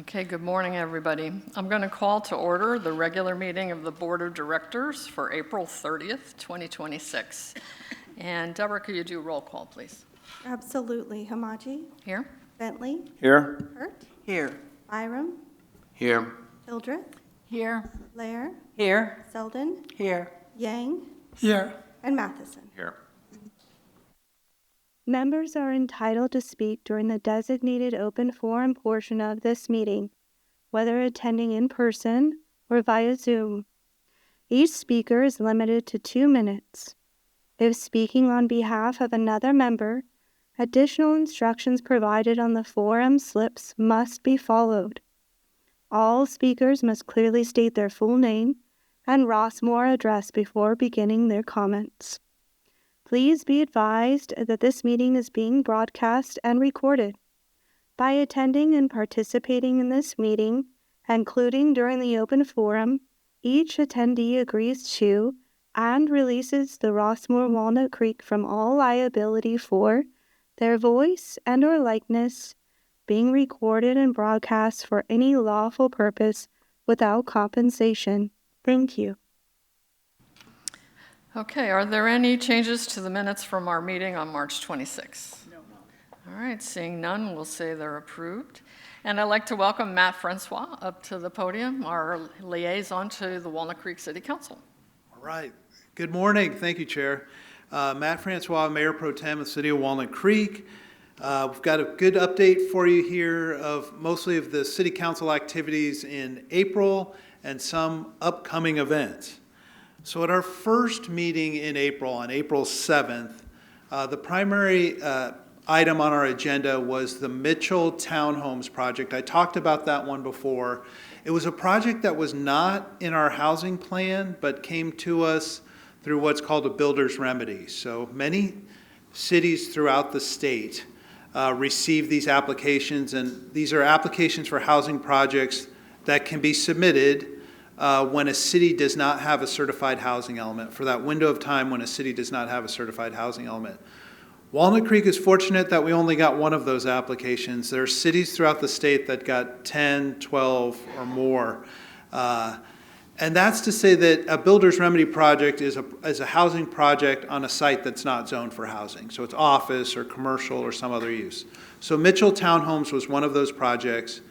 Okay, good morning, everybody. I'm going to call to order the regular meeting of the Board of Directors for April 30th, 2026. And Deborah, could you do roll call, please? Absolutely. Hamaji? Here? Bentley? Here. Hurt? Here. Byram? Here. Hildreth? Here. Lair? Here. Selden? Here. Yang? Here. And Matheson. Here. Members are entitled to speak during the designated open forum portion of this meeting, whether attending in person or via Zoom. Each speaker is limited to 2 minutes. If speaking on behalf of another member, additional instructions provided on the forum slips must be followed. All speakers must clearly state their full name and Rossmore address before beginning their comments. Please be advised that this meeting is being broadcast and recorded. By attending and participating in this meeting, including during the open forum, each attendee agrees to and releases the Rossmore Walnut Creek from all liability for their voice and/or likeness being recorded and broadcast for any lawful purpose without compensation. Thank you. Okay, are there any changes to the minutes from our meeting on March 26th? No. All right, seeing none, we'll say they're approved. And I'd like to welcome Matt Francois up to the podium, our liaison to the Walnut Creek City Council. All right. Good morning. Thank you, Chair. Matt Francois, Mayor Pro Tem of the City of Walnut Creek. We've got a good update for you here of mostly of the City Council activities in April and some upcoming events. So at our first meeting in April, on April 7th, the primary item on our agenda was the Mitchell Townhomes project. I talked about that one before. It was a project that was not in our housing plan, but came to us through what's called a builder's remedy. So many cities throughout the state receive these applications, and these are applications for housing projects that can be submitted when a city does not have a certified housing element, for that window of time when a city does not have a certified housing element. Walnut Creek is fortunate that we only got one of those applications. There are cities throughout the state that got 10, 12, or more. And that's to say that a builder's remedy project is a housing project on a site that's not zoned for housing. So it's office or commercial or some other use. So Mitchell Townhomes was one of those projects.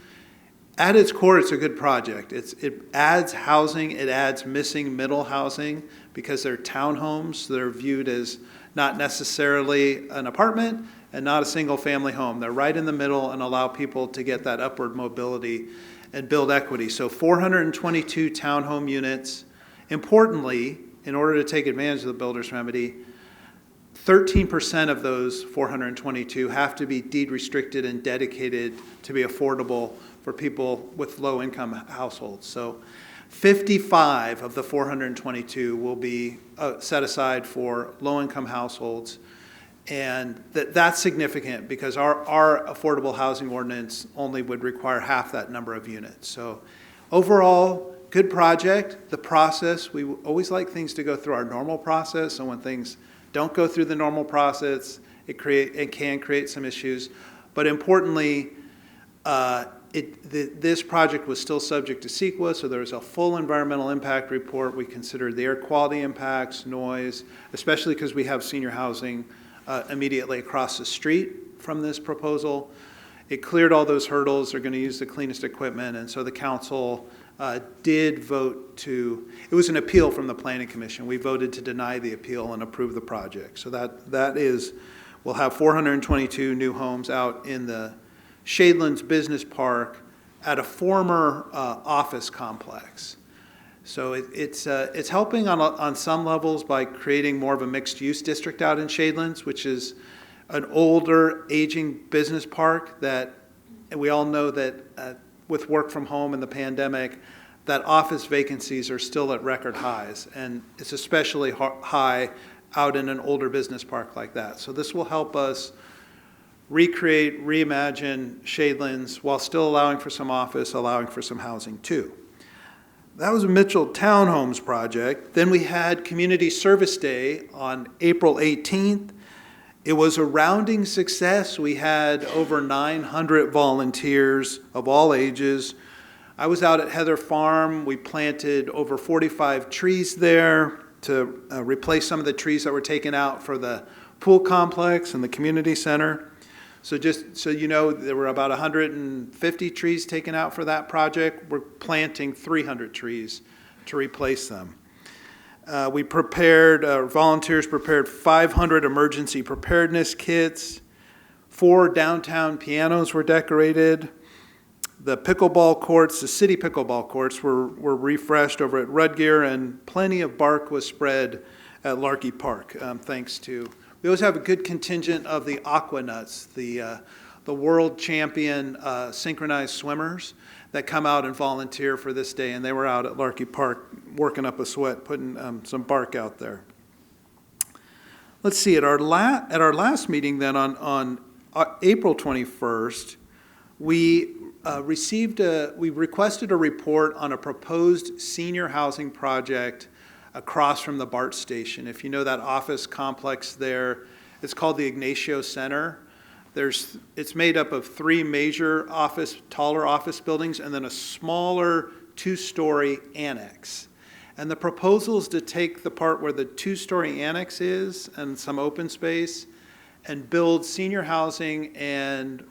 At its core, it's a good project. It adds housing, it adds missing middle housing because they're townhomes. They're viewed as not necessarily an apartment and not a single family home. They're right in the middle and allow people to get that upward mobility and build equity. So 422 townhome units. Importantly, in order to take advantage of the builder's remedy, 13% of those 422 have to be deed restricted and dedicated to be affordable for people with low income households. So 55 of the 422 will be set aside for low income households. And that's significant because our affordable housing ordinance only would require half that number of units. So overall, good project. The process, we always like things to go through our normal process, and when things don't go through the normal process, it can create some issues. But importantly, this project was still subject to CEQA, so there was a full environmental impact report. We considered the air quality impacts, noise, especially because we have senior housing immediately across the street from this proposal. It cleared all those hurdles. They're going to use the cleanest equipment, and so the council did vote to, it was an appeal from the Planning Commission. We voted to deny the appeal and approve the project. So that is, we'll have 422 new homes out in the Shadelands Business Park at a former office complex. So it's helping on some levels by creating more of a mixed-use district out in Shadelands, which is an older, aging business park that, and we all know that with work from home and the pandemic, that office vacancies are still at record highs, and it's especially high out in an older business park like that. So this will help us recreate, reimagine Shadelands while still allowing for some office, allowing for some housing too. That was a Mitchell Townhomes project. Then we had Community Service Day on April 18th, It was a rounding success. We had over 900 volunteers of all ages. I was out at Heather Farm. We planted over 45 trees there to replace some of the trees that were taken out for the pool complex and the community center. So just so you know, there were about 150 trees taken out for that project. We're planting 300 trees to replace them. Volunteers prepared 500 emergency preparedness kits. 4 downtown pianos were decorated. The pickleball courts, the city pickleball courts were refreshed over at Rudgear, and plenty of bark was spread at Larky Park, thanks to, we always have a good contingent of the Aquanuts, the world champion synchronized swimmers that come out and volunteer for this day, and they were out at Larky Park working up a sweat, putting some bark out there. Let's see, at our last meeting then on April 21st, we requested a report on a proposed senior housing project across from the BART station. If you know that office complex there, it's called the Ignacio Center. It's made up of 3 major taller office buildings, and then a smaller 2-story annex. And the proposal is to take the part where the 2-story annex is and some open space and build senior housing, and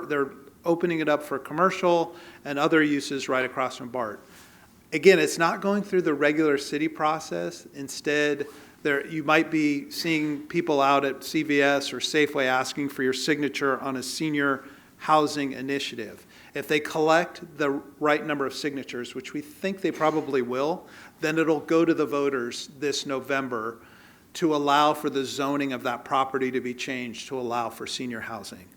they're opening it up for commercial and other uses right across from BART. Again, it's not going through the regular city process. Instead, you might be seeing people out at CVS or Safeway asking for your signature on a senior housing initiative. If they collect the right number of signatures, which we think they probably will, then it'll go to the voters this November to allow for the zoning of that property to be changed to allow for senior housing.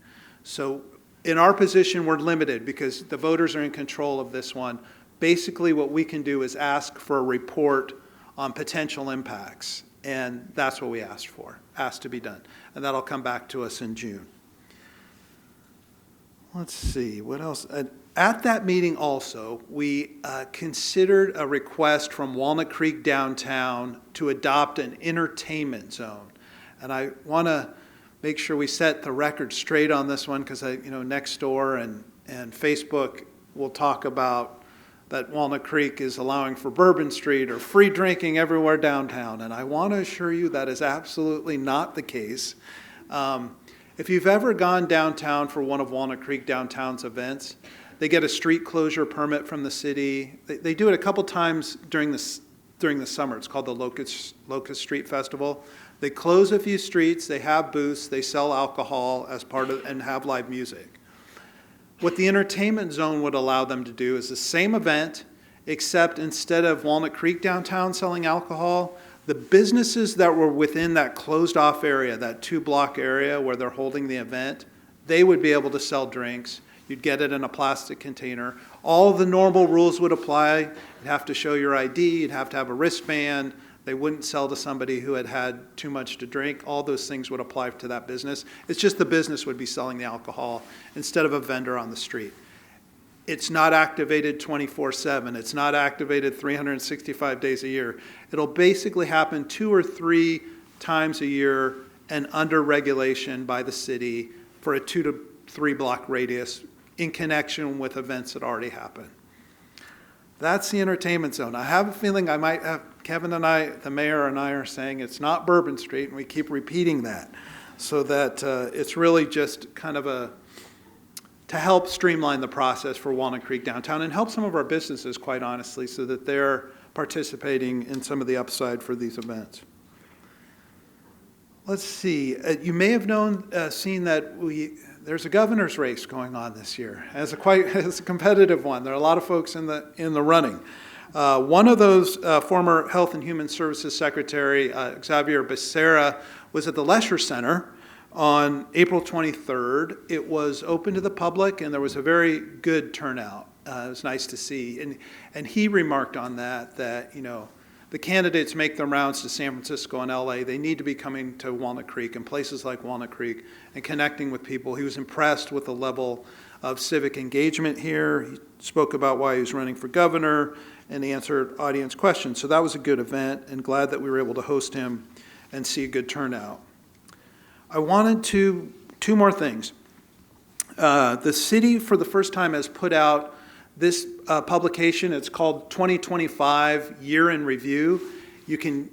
So in our position, we're limited because the voters are in control of this one. Basically, what we can do is ask for a report on potential impacts, and that's what we asked to be done. And that'll come back to us in June. Let's see, what else? At that meeting also, we considered a request from Walnut Creek Downtown to adopt an entertainment zone. And I want to make sure we set the record straight on this one, because Nextdoor and Facebook will talk about that Walnut Creek is allowing for Bourbon Street or free drinking everywhere downtown. And I want to assure you that is absolutely not the case. If you've ever gone downtown for one of Walnut Creek Downtown's events, they get a street closure permit from the city. They do it a couple times during the summer. It's called the Locust Street Festival. They close a few streets, they have booths, they sell alcohol as part of, and have live music. What the entertainment zone would allow them to do is the same event, except instead of Walnut Creek Downtown selling alcohol, the businesses that were within that closed off area, that 2-block area where they're holding the event, they would be able to sell drinks. You'd get it in a plastic container. All of the normal rules would apply. You'd have to show your ID, you'd have to have a wristband. They wouldn't sell to somebody who had had too much to drink. All those things would apply to that business. It's just the business would be selling the alcohol instead of a vendor on the street. It's not activated 24/7. It's not activated 365 days a year. It'll basically happen 2 or 3 times a year and under regulation by the city for a 2 to 3 block radius in connection with events that already happen. That's the entertainment zone. I have a feeling I might have, Kevin and I, the mayor and I are saying it's not Bourbon Street, and we keep repeating that, so that it's really just kind of to help streamline the process for Walnut Creek Downtown and help some of our businesses, quite honestly, so that they're participating in some of the upside for these events. Let's see. You may have seen that there's a governor's race going on this year. It's a competitive one. There are a lot of folks in the running. One of those former Health and Human Services Secretary, Xavier Becerra, was at the Lesher Center on April 23rd. It was open to the public, and there was a very good turnout. It was nice to see. And he remarked on that the candidates make their rounds to San Francisco and LA. They need to be coming to Walnut Creek and places like Walnut Creek and connecting with people. He was impressed with the level of civic engagement here. He spoke about why he was running for governor, and he answered audience questions. So that was a good event, and glad that we were able to host him and see a good turnout. I wanted two more things. The city, for the first time, has put out this publication. It's called 2025 Year in Review. You can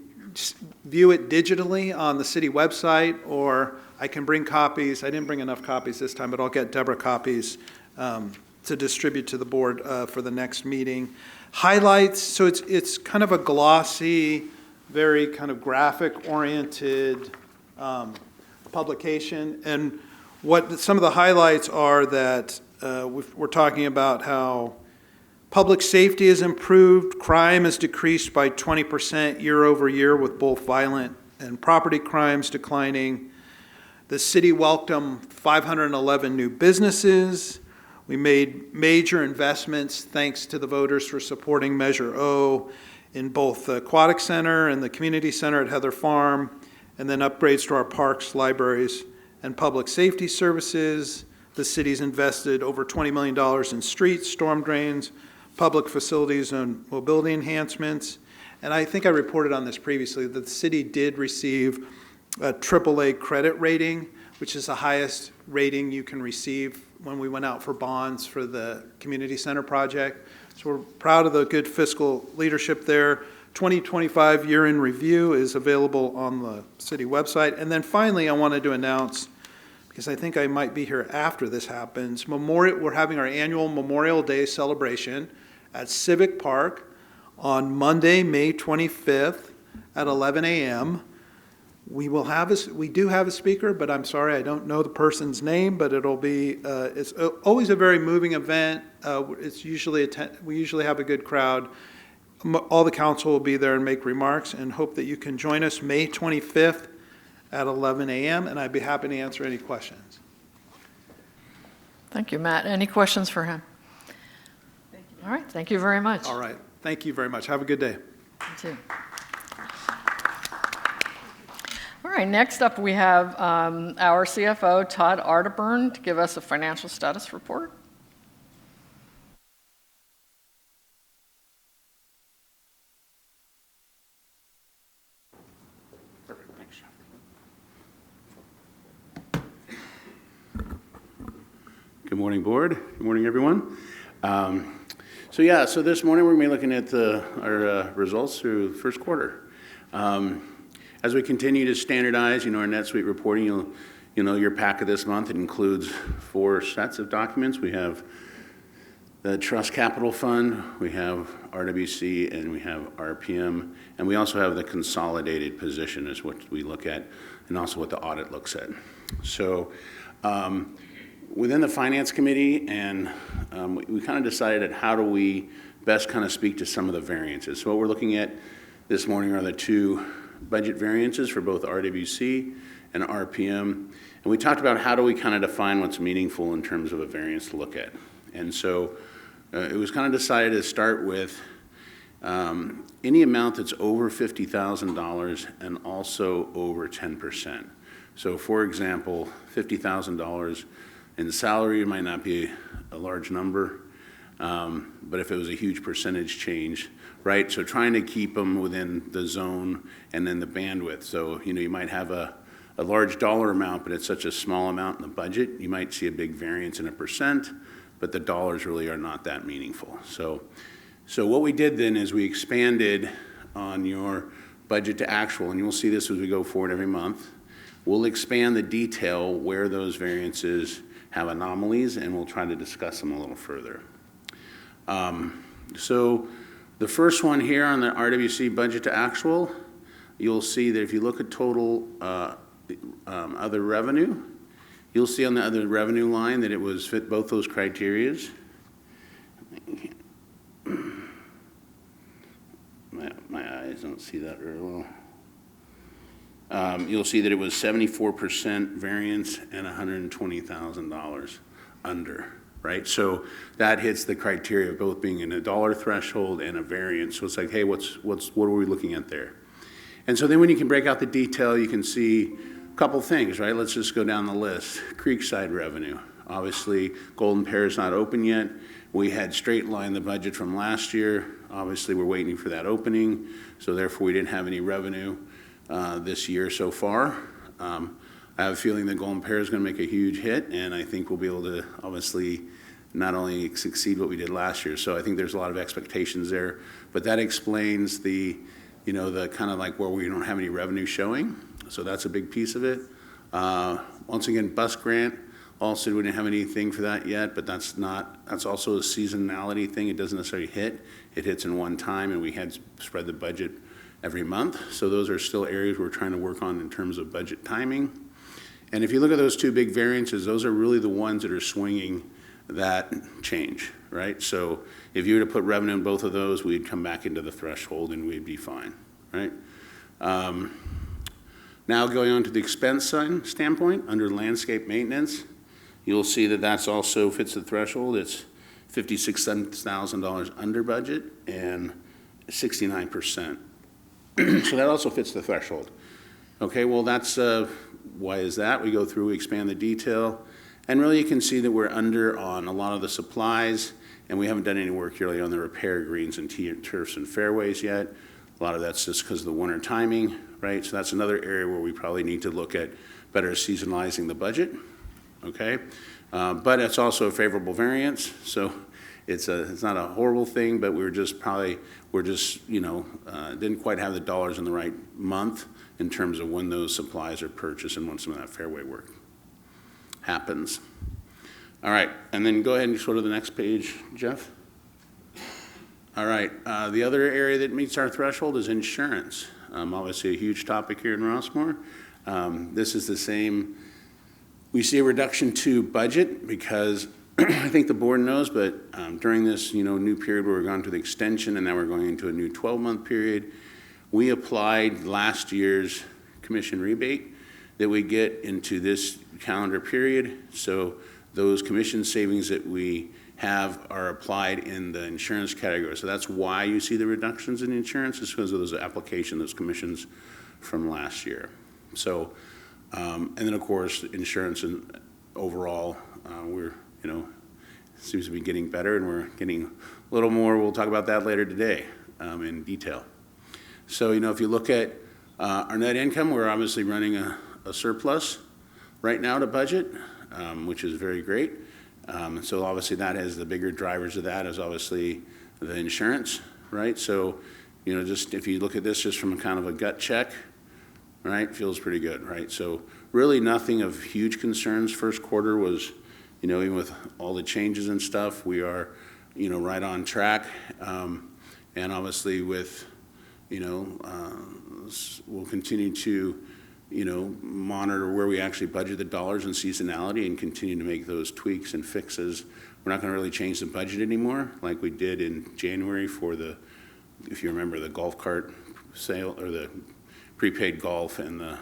view it digitally on the city website, or I can bring copies. I didn't bring enough copies this time, but I'll get Deborah copies to distribute to the board for the next meeting. Highlights, so it's kind of a glossy, very kind of graphic-oriented publication. And what some of the highlights are that we're talking about how public safety is improved, crime is decreased by 20% year over year, with both violent and property crimes declining. The city welcomed 511 new businesses. We made major investments, thanks to the voters for supporting Measure O, in both the Aquatic Center and the Community Center at Heather Farm, and then upgrades to our parks, libraries, and public safety services. The city's invested over $20 million in streets, storm drains, public facilities, and mobility enhancements. And I think I reported on this previously, that the city did receive a AAA credit rating, which is the highest rating you can receive when we went out for bonds for the community center project. So we're proud of the good fiscal leadership there. 2025 Year in Review is available on the city website. And then finally, I wanted to announce, because I think I might be here after this happens, we're having our annual Memorial Day celebration at Civic Park on Monday, May 25th at 11 a.m. We do have a speaker, but I'm sorry, I don't know the person's name, but it'll be, it's always a very moving event. We usually have a good crowd. All the council will be there and make remarks, and hope that you can join us May 25th at 11 a.m., and I'd be happy to answer any questions. Thank you, Matt. Any questions for him? All right, thank you very much. All right, thank you very much. Have a good day. You too. All right, next up we have our CFO, Todd Arterburn, to give us a financial status report. Perfect, thanks. Good morning, board. Good morning, everyone. So this morning we're going to be looking at our results through the first quarter. As we continue to standardize, our NetSuite reporting, your packet this month. It includes 4 sets of documents. We have the Trust Capital Fund, we have RWC, and we have RPM, and we also have the consolidated position is what we look at, and also what the audit looks at. So within the Finance Committee, and we kind of decided how do we best kind of speak to some of the variances. So what we're looking at this morning are the 2 budget variances for both RWC and RPM. And we talked about how do we kind of define what's meaningful in terms of a variance to look at. And so it was kind of decided to start with any amount that's over $50,000 and also over 10%. So for example, $50,000 in salary might not be a large number, but if it was a huge percentage change, right? So trying to keep them within the zone and then the bandwidth. So, you might have a large dollar amount, but it's such a small amount in the budget, you might see a big variance in a percent, but the dollars really are not that meaningful. So what we did then is we expanded on your budget to actual, and you'll see this as we go forward every month. We'll expand the detail where those variances have anomalies, and we'll try to discuss them a little further. So the first one here on the RWC budget to actual, you'll see that if you look at total other revenue, you'll see on the other revenue line that it was fit both those criterias. My eyes don't see that very well. You'll see that it was 74% variance and $120,000 under, right? So that hits the criteria of both being in a dollar threshold and a variance. So it's like, hey, what are we looking at there? And so then when you can break out the detail, you can see a couple things, right? Let's just go down the list. Creekside revenue. Obviously, Golden Pear is not open yet. We had straight line the budget from last year. Obviously, we're waiting for that opening. So therefore, we didn't have any revenue this year so far. I have a feeling the Golden Pear is going to make a huge hit, and I think we'll be able to obviously not only succeed what we did last year. So I think there's a lot of expectations there, but that explains the, the kind of like where we don't have any revenue showing. So that's a big piece of it. Once again, bus grant, also we didn't have anything for that yet, but that's also a seasonality thing. It doesn't necessarily hit. It hits in one time, and we had spread the budget every month. So those are still areas we're trying to work on in terms of budget timing. And if you look at those two big variances, those are really the ones that are swinging that change, right? So if you were to put revenue in both of those, we'd come back into the threshold and we'd be fine, right? Now going on to the expense side standpoint, under landscape maintenance, you'll see that that's also fits the threshold. It's $56,000 under budget and 69%. So that also fits the threshold. Okay, well that's, why is that? We go through, we expand the detail, and really you can see that we're under on a lot of the supplies, and we haven't done any work really on the repair greens and turfs and fairways yet. A lot of that's just because of the winter timing, right? So that's another area where we probably need to look at better seasonalizing the budget, okay? But it's also a favorable variance, so it's not a horrible thing, but we're just didn't quite have the dollars in the right month in terms of when those supplies are purchased and when some of that fairway work happens. All right, and then go ahead and just go to the next page, Jeff. All right, the other area that meets our threshold is insurance. Obviously a huge topic here in Rossmore. This is the same. We see a reduction to budget because I think the board knows, but during this new period where we're going to the extension and now we're going into a new 12-month period, we applied last year's commission rebate that we get into this calendar period. So those commission savings that we have are applied in the insurance category. So that's why you see the reductions in insurance, is because of those application, those commissions from last year. So, and then of course, insurance and overall, we're, seems to be getting better, and we're getting a little more. We'll talk about that later today in detail. So, if you look at our net income, we're obviously running a surplus right now to budget, which is very great. So obviously that has the bigger drivers of that is obviously the insurance, right? So, just if you look at this just from a kind of a gut check, right, feels pretty good, right? So really nothing of huge concerns. First quarter was, even with all the changes and stuff, we are, right on track. And obviously with, we'll continue to, monitor where we actually budget the dollars and seasonality and continue to make those tweaks and fixes. We're not going to really change the budget anymore like we did in January for the, if you remember, the golf cart sale or the prepaid golf and the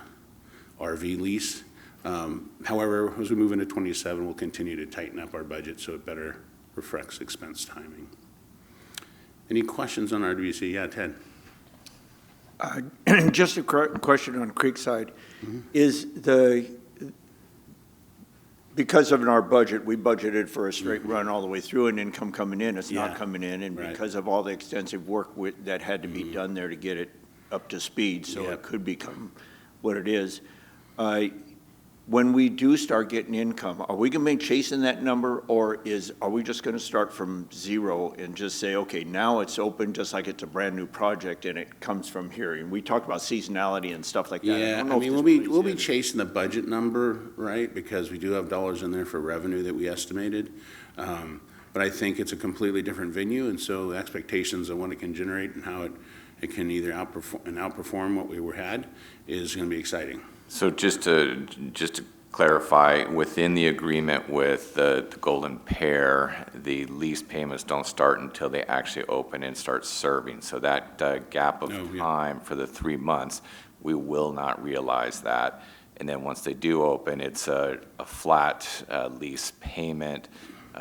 RV lease. However, as we move into 27, we'll continue to tighten up our budget so it better reflects expense timing. Any questions on RWC? Yeah, Ted. Just a question on Creekside. Mm-hmm. Is because of our budget, we budgeted for a straight run all the way through and income coming in, it's not coming in, and right. because of all the extensive work that had to be done there to get it up to speed, so it could become what it is. When we do start getting income, are we going to be chasing that number, or are we just going to start from zero and just say, okay, now it's open just like it's a brand new project and it comes from here? And we talked about seasonality and stuff like that. Yeah, I mean, we'll be chasing the budget number, right? Because we do have dollars in there for revenue that we estimated. But I think it's a completely different venue, and so the expectations of what it can generate and how it can either outperform what we had is going to be exciting. So just to clarify, within the agreement with the Golden Pear, the lease payments don't start until they actually open and start serving. So that gap of time for the 3 months, we will not realize that. And then once they do open, it's a flat lease payment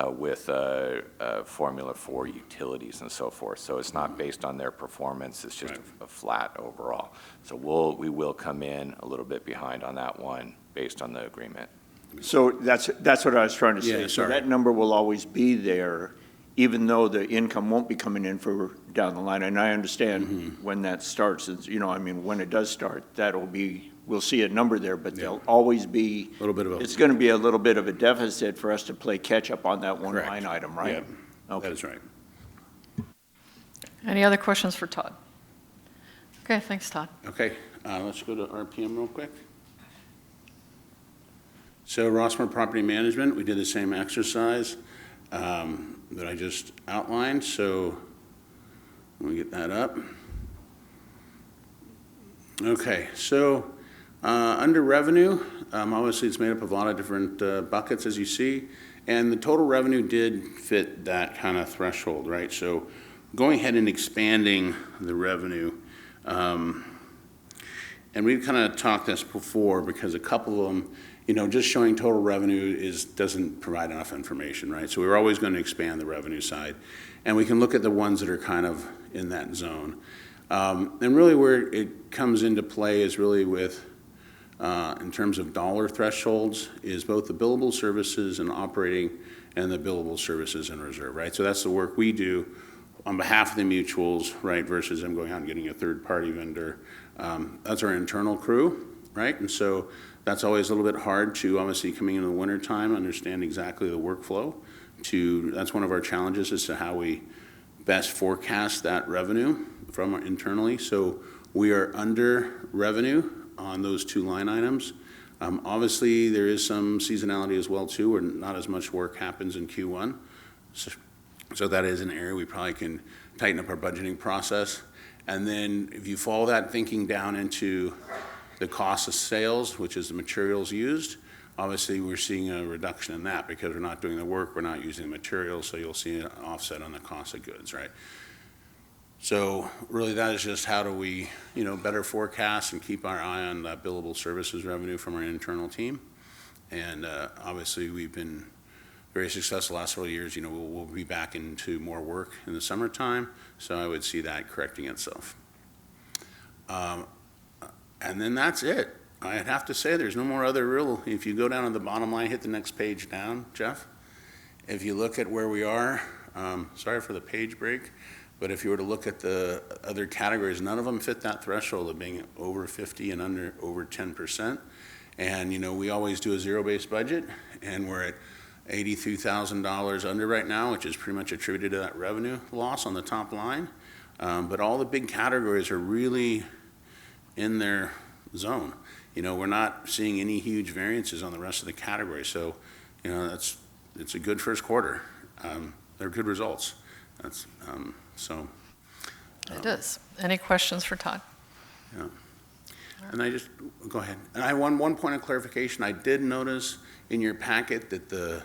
with a formula for utilities and so forth. So it's not based on their performance, it's just a flat overall. So we will come in a little bit behind on that one based on the agreement. So that's what I was trying to say. Yeah, so sorry. that number will always be there, even though the income won't be coming in for down the line. And I understand when that starts, when it does start, that'll be we'll see a number there, but there'll always be. A little bit of a- It's gonna be a little bit of a deficit for us to play catch-up on that one Correct. line item, right? Yeah, Okay. that is right. Any other questions for Todd? Okay, thanks, Todd. Okay, let's go to RPM real quick. So Rossmore Property Management, we did the same exercise that I just outlined, so let me get that up. Okay, so under revenue, obviously it's made up of a lot of different buckets, as you see, and the total revenue did fit that kind of threshold, right? So going ahead and expanding the revenue, and we've kind of talked this before because a couple of them, you know, just showing total revenue doesn't provide enough information, right? So we're always going to expand the revenue side, and we can look at the ones that are kind of in that zone. And really where it comes into play is really with, in terms of dollar thresholds, is both the billable services and operating and the billable services in reserve, right? So that's the work we do on behalf of the mutuals, right, versus them going out and getting a third-party vendor. That's our internal crew, right? And so that's always a little bit hard to, obviously, coming into the wintertime, understand exactly the workflow. That's one of our challenges as to how we best forecast that revenue from internally. So we are under revenue on those two line items. Obviously, there is some seasonality as well, too, where not as much work happens in Q1. So that is an area we probably can tighten up our budgeting process. And then if you follow that thinking down into the cost of sales, which is the materials used, obviously we're seeing a reduction in that because we're not doing the work, we're not using the materials, so you'll see an offset on the cost of goods, right? So really that is just how do we, you know, better forecast and keep our eye on that billable services revenue from our internal team. And obviously we've been very successful the last several years. You know, we'll be back into more work in the summertime, so I would see that correcting itself. And then that's it. I'd have to say there's no more other real, if you go down to the bottom line, hit the next page down, Jeff. If you look at where we are, sorry for the page break, but if you were to look at the other categories, none of them fit that threshold of being over 50 and under over 10%. And, you know, we always do a zero-based budget, and we're at $82,000 under right now, which is pretty much attributed to that revenue loss on the top line. But all the big categories are really in their zone. You know, we're not seeing any huge variances on the rest of the categories. So, you know, it's a good first quarter. They're good results. It is. Any questions for Todd? Yeah. And go ahead. And I want one point of clarification. I did notice in your packet that the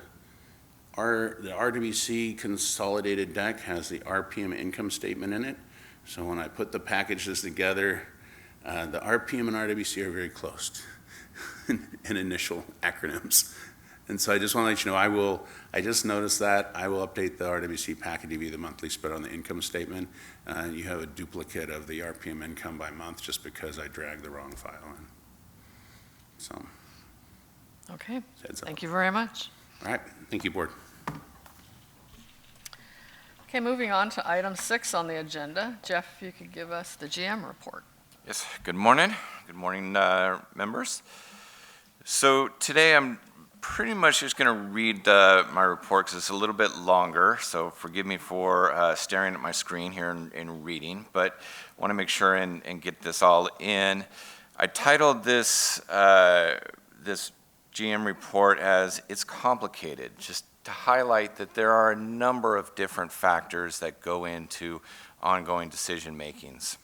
RWC consolidated deck has the RPM income statement in it. So when I put the packages together, the RPM and RWC are very close in initial acronyms. And so I just want to let you know, I just noticed that. I will update the RWC packet to give you the monthly spread on the income statement. You have a duplicate of the RPM income by month just because I dragged the wrong file in. So. Okay, Heads up. thank you very much. All right, thank you, Board. Okay, moving on to item 6 on the agenda. Jeff, if you could give us the GM report. Yes, good morning. Good morning, members. So today I'm pretty much just going to read my report because it's a little bit longer, so forgive me for staring at my screen here and reading, but I want to make sure and get this all in. I titled this GM report as It's Complicated, just to highlight that there are a number of different factors that go into ongoing decision makings.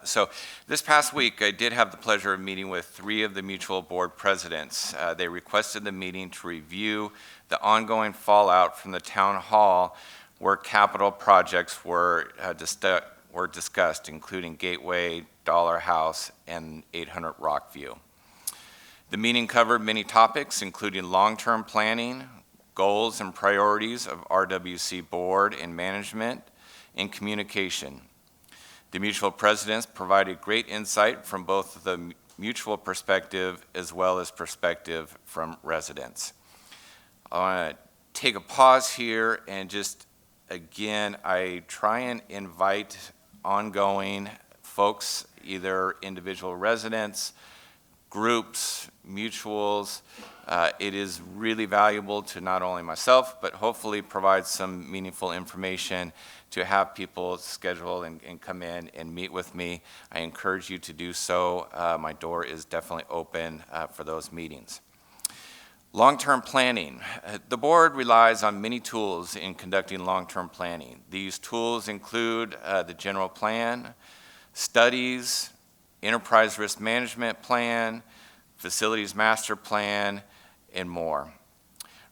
So this past week, I did have the pleasure of meeting with 3 of the mutual board presidents. They requested the meeting to review the ongoing fallout from the town hall where capital projects were discussed, including Gateway, Dollar House, and 800 Rockview. The meeting covered many topics, including long-term planning, goals and priorities of RWC board and management, and communication. The mutual presidents provided great insight from both the mutual perspective as well as perspective from residents. I want to take a pause here and just, again, I try and invite ongoing folks, either individual residents, groups, mutuals. It is really valuable to not only myself, but hopefully provide some meaningful information to have people schedule and come in and meet with me. I encourage you to do so. My door is definitely open for those meetings. Long-term planning. The board relies on many tools in conducting long-term planning. These tools include the general plan, studies, enterprise risk management plan, facilities master plan, and more.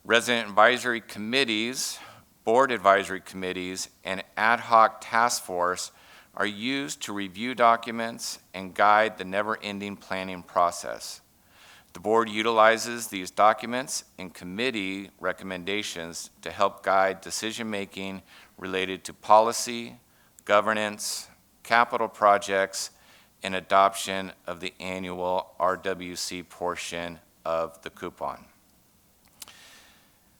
Resident advisory committees, board advisory committees, and ad hoc task force are used to review documents and guide the never-ending planning process. The board utilizes these documents and committee recommendations to help guide decision-making related to policy, governance, capital projects, and adoption of the annual RWC portion of the coupon.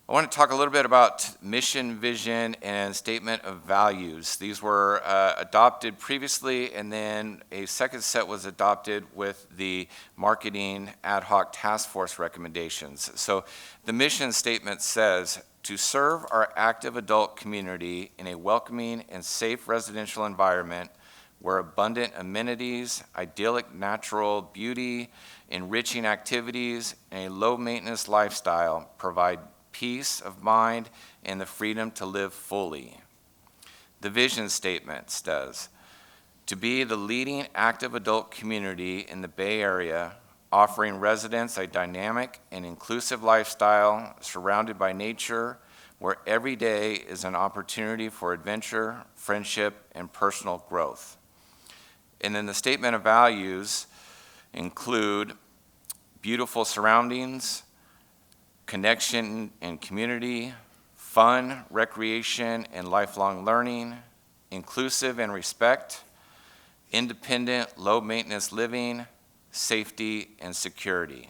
I want to talk a little bit about mission, vision, and statement of values. These were adopted previously, and then a second set was adopted with the marketing ad hoc task force recommendations. So the mission statement says, to serve our active adult community in a welcoming and safe residential environment where abundant amenities, idyllic natural beauty, enriching activities, and a low-maintenance lifestyle provide peace of mind and the freedom to live fully. The vision statement says, to be the leading active adult community in the Bay Area, offering residents a dynamic and inclusive lifestyle surrounded by nature, where every day is an opportunity for adventure, friendship, and personal growth. And then the statement of values include beautiful surroundings, connection and community, fun, recreation, and lifelong learning, inclusive and respect, independent, low-maintenance living, safety, and security.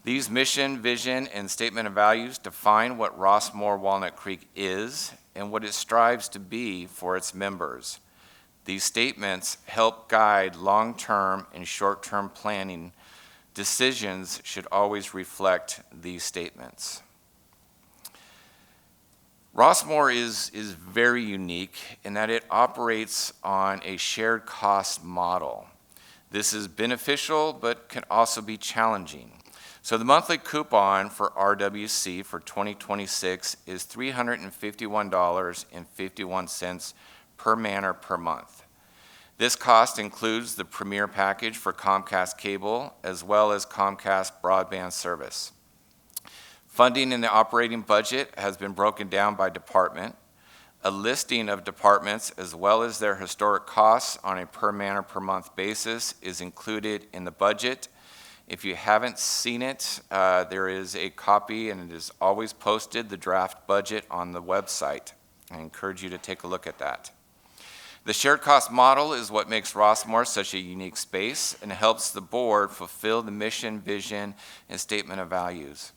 These mission, vision, and statement of values define what Rossmoor Walnut Creek is and what it strives to be for its members. These statements help guide long-term and short-term planning. Decisions should always reflect these statements. Rossmoor is very unique in that it operates on a shared cost model. This is beneficial, but can also be challenging. So the monthly coupon for RWC for 2026 is $351.51 per manor per month. This cost includes the Premier package for Comcast cable as well as Comcast broadband service. Funding in the operating budget has been broken down by department. A listing of departments as well as their historic costs on a per manor per month basis is included in the budget. If you haven't seen it, there is a copy and it is always posted, the draft budget on the website. I encourage you to take a look at that. The shared cost model is what makes Rossmoor such a unique space and helps the board fulfill the mission, vision, and statement of values.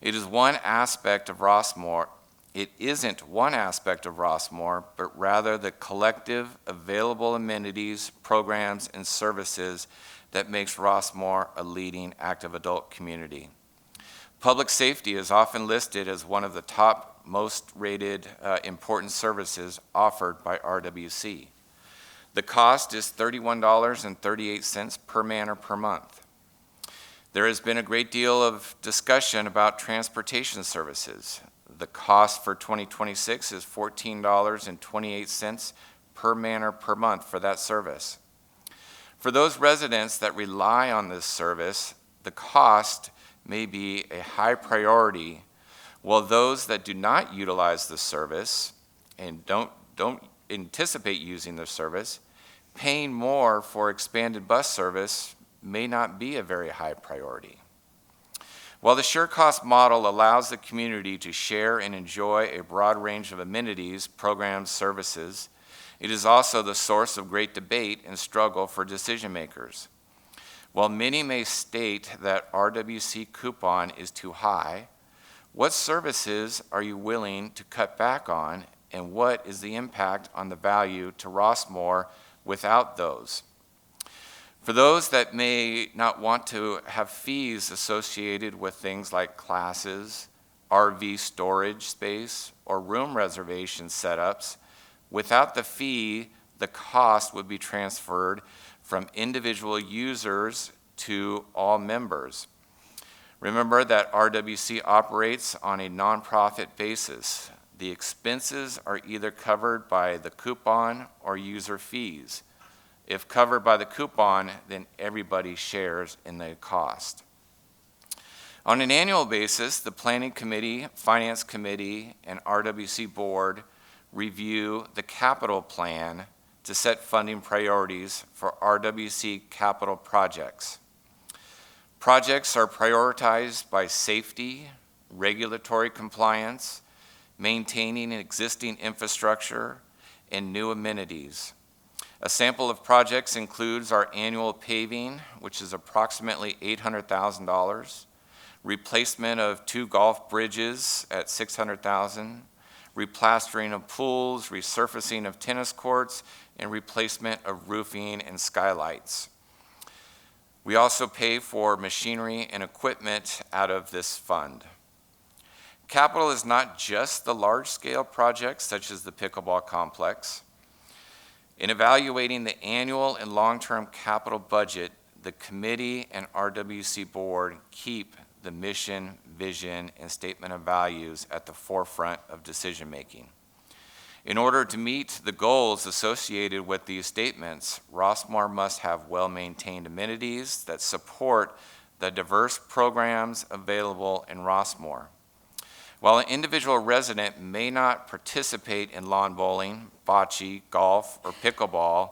It is one aspect of Rossmoor. It isn't one aspect of Rossmoor, but rather the collective available amenities, programs, and services that makes Rossmoor a leading active adult community. Public safety is often listed as one of the top most rated important services offered by RWC. The cost is $31.38 per manor per month. There has been a great deal of discussion about transportation services. The cost for 2026 is $14.28 per manor per month for that service. For those residents that rely on this service, the cost may be a high priority, while those that do not utilize the service and don't anticipate using the service, paying more for expanded bus service may not be a very high priority. While the share cost model allows the community to share and enjoy a broad range of amenities, programs, services, it is also the source of great debate and struggle for decision makers. While many may state that RWC coupon is too high, what services are you willing to cut back on, and what is the impact on the value to Rossmoor without those? For those that may not want to have fees associated with things like classes, RV storage space, or room reservation setups, without the fee, the cost would be transferred from individual users to all members. Remember that RWC operates on a nonprofit basis. The expenses are either covered by the coupon or user fees. If covered by the coupon, then everybody shares in the cost. On an annual basis, the Planning Committee, Finance Committee, and RWC Board review the capital plan to set funding priorities for RWC capital projects. Projects are prioritized by safety, regulatory compliance, maintaining existing infrastructure, and new amenities. A sample of projects includes our annual paving, which is approximately $800,000, replacement of 2 golf bridges at $600,000, replastering of pools, resurfacing of tennis courts, and replacement of roofing and skylights. We also pay for machinery and equipment out of this fund. Capital is not just the large-scale projects such as the pickleball complex. In evaluating the annual and long-term capital budget, the committee and RWC board keep the mission, vision, and statement of values at the forefront of decision-making. In order to meet the goals associated with these statements, Rossmore must have well-maintained amenities that support the diverse programs available in Rossmore. While an individual resident may not participate in lawn bowling, bocce, golf, or pickleball,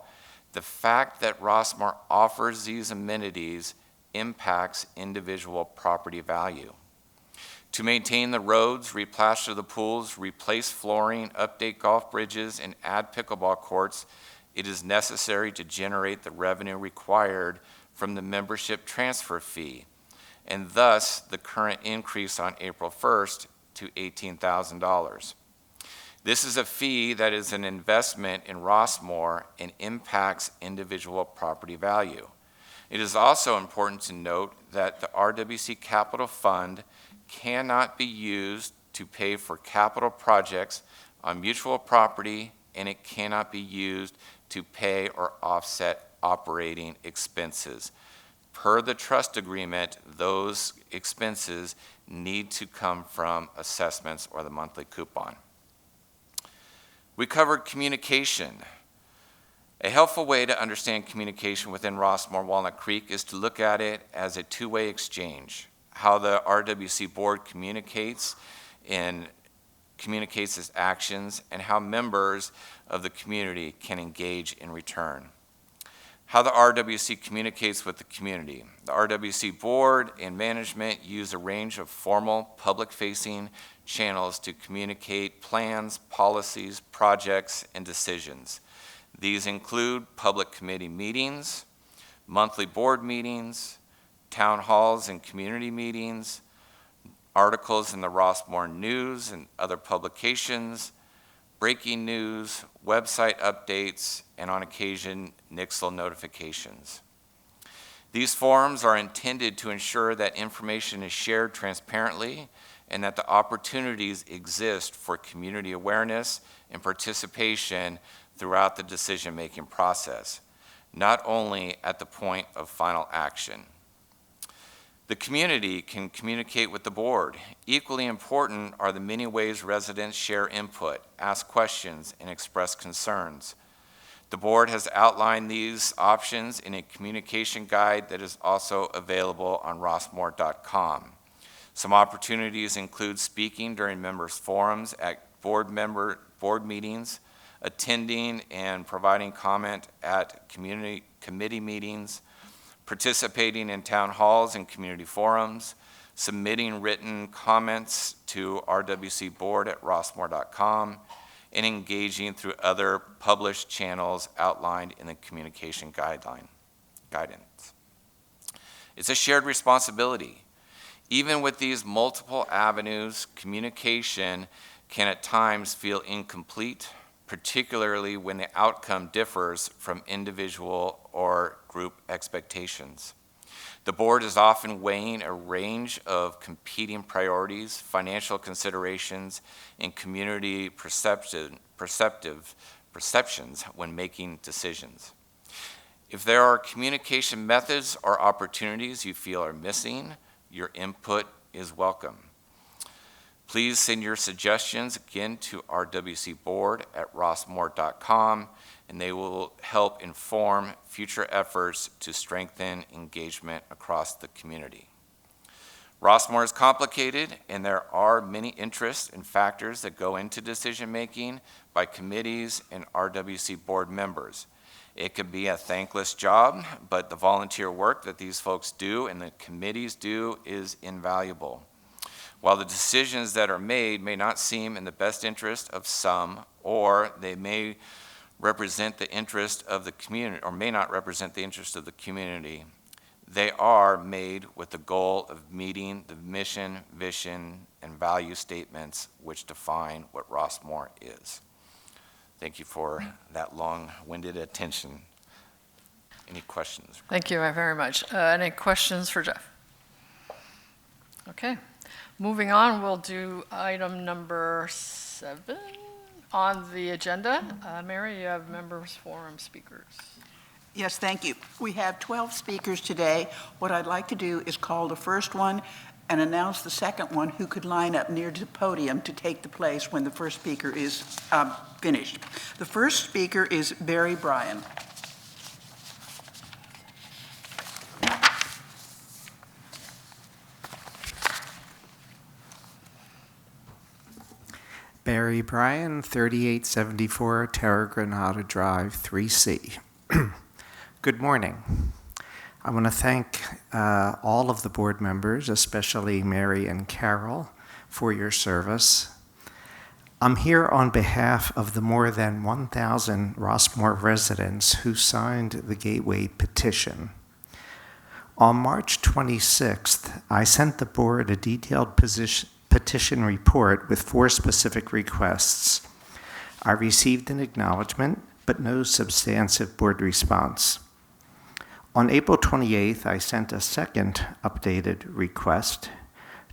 the fact that Rossmore offers these amenities impacts individual property value. To maintain the roads, replaster the pools, replace flooring, update golf bridges, and add pickleball courts, it is necessary to generate the revenue required from the membership transfer fee, and thus the current increase on April 1st to $18,000. This is a fee that is an investment in Rossmore and impacts individual property value. It is also important to note that the RWC Capital Fund cannot be used to pay for capital projects on mutual property, and it cannot be used to pay or offset operating expenses. Per the trust agreement, those expenses need to come from assessments or the monthly coupon. We covered communication. A helpful way to understand communication within Rossmore Walnut Creek is to look at it as a two-way exchange. How the RWC board communicates its actions, and how members of the community can engage in return. How the RWC communicates with the community. The RWC board and management use a range of formal public-facing channels to communicate plans, policies, projects, and decisions. These include public committee meetings, monthly board meetings, town halls and community meetings, articles in the Rossmore News and other publications, breaking news, website updates, and on occasion, Nixle notifications. These forums are intended to ensure that information is shared transparently and that the opportunities exist for community awareness and participation throughout the decision-making process, not only at the point of final action. The community can communicate with the board. Equally important are the many ways residents share input, ask questions, and express concerns. The board has outlined these options in a communication guide that is also available on rossmore.com. Some opportunities include speaking during members' forums at board meetings, attending and providing comment at committee meetings, participating in town halls and community forums, submitting written comments to RWC board at rossmore.com, and engaging through other published channels outlined in the communication guidance. It's a shared responsibility. Even with these multiple avenues, communication can at times feel incomplete, particularly when the outcome differs from individual or group expectations. The board is often weighing a range of competing priorities, financial considerations, and community perceptions when making decisions. If there are communication methods or opportunities you feel are missing, your input is welcome. Please send your suggestions again to rwcboard@rossmoore.com, and they will help inform future efforts to strengthen engagement across the community. Rossmoore is complicated, and there are many interests and factors that go into decision-making by committees and RWC board members. It can be a thankless job, but the volunteer work that these folks do and the committees do is invaluable. While the decisions that are made may not seem in the best interest of some, or they may represent the interest of the community, or may not represent the interest of the community, they are made with the goal of meeting the mission, vision, and value statements which define what Rossmoore is. Thank you for that long-winded attention. Any questions? Thank you very much. Any questions for Jeff? Okay. Moving on, we'll do item number 7 on the agenda. Mary, you have members forum speakers. Yes, thank you. We have 12 speakers today. What I'd like to do is call the first one and announce the second one who could line up near the podium to take the place when the first speaker is finished. The first speaker is Barry Bryan. Barry Bryan, 3874 Terra Granada Drive, 3C. Good morning. I want to thank all of the board members, especially Mary and Carol, for your service. I'm here on behalf of the more than 1,000 Rossmoore residents who signed the Gateway petition. On March 26th, I sent the board a detailed petition report with 4 specific requests. I received an acknowledgement, but no substantive board response. On April 28th, I sent a second updated request.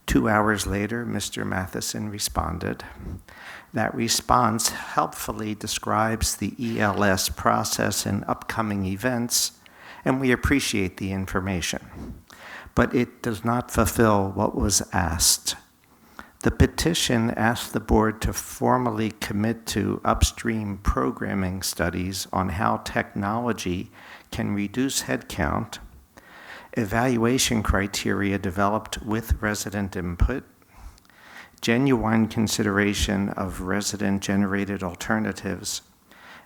2 hours later, Mr. Matheson responded. That response helpfully describes the ELS process and upcoming events, and we appreciate the information. But it does not fulfill what was asked. The petition asked the board to formally commit to upstream programming studies on how technology can reduce headcount, evaluation criteria developed with resident input, genuine consideration of resident-generated alternatives,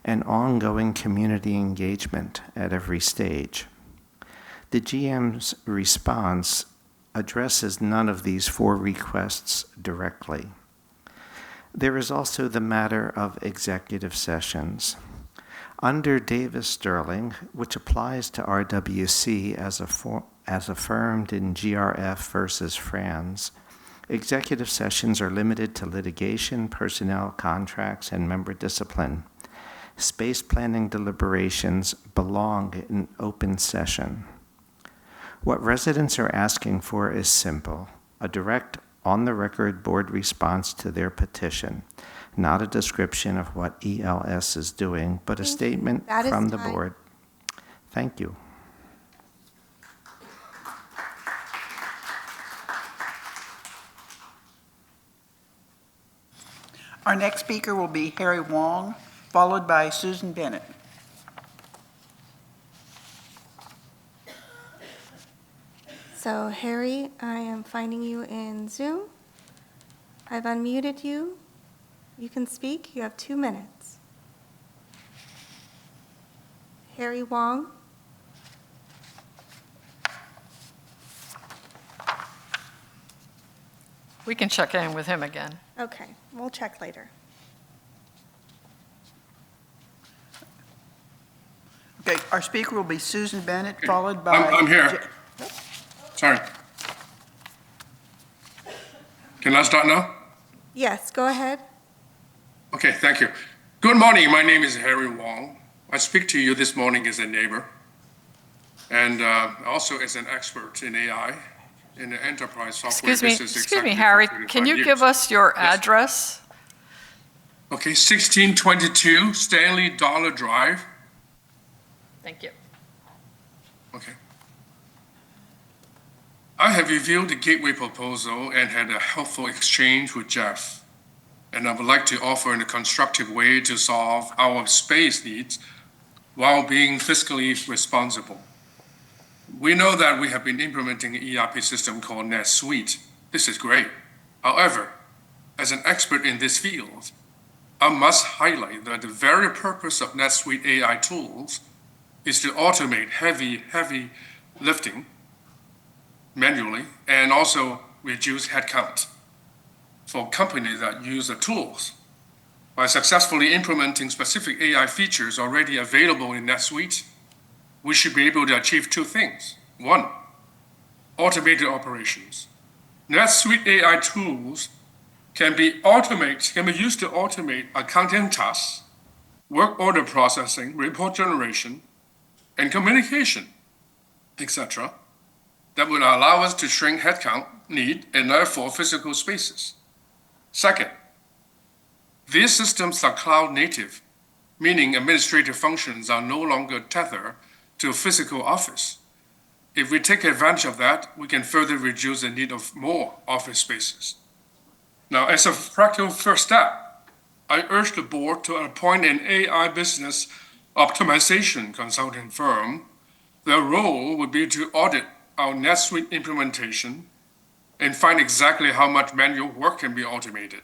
and ongoing community engagement at every stage. The GM's response addresses none of these 4 requests directly. There is also the matter of executive sessions. Under Davis-Sterling, which applies to RWC as affirmed in GRF versus Franz, executive sessions are limited to litigation, personnel, contracts, and member discipline. Space planning deliberations belong in open session. What residents are asking for is simple: a direct, on-the-record board response to their petition, not a description of what ELS is doing, but a statement from the board. Thank you. Our next speaker will be Harry Wong, followed by Susan Bennett. So Harry, I am finding you in Zoom. I've unmuted you. You can speak. You have 2 minutes. Harry Wong. We can check in with him again. Okay, we'll check later. Okay, our speaker will be Susan Bennett, followed by... I'm here. Sorry. Can I start now? Yes, go ahead. Okay, thank you. Good morning. My name is Harry Wong. I speak to you this morning as a neighbor and also as an expert in AI in the enterprise software business. Excuse me, Harry, can you give us your Yes. address? Okay, 1622 Stanley Dollar Drive. Thank you. Okay. I have reviewed the gateway proposal and had a helpful exchange with Jeff. And I would like to offer in a constructive way to solve our space needs while being fiscally responsible. We know that we have been implementing an ERP system called NetSuite. This is great. However, as an expert in this field, I must highlight that the very purpose of NetSuite AI tools is to automate heavy lifting manually and also reduce headcount for companies that use the tools. By successfully implementing specific AI features already available in NetSuite, we should be able to achieve two things. One, automated operations. NetSuite AI tools can be used to automate accounting tasks, work order processing, report generation, and communication, etc. That would allow us to shrink headcount need and therefore physical spaces. Second, these systems are cloud native, meaning administrative functions are no longer tethered to a physical office. If we take advantage of that, we can further reduce the need of more office spaces. Now, as a practical first step, I urge the board to appoint an AI business optimization consulting firm. Their role would be to audit our NetSuite implementation and find exactly how much manual work can be automated.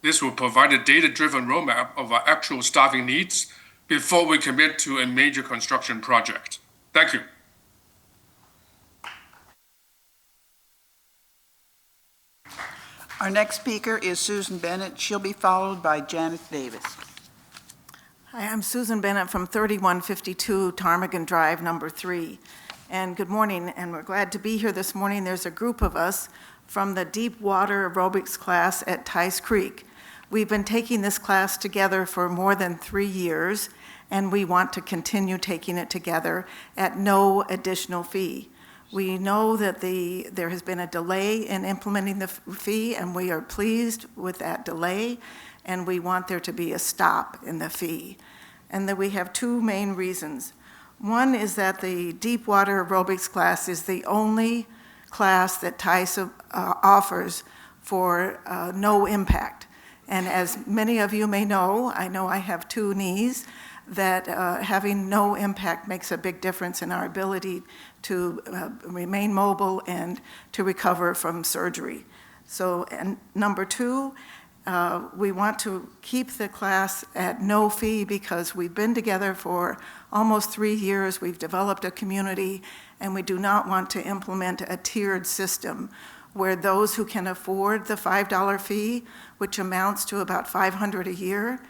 This will provide a data-driven roadmap of our actual staffing needs before we commit to a major construction project. Thank you. Our next speaker is Susan Bennett. She'll be followed by Janet Davis. Hi, I'm Susan Bennett from 3152 Ptarmigan Drive, number 3. And good morning, and we're glad to be here this morning. There's a group of us from the deep water aerobics class at Tice Creek. We've been taking this class together for more than 3 years, and we want to continue taking it together at no additional fee. We know that there has been a delay in implementing the fee, and we are pleased with that delay, and we want there to be a stop in the fee. And that we have two main reasons. One is that the deep water aerobics class is the only class that Tice offers for no impact. And as many of you may know, I know I have 2 knees, that having no impact makes a big difference in our ability to remain mobile and to recover from surgery. So, and number 2, we want to keep the class at no fee because we've been together for almost 3 years. We've developed a community, and we do not want to implement a tiered system where those who can afford the $5 fee, which amounts to about $500 a year,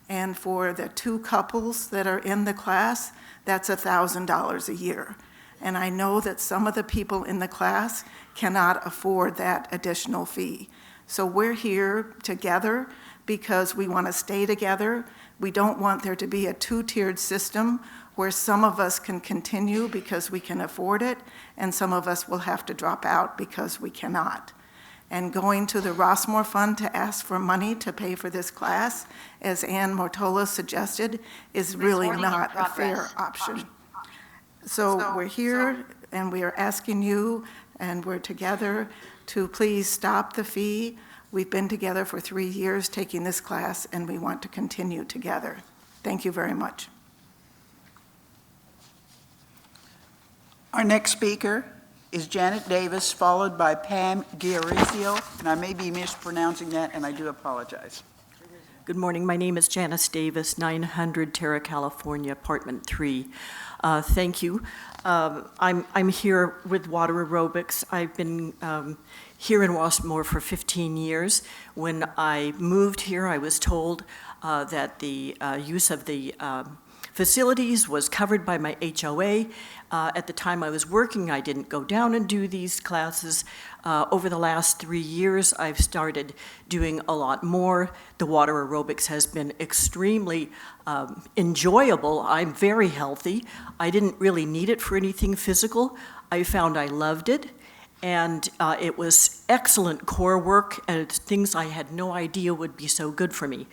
and for the 2 couples that are in the class, that's $1,000 a year. And I know that some of the people in the class cannot afford that additional fee. So we're here together because we want to stay together. We don't want there to be a 2-tiered system where some of us can continue because we can afford it, and some of us will have to drop out because we cannot. And going to the Rossmore Fund to ask for money to pay for this class, as Ann Mortola suggested, is really not a fair option. So we're here, and we are asking you, and we're together, to please stop the fee. We've been together for 3 years taking this class, and we want to continue together. Thank you very much. Our next speaker is Janet Davis, followed by Pam Giarizio, and I may be mispronouncing that, and I do apologize. Good morning. My name is Janice Davis, 900 Terra, California, apartment 3. Thank you. I'm here with water aerobics. I've been here in Rossmore for 15 years. When I moved here, I was told that the use of the facilities was covered by my HOA. At the time I was working, I didn't go down and do these classes. Over the last 3 years, I've started doing a lot more. The water aerobics has been extremely enjoyable. I'm very healthy. I didn't really need it for anything physical. I found I loved it, and it was excellent core work, and it's things I had no idea would be so good for me.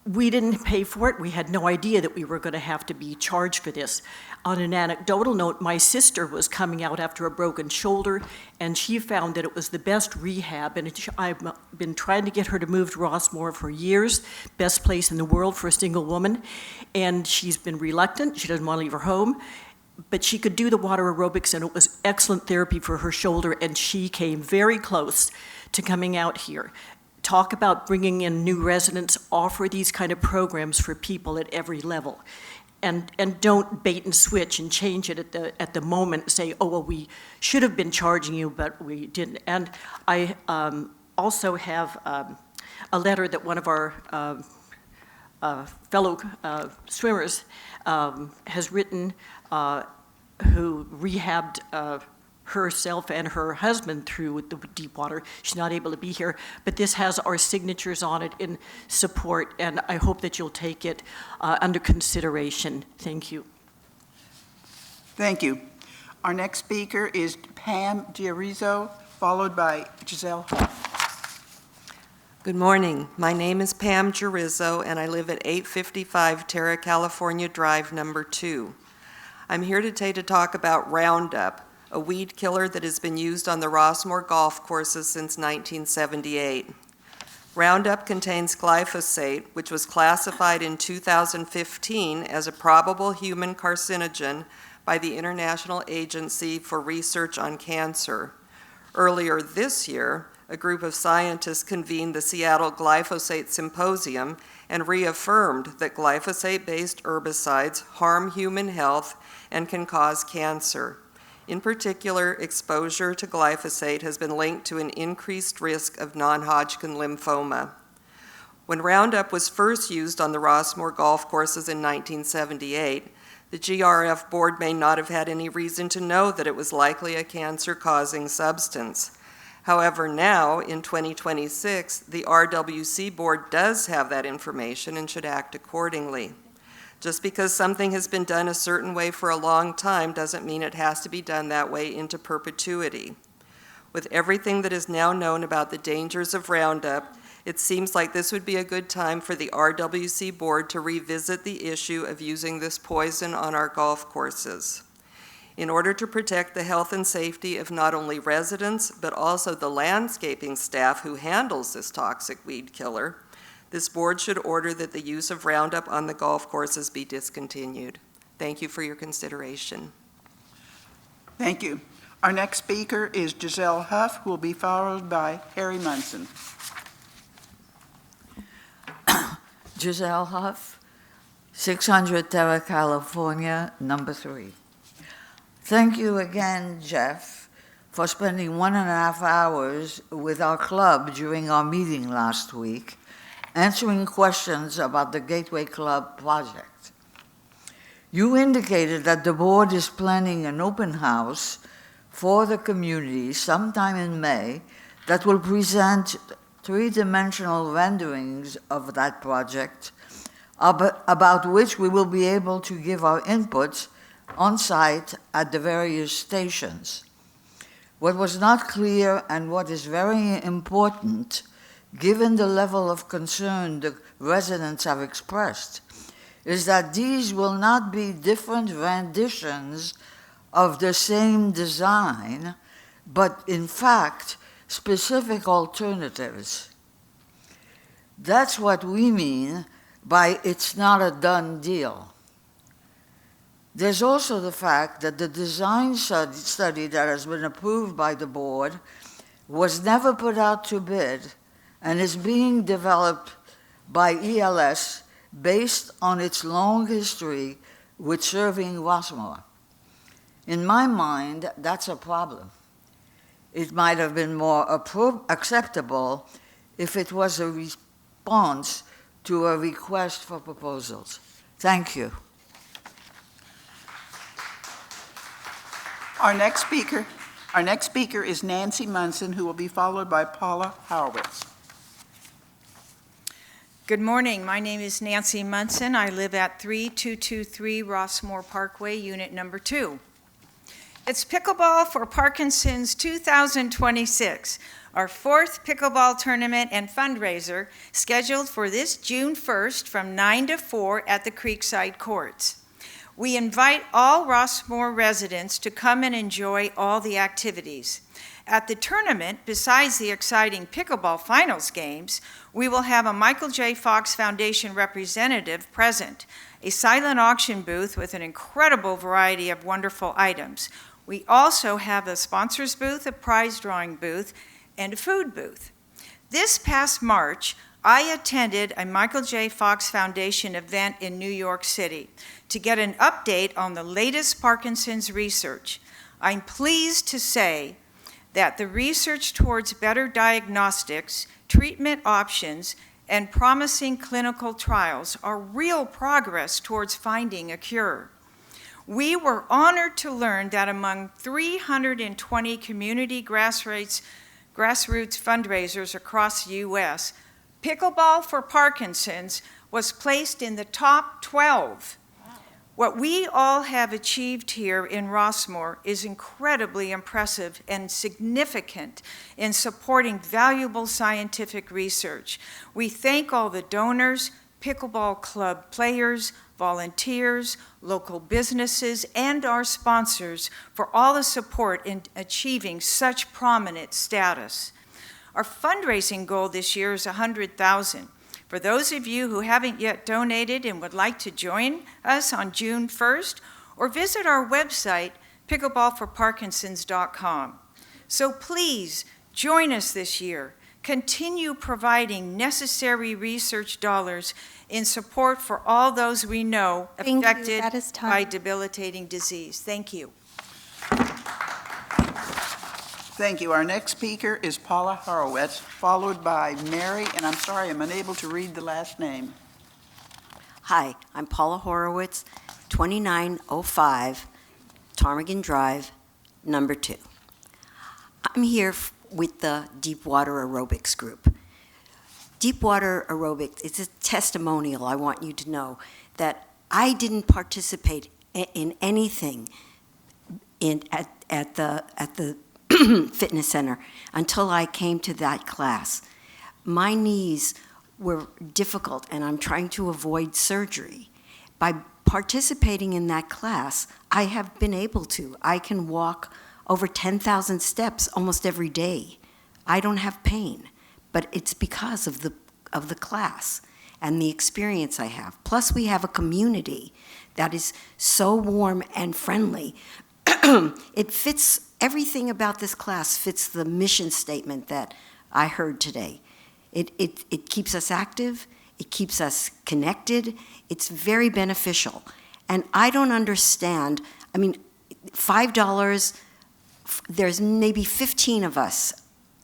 We didn't pay for it. We had no idea that we were going to have to be charged for this. On an anecdotal note, my sister was coming out after a broken shoulder, and she found that it was the best rehab, and I've been trying to get her to move to Rossmore for years, best place in the world for a single woman, and she's been reluctant. She doesn't want to leave her home, but she could do the water aerobics, and it was excellent therapy for her shoulder, and she came very close to coming out here. Talk about bringing in new residents, offer these kind of programs for people at every level. And don't bait and switch and change it at the moment, say, oh, well, we should have been charging you, but we didn't. And I also have a letter that one of our fellow swimmers has written, who rehabbed herself and her husband through the deep water. She's not able to be here, but this has our signatures on it in support, and I hope that you'll take it under consideration. Thank you. Thank you. Our next speaker is Pam Giarrizzo, followed by Giselle. Good morning. My name is Pam Giarrizzo, and I live at 855 Terra California Drive, number 2. I'm here today to talk about Roundup, a weed killer that has been used on the Rossmore golf courses since 1978. Roundup contains glyphosate, which was classified in 2015 as a probable human carcinogen by the International Agency for Research on Cancer. Earlier this year, a group of scientists convened the Seattle Glyphosate Symposium and reaffirmed that glyphosate-based herbicides harm human health and can cause cancer. In particular, exposure to glyphosate has been linked to an increased risk of non-Hodgkin lymphoma. When Roundup was first used on the Rossmore golf courses in 1978, the GRF board may not have had any reason to know that it was likely a cancer-causing substance. However, now, in 2026, the RWC board does have that information and should act accordingly. Just because something has been done a certain way for a long time doesn't mean it has to be done that way into perpetuity. With everything that is now known about the dangers of Roundup, it seems like this would be a good time for the RWC board to revisit the issue of using this poison on our golf courses. In order to protect the health and safety of not only residents, but also the landscaping staff who handles this toxic weed killer, this board should order that the use of Roundup on the golf courses be discontinued. Thank you for your consideration. Thank you. Our next speaker is Giselle Huff, who will be followed by Harry Munson. Giselle Huff, 600 Terra California, number 3. Thank you again, Jeff, for spending 1.5 hours with our club during our meeting last week, answering questions about the Gateway Club project. You indicated that the board is planning an open house for the community sometime in May that will present three-dimensional renderings of that project, about which we will be able to give our inputs on site at the various stations. What was not clear and what is very important, given the level of concern the residents have expressed, is that these will not be different renditions of the same design, but in fact, specific alternatives. That's what we mean by it's not a done deal. There's also the fact that the design study that has been approved by the board was never put out to bid and is being developed by ELS based on its long history with serving Rossmore. In my mind, that's a problem. It might have been more acceptable if it was a response to a request for proposals. Thank you. Our next speaker is Nancy Munson, who will be followed by Paula Horowitz. Good morning. My name is Nancy Munson. I live at 3223 Rossmore Parkway, Unit Number 2. It's Pickleball for Parkinson's 2026, our fourth pickleball tournament and fundraiser scheduled for this June 1st from 9 to 4 at the Creekside Courts. We invite all Rossmore residents to come and enjoy all the activities. At the tournament, besides the exciting pickleball finals games, we will have a Michael J. Fox Foundation representative present, a silent auction booth with an incredible variety of wonderful items. We also have a sponsors booth, a prize drawing booth, and a food booth. This past March, I attended a Michael J. Fox Foundation event in New York City to get an update on the latest Parkinson's research. I'm pleased to say that the research towards better diagnostics, treatment options, and promising clinical trials are real progress towards finding a cure. We were honored to learn that among 320 community grassroots fundraisers across the U.S., Pickleball for Parkinson's was placed in the top 12. What we all have achieved here in Rossmore is incredibly impressive and significant in supporting valuable scientific research. We thank all the donors, pickleball club players, volunteers, local businesses, and our sponsors for all the support in achieving such prominent status. Our fundraising goal this year is $100,000. For those of you who haven't yet donated and would like to join us on June 1st, or visit our website, pickleballforparkinsons.com. So please join us this year. Continue providing necessary research dollars in support for all those we know affected by debilitating disease. Thank you. Thank you. Our next speaker is Paula Horowitz, followed by Mary, and I'm sorry, I'm unable to read the last name. Hi, I'm Paula Horowitz, 2905 Ptarmigan Drive, number 2. I'm here with the Deepwater Aerobics group. Deepwater Aerobics, it's a testimonial. I want you to know that I didn't participate in anything at the fitness center until I came to that class. My knees were difficult and I'm trying to avoid surgery. By participating in that class, I have been able to. I can walk over 10,000 steps almost every day. I don't have pain, but it's because of the class and the experience I have. Plus we have a community that is so warm and friendly. It fits, everything about this class fits the mission statement that I heard today. It keeps us active, it keeps us connected, it's very beneficial. And I don't understand, I mean, $5, there's maybe 15 of us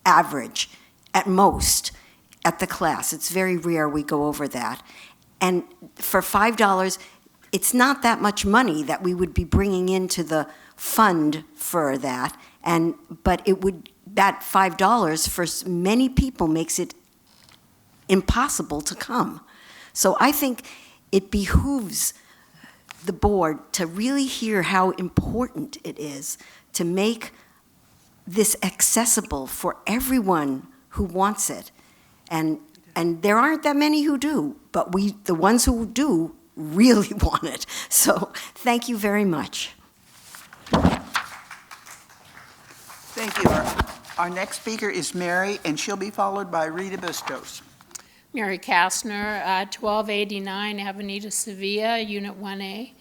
average at most at the class. It's very rare we go over that. And for $5, it's not that much money that we would be bringing into the fund for that, but that $5 for many people makes it impossible to come. So I think it behooves the board to really hear how important it is to make this accessible for everyone who wants it. And there aren't that many who do, but the ones who do really want it. So thank you very much. Thank you. Our next speaker is Mary, and she'll be followed by Rita Bustos. Mary Kastner, 1289 Avenida Sevilla, Unit 1A.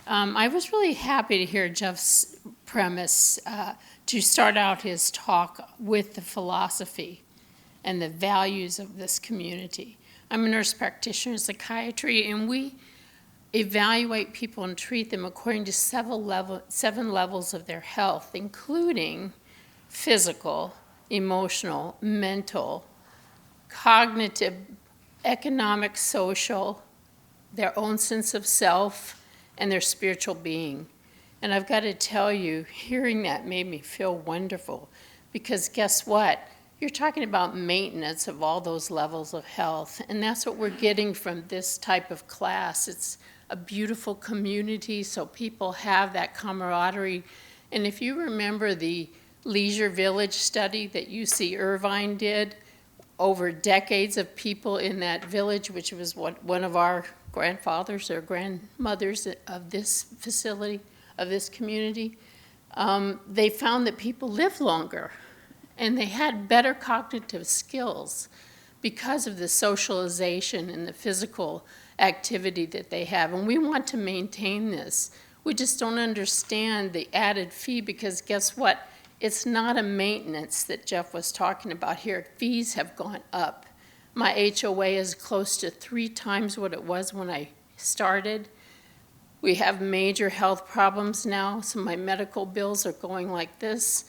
I was really happy to hear Jeff's premise to start out his talk with the philosophy and the values of this community. I'm a nurse practitioner in psychiatry, and we evaluate people and treat them according to 7 levels of their health, including physical, emotional, mental, cognitive, economic, social, their own sense of self and their spiritual being. And I've got to tell you, hearing that made me feel wonderful, because guess what? You're talking about maintenance of all those levels of health, and that's what we're getting from this type of class. It's a beautiful community, so people have that camaraderie. And if you remember the Leisure Village study that UC Irvine did, over decades of people in that village, which was one of our grandfathers or grandmothers of this facility, of this community, they found that people lived longer and they had better cognitive skills because of the socialization and the physical activity that they have. And we want to maintain this. We just don't understand the added fee, because guess what? It's not a maintenance that Jeff was talking about here. Fees have gone up. My HOA is close to 3 times what it was when I started. We have major health problems now, so my medical bills are going like this.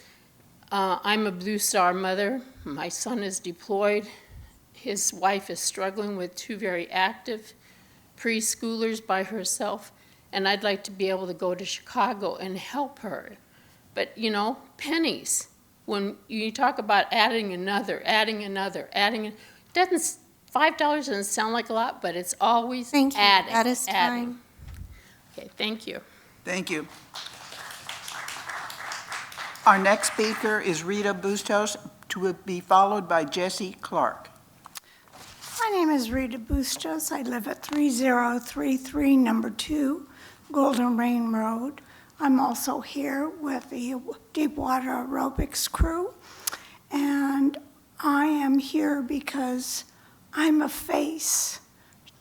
I'm a Blue Star mother. My son is deployed. His wife is struggling with 2 very active preschoolers by herself, and I'd like to be able to go to Chicago and help her. But, you know, pennies. When you talk about adding another, $5 doesn't sound like a lot, but it's always Thank you. adding. That is adding. time. Okay, thank you. Thank you. Our next speaker is Rita Bustos, to be followed by Jesse Clark. My name is Rita Bustos. I live at 3033 number 2 Golden Rain Road. I'm also here with the Deepwater Aerobics crew, and I am here because I'm a face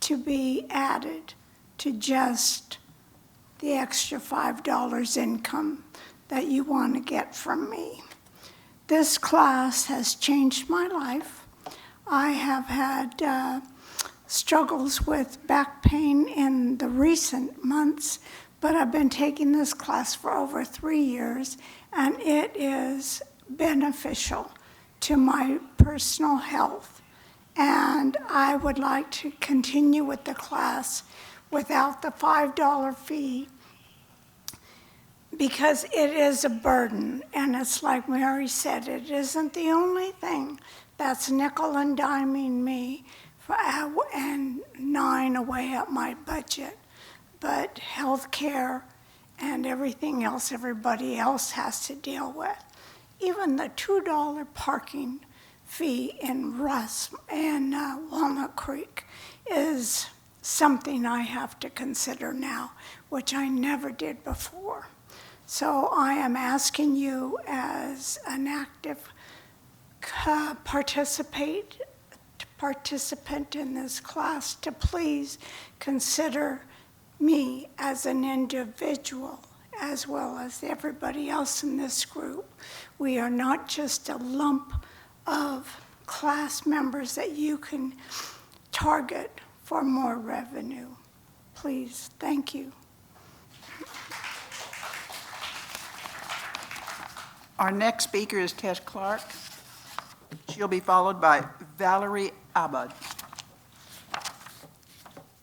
to be added to just the extra $5 income that you want to get from me. This class has changed my life. I have had struggles with back pain in the recent months, but I've been taking this class for over 3 years, and it is beneficial to my personal health. And I would like to continue with the class without the $5 fee, because it is a burden, and it's like Mary said, it isn't the only thing that's nickel and diming me and gnawing away at my budget. But health care and everything else everybody else has to deal with. Even the $2 parking fee in Walnut Creek is something I have to consider now, which I never did before. So I am asking you as an active participant in this class to please consider me as an individual, as well as everybody else in this group. We are not just a lump of class members that you can target for more revenue. Please, thank you. Our next speaker is Tess Clark. She'll be followed by Valerie Abad.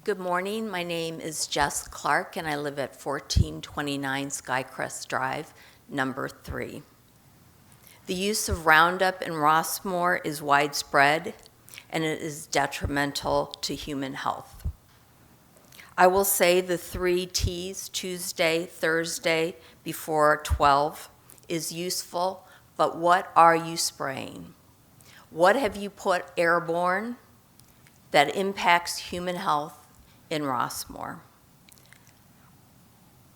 Good morning. My name is Jess Clark, and I live at 1429 Skycrest Drive, number 3. The use of Roundup in Rossmore is widespread, and it is detrimental to human health. I will say the 3 T's, Tuesday, Thursday, before 12, is useful, but what are you spraying? What have you put airborne that impacts human health in Rossmore?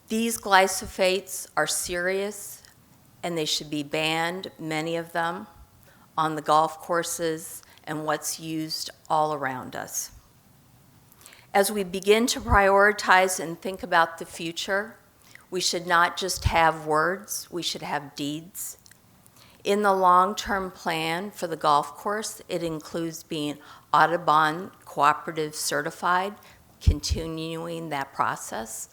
These glyphosates are serious, and they should be banned, many of them, on the golf courses and what's used all around us. As we begin to prioritize and think about the future, we should not just have words, we should have deeds. In the long-term plan for the golf course, it includes being Audubon Cooperative certified, continuing that process.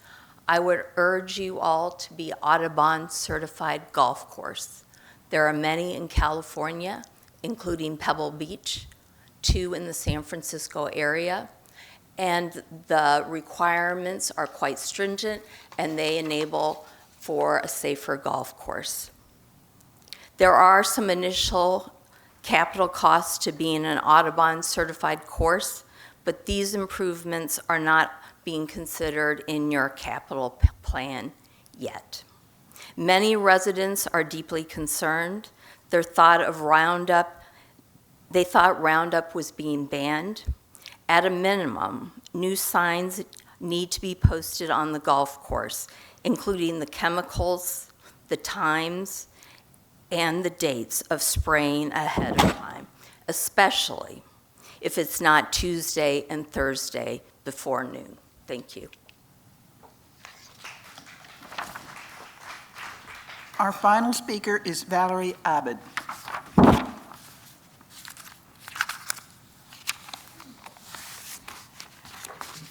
I would urge you all to be Audubon certified golf course. There are many in California, including Pebble Beach, 2 in the San Francisco area, and the requirements are quite stringent, and they enable for a safer golf course. There are some initial capital costs to being an Audubon certified course, but these improvements are not being considered in your capital plan yet. Many residents are deeply concerned. They thought Roundup was being banned. At a minimum, new signs need to be posted on the golf course, including the chemicals, the times, and the dates of spraying ahead of time, especially if it's not Tuesday and Thursday before noon. Thank you. Our final speaker is Valerie Abed.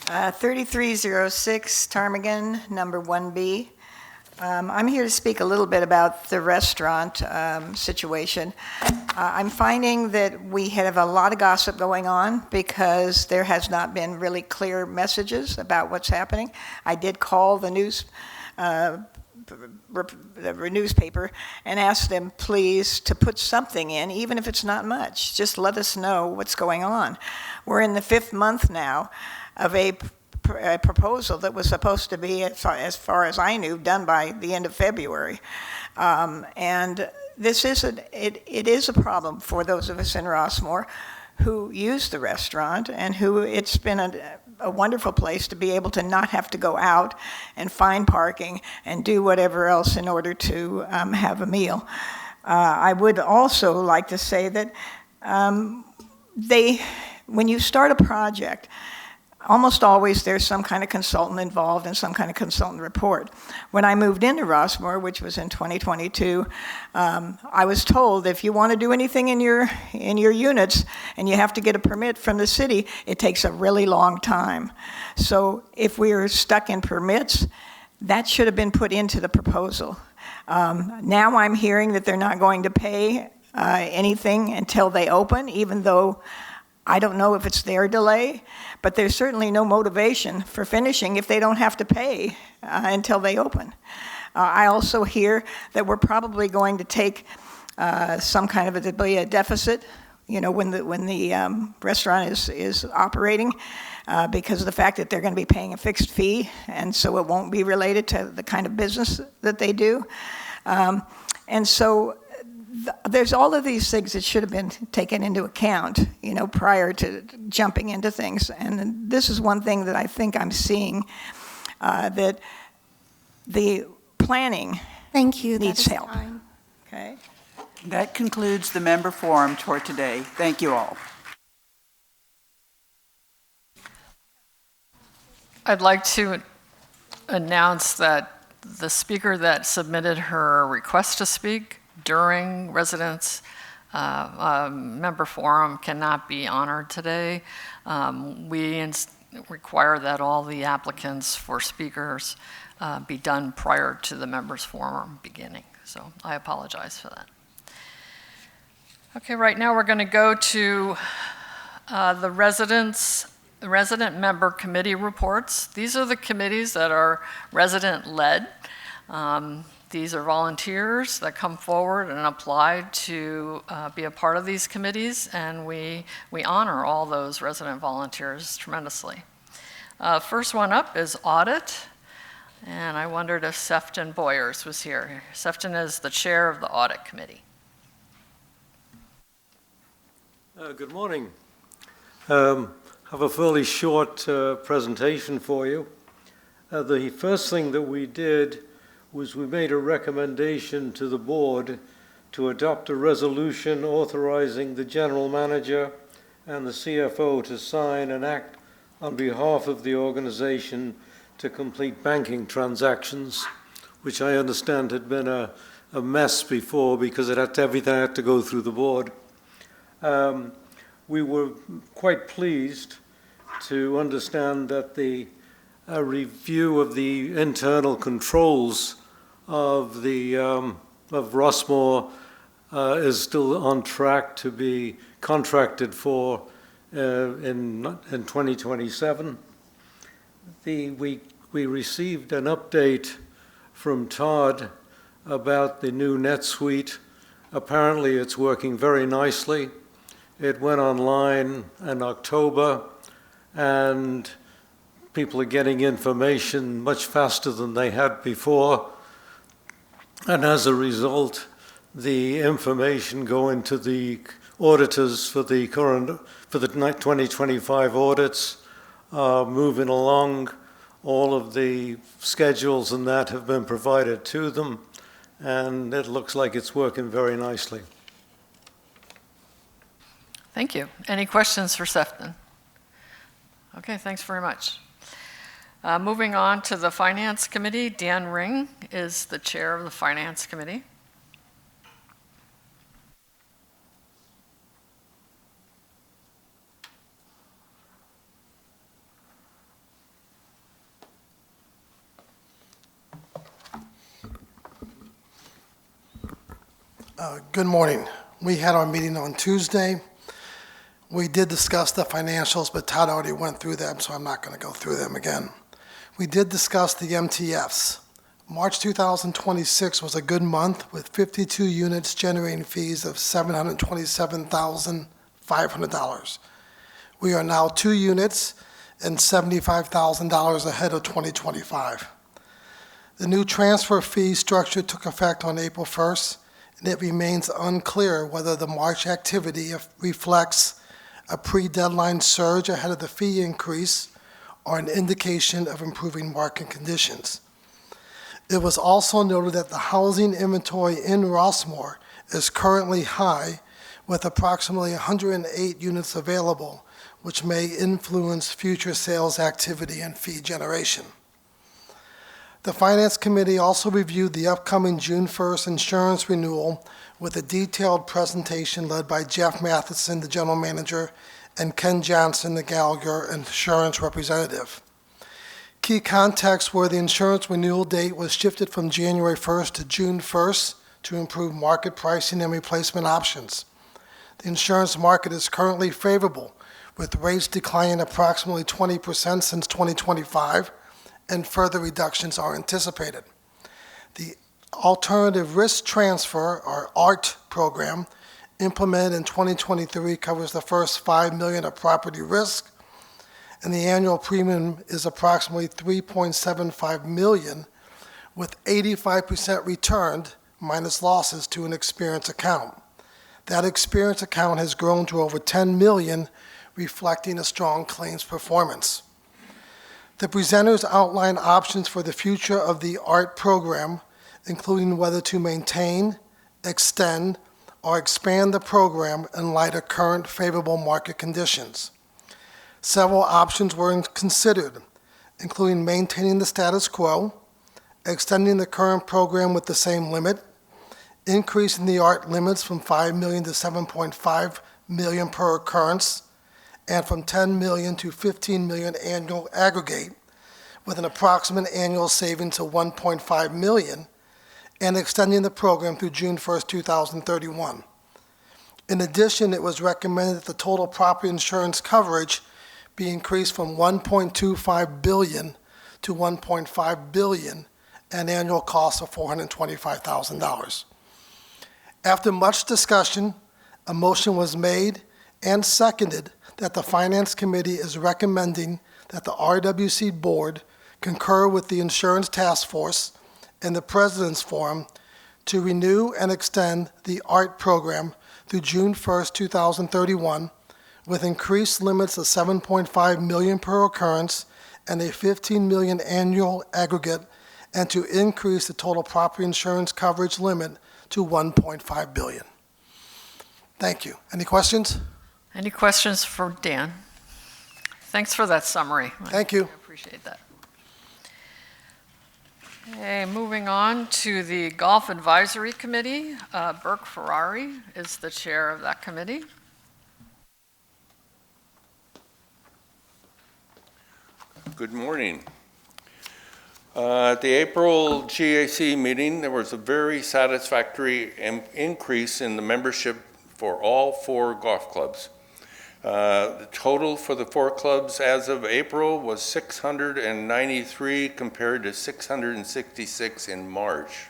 Uh, 3306 Ptarmigan, number 1B. I'm here to speak a little bit about the restaurant situation. I'm finding that we have a lot of gossip going on because there has not been really clear messages about what's happening. I did call the newspaper and asked them please to put something in, even if it's not much. Just let us know what's going on. We're in the 5th month now of a proposal that was supposed to be, as far as I knew, done by the end of February. And this it is a problem for those of us in Rossmore who use the restaurant and who it's been a wonderful place to be able to not have to go out and find parking and do whatever else in order to have a meal. I would also like to say that when you start a project, almost always there's some kind of consultant involved and some kind of consultant report. When I moved into Rossmore, which was in 2022, I was told if you want to do anything in your units and you have to get a permit from the city, it takes a really long time. So if we are stuck in permits, that should have been put into the proposal. Now I'm hearing that they're not going to pay anything until they open, even though I don't know if it's their delay, but there's certainly no motivation for finishing if they don't have to pay until they open. I also hear that we're probably going to take some kind of a deficit, when the restaurant is operating, because of the fact that they're going to be paying a fixed fee, and so it won't be related to the kind of business that they do. And so there's all of these things that should have been taken into account, prior to jumping into things. And this is one thing that I think I'm seeing, that the planning needs help. Okay. That concludes the member forum for today. Thank you all. I'd like to announce that the speaker that submitted her request to speak during residents' member forum cannot be honored today. We require that all the applicants for speakers be done prior to the members' forum beginning. So I apologize for that. Okay, right now we're going to go to the resident member committee reports. These are the committees that are resident-led. These are volunteers that come forward and apply to be a part of these committees, and we honor all those resident volunteers tremendously. First one up is audit, and I wondered if Sefton Boyers was here. Sefton is the chair of the audit committee. Good morning. I have a fairly short presentation for you. The first thing that we did was we made a recommendation to the board to adopt a resolution authorizing the general manager and the CFO to sign an act on behalf of the organization to complete banking transactions, which I understand had been a mess before because everything had to go through the board. We were quite pleased to understand that the review of the internal controls of Rossmore is still on track to be contracted for in 2027. We received an update from Todd about the new NetSuite. Apparently, it's working very nicely. It went online in October, and people are getting information much faster than they had before. And as a result, the information going to the auditors for the 2025 audits are moving along. All of the schedules and that have been provided to them, and it looks like it's working very nicely. Thank you. Any questions for Sefton? Okay, thanks very much. Moving on to the Finance Committee, Dan Ring is the chair of the Finance Committee. Good morning. We had our meeting on Tuesday. We did discuss the financials, but Todd already went through them, so I'm not going to go through them again. We did discuss the MTFs. March 2026 was a good month with 52 units generating fees of $727,500. We are now 2 units and $75,000 ahead of 2025. The new transfer fee structure took effect on April 1st, and it remains unclear whether the March activity reflects a pre-deadline surge ahead of the fee increase or an indication of improving market conditions. It was also noted that the housing inventory in Rossmore is currently high, with approximately 108 units available, which may influence future sales activity and fee generation. The Finance Committee also reviewed the upcoming June 1st insurance renewal with a detailed presentation led by Jeff Matheson, the General Manager, and Ken Johnson, the Gallagher Insurance Representative. Key context were the insurance renewal date was shifted from January 1st to June 1st to improve market pricing and replacement options. The insurance market is currently favorable, with rates declining approximately 20% since 2025, and further reductions are anticipated. The Alternative Risk Transfer, or ART program, implemented in 2023 covers the first $5 million of property risk, and the annual premium is approximately $3.75 million, with 85% returned minus losses to an experience account. That experience account has grown to over $10 million, reflecting a strong claims performance. The presenters outlined options for the future of the ART program, including whether to maintain, extend, or expand the program in light of current favorable market conditions. Several options were considered, including maintaining the status quo, extending the current program with the same limit, increasing the ART limits from $5 million to $7.5 million per occurrence, and from $10 million to $15 million annual aggregate, with an approximate annual savings of $1.5 million, and extending the program through June 1st, 2031. In addition, it was recommended that the total property insurance coverage be increased from $1.25 billion to $1.5 billion, an annual cost of $425,000. After much discussion, a motion was made and seconded that the Finance Committee is recommending that the RWC Board concur with the Insurance Task Force and the President's Forum to renew and extend the ART program through June 1st, 2031, with increased limits of $7.5 million per occurrence and a $15 million annual aggregate, and to increase the total property insurance coverage limit to $1.5 billion. Thank you. Any questions? Any questions for Dan? Thanks for that summary. Thank you. I appreciate that. Okay, moving on to the Golf Advisory Committee. Burke Ferrari is the chair of that committee. Good morning. At the April GAC meeting, there was a very satisfactory increase in the membership for all 4 golf clubs. The total for the 4 clubs as of April was 693 compared to 666 in March.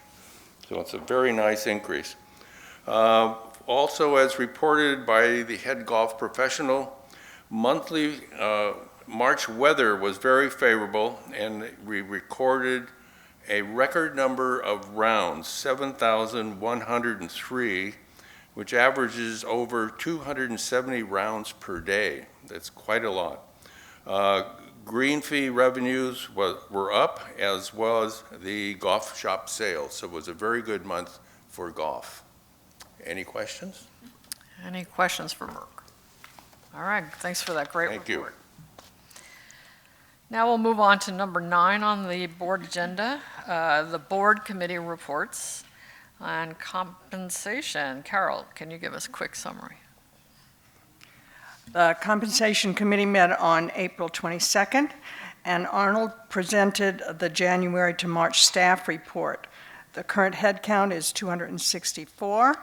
So it's a very nice increase. Also, as reported by the head golf professional, monthly March weather was very favorable, and we recorded a record number of rounds, 7,103, which averages over 270 rounds per day. That's quite a lot. Green fee revenues were up, as well as the golf shop sales. So it was a very good month for golf. Any questions? Any questions for Burke? All right, thanks for that great Thank report. Now we'll move on to number 9 on the board agenda, the board committee reports on compensation. Carol, can you give us a quick summary? The Compensation Committee met on April 22nd, and Arnold presented the January to March staff report. The current headcount is 264,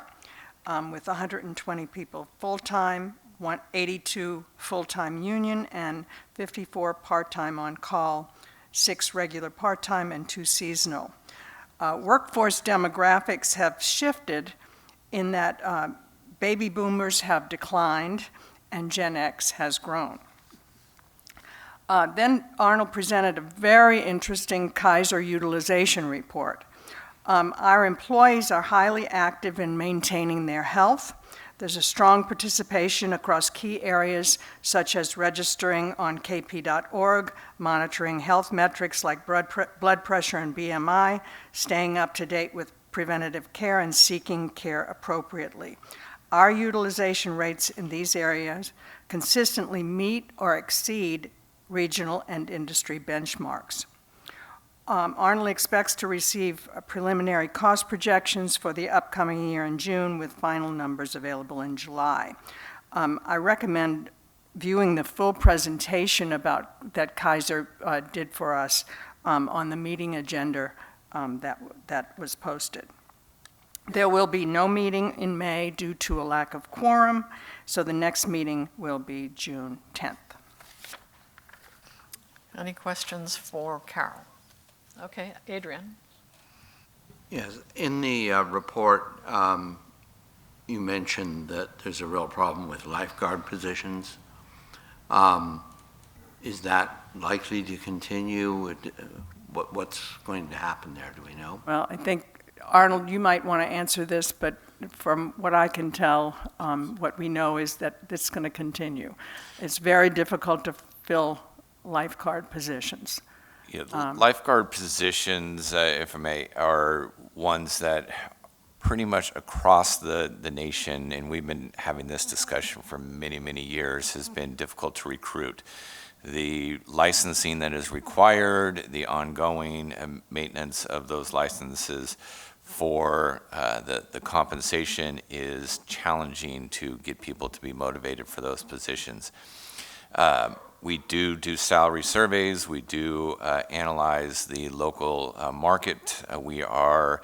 with 120 people full-time, 182 full-time union, and 54 part-time on call, 6 regular part-time, and 2 seasonal. Workforce demographics have shifted in that baby boomers have declined and Gen X has grown. Then Arnold presented a very interesting Kaiser utilization report. Our employees are highly active in maintaining their health. There's a strong participation across key areas such as registering on kp.org, monitoring health metrics like blood pressure and BMI, staying up to date with preventative care, and seeking care appropriately. Our utilization rates in these areas consistently meet or exceed regional and industry benchmarks. Arnold expects to receive preliminary cost projections for the upcoming year in June, with final numbers available in July. I recommend viewing the full presentation that Kaiser did for us on the meeting agenda that was posted. There will be no meeting in May due to a lack of quorum, so the next meeting will be June 10th. Any questions for Carol? Okay, Adrian. Yes, in the report, you mentioned that there's a real problem with lifeguard positions. Is that likely to continue? What's going to happen there, do we know? Well, I think, Arnold, you might want to answer this, but from what I can tell, what we know is that it's going to continue. It's very difficult to fill lifeguard positions. Yeah, lifeguard positions, if I may, are ones that pretty much across the nation, and we've been having this discussion for many, many years, has been difficult to recruit. The licensing that is required, the ongoing maintenance of those licenses for the compensation is challenging to get people to be motivated for those positions. We do salary surveys. We do analyze the local market. We are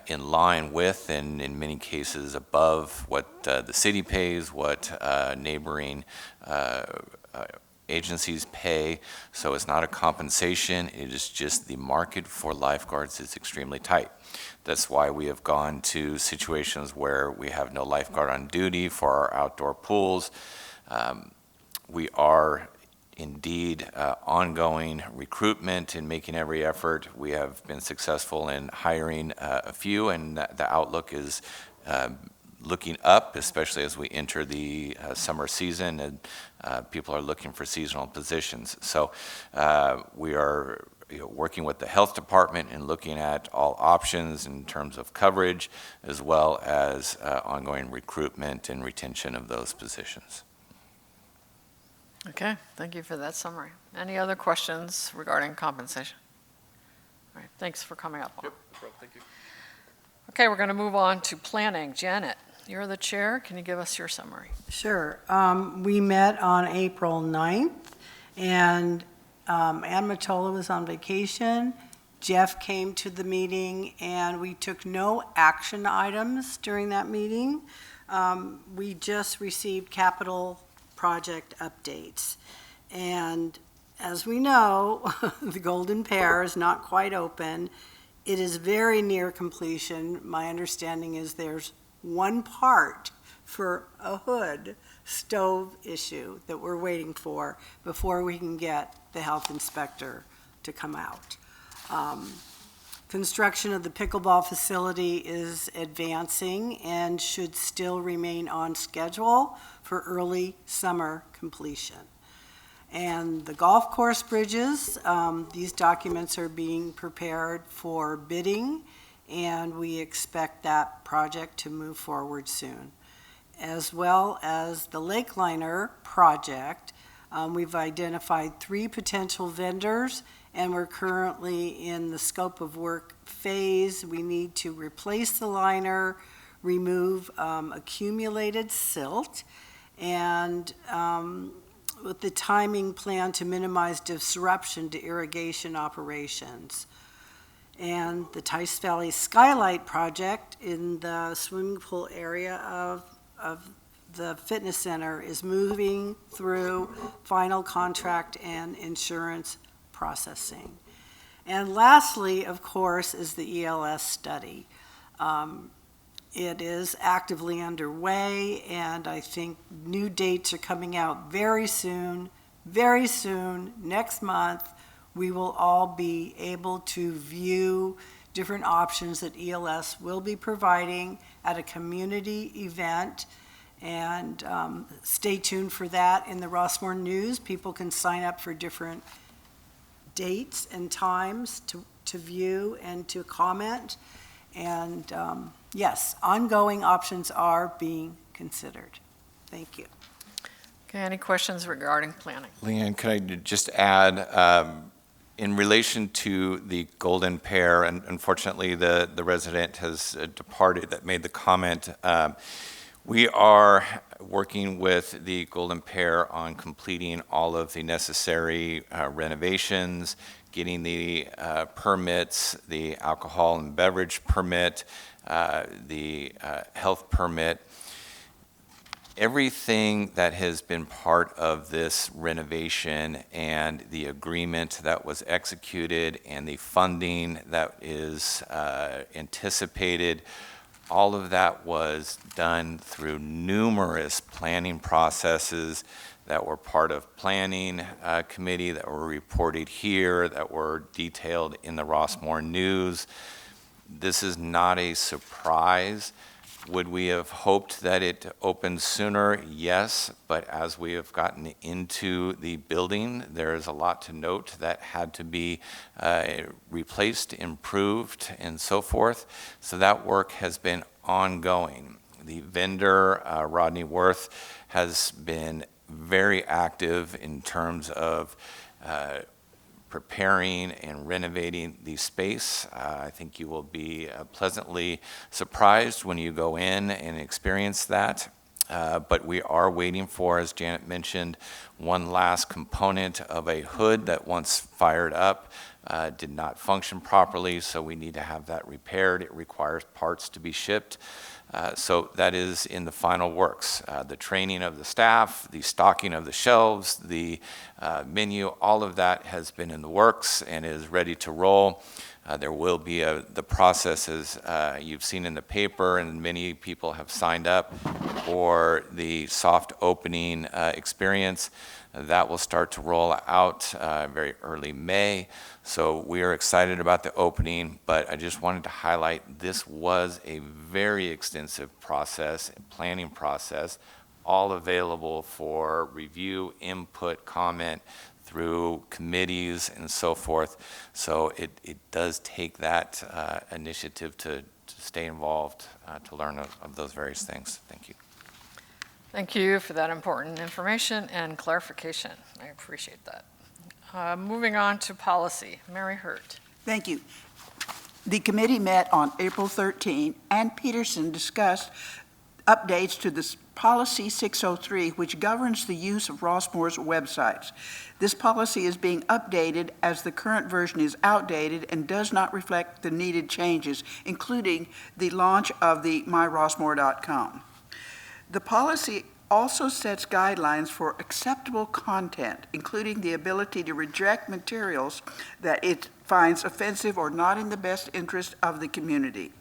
in line with, and in many cases above, what the city pays, what neighboring agencies pay. So it's not a compensation. It is just the market for lifeguards is extremely tight. That's why we have gone to situations where we have no lifeguard on duty for our outdoor pools. We are indeed ongoing recruitment and making every effort. We have been successful in hiring a few, and the outlook is looking up, especially as we enter the summer season, and people are looking for seasonal positions. So we are working with the health department and looking at all options in terms of coverage, as well as ongoing recruitment and retention of those positions. Okay, thank you for that summary. Any other questions regarding compensation? All right, thanks for coming up. Yep, no problem. Thank you. Okay, we're going to move on to planning. Janet, you're the chair. Can you give us your summary? Sure. We met on April 9th, and Ann Matola was on vacation. Jeff came to the meeting, and we took no action items during that meeting. We just received capital project updates. And as we know, the Golden Pear is not quite open. It is very near completion. My understanding is there's one part for a hood stove issue that we're waiting for before we can get the health inspector to come out. Construction of the pickleball facility is advancing and should still remain on schedule for early summer completion. And the golf course bridges, these documents are being prepared for bidding, and we expect that project to move forward soon. As well as the Lake Liner project, we've identified 3 potential vendors, and we're currently in the scope of work phase. We need to replace the liner, remove accumulated silt, and with the timing plan to minimize disruption to irrigation operations. And the Tice Valley Skylight project in the swimming pool area of the fitness center is moving through final contract and insurance processing. And lastly, of course, is the ELS study. It is actively underway, and I think new dates are coming out very soon, next month. We will all be able to view different options that ELS will be providing at a community event. And stay tuned for that in the Rossmore News. People can sign up for different dates and times to view and to comment. And yes, ongoing options are being considered. Thank you. Okay, any questions regarding planning? Leanne, could I just add, in relation to the Golden Pear, and unfortunately the resident has departed that made the comment, we are working with the Golden Pear on completing all of the necessary renovations, getting the permits, the alcohol and beverage permit, the health permit. Everything that has been part of this renovation and the agreement that was executed and the funding that is anticipated, all of that was done through numerous planning processes that were part of planning committee, that were reported here, that were detailed in the Rossmore News. This is not a surprise. Would we have hoped that it opened sooner? Yes, but as we have gotten into the building, there is a lot to note that had to be replaced, improved, and so forth. So that work has been ongoing. The vendor, Rodney Worth, has been very active in terms of preparing and renovating the space. I think you will be pleasantly surprised when you go in and experience that. But we are waiting for, as Janet mentioned, one last component of a hood that once fired up did not function properly, so we need to have that repaired. It requires parts to be shipped. So that is in the final works. The training of the staff, the stocking of the shelves, the menu, all of that has been in the works and is ready to roll. There will be the processes you've seen in the paper, and many people have signed up for the soft opening experience. That will start to roll out very early May. So we are excited about the opening, but I just wanted to highlight this was a very extensive process, planning process, all available for review, input, comment through committees and so forth. So it does take that initiative to stay involved, to learn of those various things. Thank you. Thank you for that important information and clarification. I appreciate that. Moving on to policy. Mary Hurt. Thank you. The committee met on April 13, and Peterson discussed updates to this Policy 603, which governs the use of Rossmore's websites. This policy is being updated as the current version is outdated and does not reflect the needed changes, including the launch of the myrossmore.com. The policy also sets guidelines for acceptable content, including the ability to reject materials that it finds offensive or not in the best interest of the community.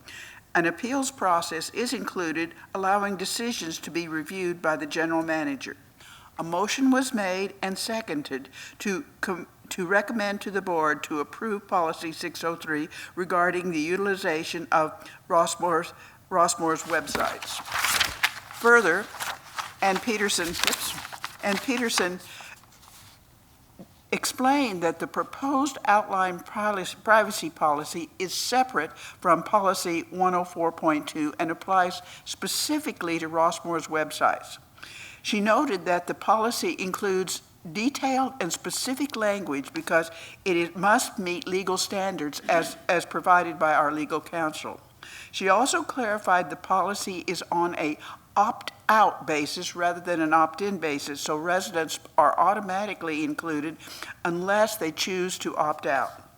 An appeals process is included, allowing decisions to be reviewed by the general manager. A motion was made and seconded to recommend to the board to approve policy 603 regarding the utilization of Rossmore's websites. Further, Ann Peterson explained that the proposed outline privacy policy is separate from policy 104.2 and applies specifically to Rossmore's websites. She noted that the policy includes detailed and specific language because it must meet legal standards as provided by our legal counsel. She also clarified the policy is on a opt-out basis rather than an opt-in basis, so residents are automatically included unless they choose to opt out.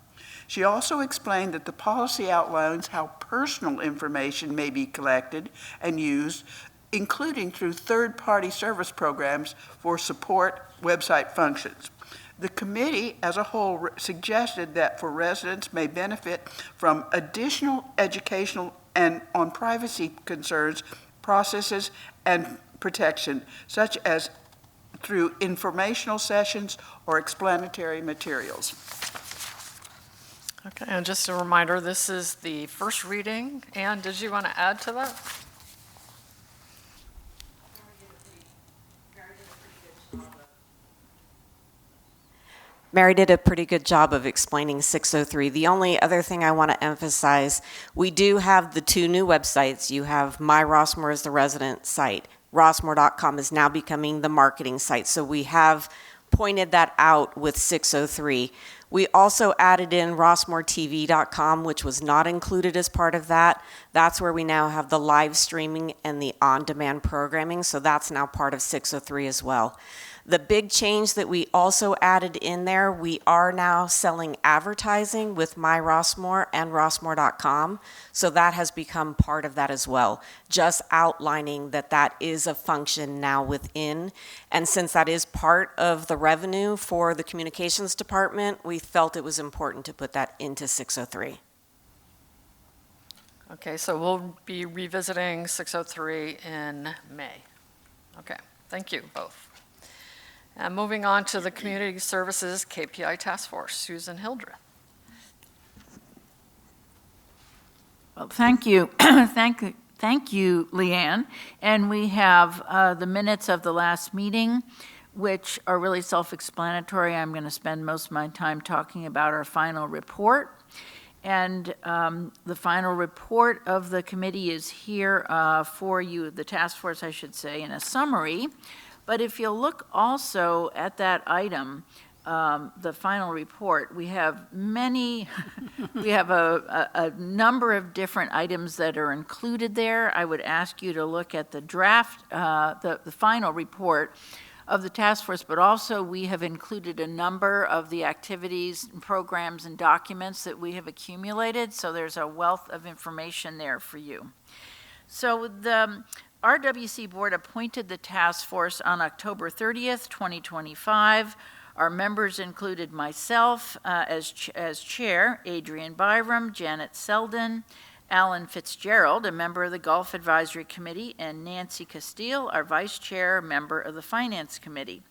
She also explained that the policy outlines how personal information may be collected and used, including through third-party service programs for support website functions. The committee as a whole suggested that for residents may benefit from additional educational and on privacy concerns, processes, and protection, such as through informational sessions or explanatory materials. Okay, and just a reminder, this is the first reading. Anne, did you want to add to that? Mary did a pretty good job of explaining 603. The only other thing I want to emphasize, we do have the two new websites. You have My Rossmore as the resident site. Rossmore.com is now becoming the marketing site. So we have pointed that out with 603. We also added in RossmoreTV.com, which was not included as part of that. That's where we now have the live streaming and the on-demand programming. So that's now part of 603 as well. The big change that we also added in there, we are now selling advertising with My Rossmore and Rossmore.com. So that has become part of that as well, just outlining that that is a function now within. And since that is part of the revenue for the communications department, we felt it was important to put that into 603. Okay, so we'll be revisiting 603 in May. Okay, thank you both. And moving on to the Community Services KPI Task Force, Susan Hildreth. Well, thank you. Thank you, Leanne. And we have the minutes of the last meeting, which are really self-explanatory. I'm going to spend most of my time talking about our final report. And the final report of the committee is here for you, the task force, I should say, in a summary. But if you look also at that item, the final report, we have many, we have a number of different items that are included there. I would ask you to look at the draft, the final report of the task force, but also we have included a number of the activities, and programs, and documents that we have accumulated. So there's a wealth of information there for you. So the RWC board appointed the task force on October 30th, 2025. Our members included myself as chair, Adrian Byram, Janet Selden, Alan Fitzgerald, a member of the Gulf Advisory Committee, and Nancy Castile, our vice chair, member of the Finance Committee.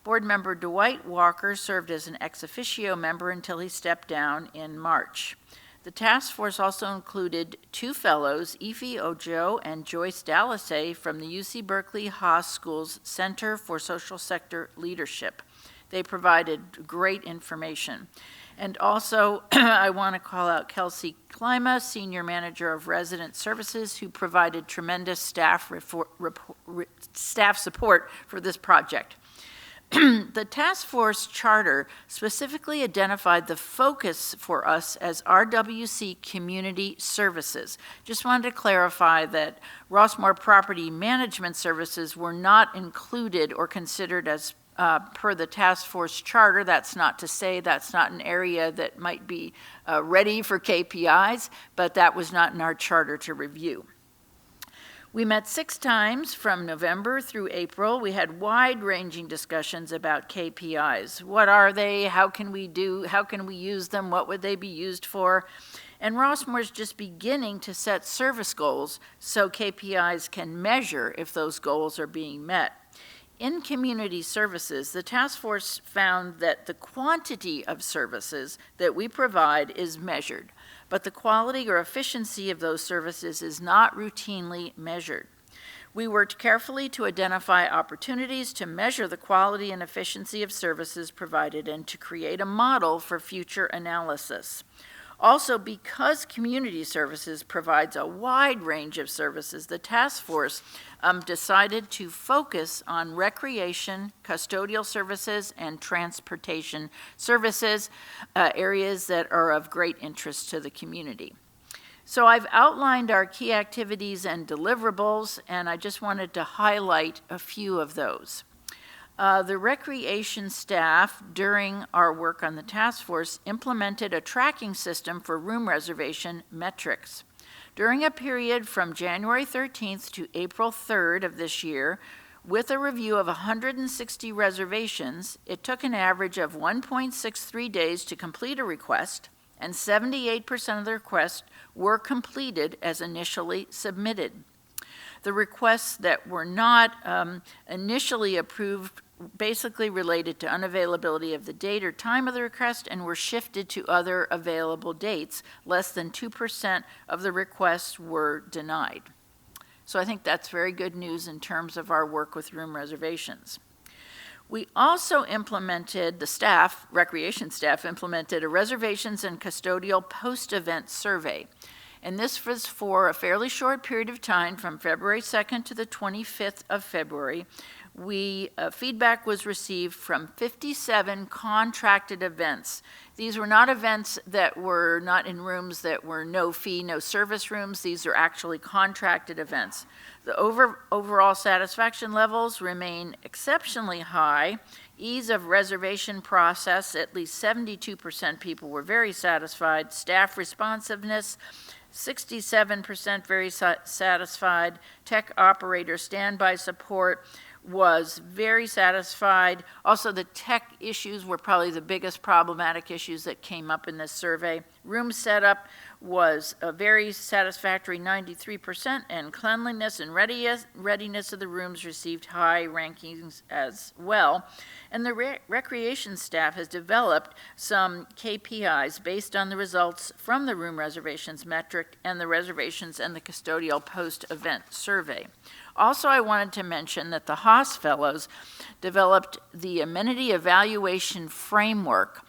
Board member Dwight Walker served as an ex officio member until he stepped down in March. The task force also included two fellows, Ify Ojo and Joyce Dallasay from the UC Berkeley Haas School's Center for Social Sector Leadership. They provided great information. And also, I want to call out Kelsey Klima, Senior Manager of Resident Services, who provided tremendous staff support for this project. The task force charter specifically identified the focus for us as RWC Community Services. Just wanted to clarify that Rossmore Property Management Services were not included or considered as per the task force charter. That's not to say that's not an area that might be ready for KPIs, but that was not in our charter to review. We met 6 times from November through April. We had wide-ranging discussions about KPIs. What are they? How can we use them? What would they be used for? And Rossmoor's just beginning to set service goals so KPIs can measure if those goals are being met. In community services, the task force found that the quantity of services that we provide is measured, but the quality or efficiency of those services is not routinely measured. We worked carefully to identify opportunities to measure the quality and efficiency of services provided and to create a model for future analysis. Also, because community services provides a wide range of services, the task force decided to focus on recreation, custodial services, and transportation services, areas that are of great interest to the community. So I've outlined our key activities and deliverables, and I just wanted to highlight a few of those. The recreation staff, during our work on the task force, implemented a tracking system for room reservation metrics. During a period from January 13th to April 3rd of this year, with a review of 160 reservations, it took an average of 1.63 days to complete a request, and 78% of the requests were completed as initially submitted. The requests that were not initially approved basically related to unavailability of the date or time of the request and were shifted to other available dates. Less than 2% of the requests were denied. So I think that's very good news in terms of our work with room reservations. We also implemented, recreation staff implemented a reservations and custodial post-event survey. And this was for a fairly short period of time from February 2nd to the 25th of February. Feedback was received from 57 contracted events. These were not events that were not in rooms that were no fee, no service rooms. These are actually contracted events. The overall satisfaction levels remain exceptionally high. Ease of reservation process, at least 72% people were very satisfied. Staff responsiveness, 67% very satisfied. Tech operator standby support was very satisfied. Also, the tech issues were probably the biggest problematic issues that came up in this survey. Room setup was a very satisfactory 93%, and cleanliness and readiness of the rooms received high rankings as well. And the recreation staff has developed some KPIs based on the results from the room reservations metric and the reservations and the custodial post-event survey. Also, I wanted to mention that the Haas Fellows developed the Amenity Evaluation Framework,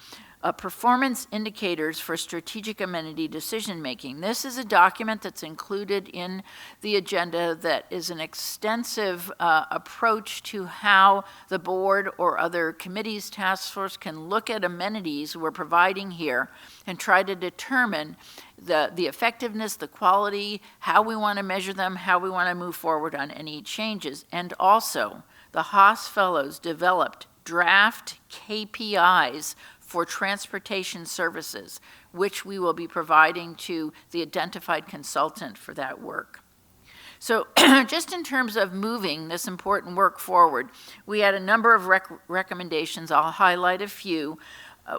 performance indicators for strategic amenity decision-making. This is a document that's included in the agenda that is an extensive approach to how the board or other committees, task force can look at amenities we're providing here and try to determine the effectiveness, the quality, how we want to measure them, how we want to move forward on any changes. And also, the Haas Fellows developed draft KPIs for transportation services, which we will be providing to the identified consultant for that work. So just in terms of moving this important work forward, we had a number of recommendations. I'll highlight a few.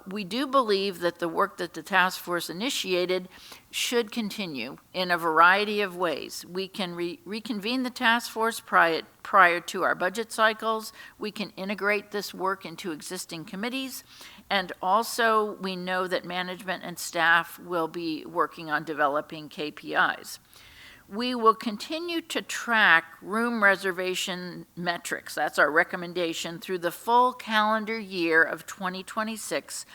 We do believe that the work that the task force initiated should continue in a variety of ways. We can reconvene the task force prior to our budget cycles. We can integrate this work into existing committees. And also, we know that management and staff will be working on developing KPIs. We will continue to track room reservation metrics. That's our recommendation through the full calendar year of 2026,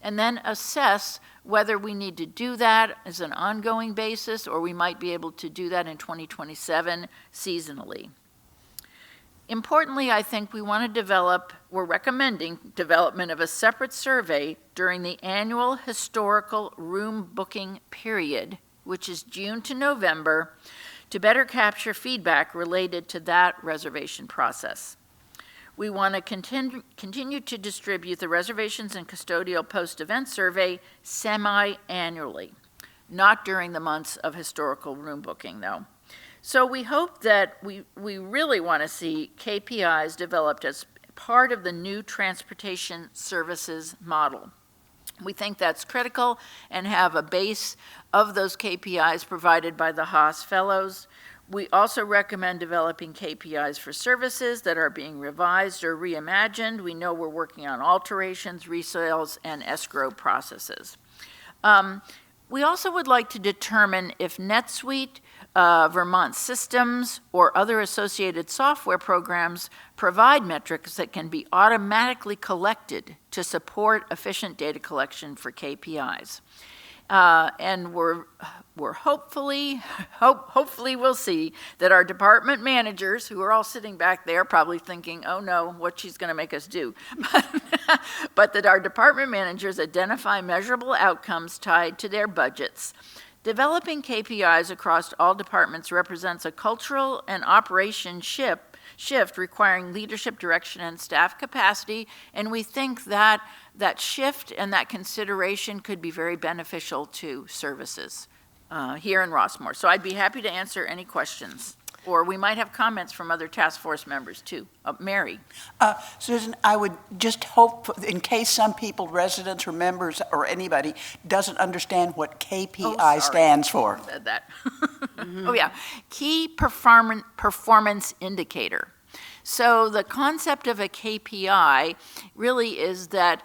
and then assess whether we need to do that as an ongoing basis or we might be able to do that in 2027 seasonally. Importantly, I think we want to we're recommending development of a separate survey during the annual historical room booking period, which is June to November, to better capture feedback related to that reservation process. We want to continue to distribute the reservations and custodial post-event survey semi-annually, not during the months of historical room booking, though. So we hope that we really want to see KPIs developed as part of the new transportation services model. We think that's critical and have a base of those KPIs provided by the Haas Fellows. We also recommend developing KPIs for services that are being revised or reimagined. We know we're working on alterations, resales, and escrow processes. We also would like to determine if NetSuite, Vermont Systems, or other associated software programs provide metrics that can be automatically collected to support efficient data collection for KPIs. And we're hopefully we'll see that our department managers, who are all sitting back there probably thinking, oh no, what she's going to make us do, but that our department managers identify measurable outcomes tied to their budgets. Developing KPIs across all departments represents a cultural and operation shift requiring leadership direction and staff capacity, and we think that that shift and that consideration could be very beneficial to services here in Rossmore. So I'd be happy to answer any questions, or we might have comments from other task force members too. Mary. Susan, I would just hope, in case some people, residents or members or anybody, doesn't understand what KPI stands for. Said that. Oh yeah, key performance indicator. So the concept of a KPI really is that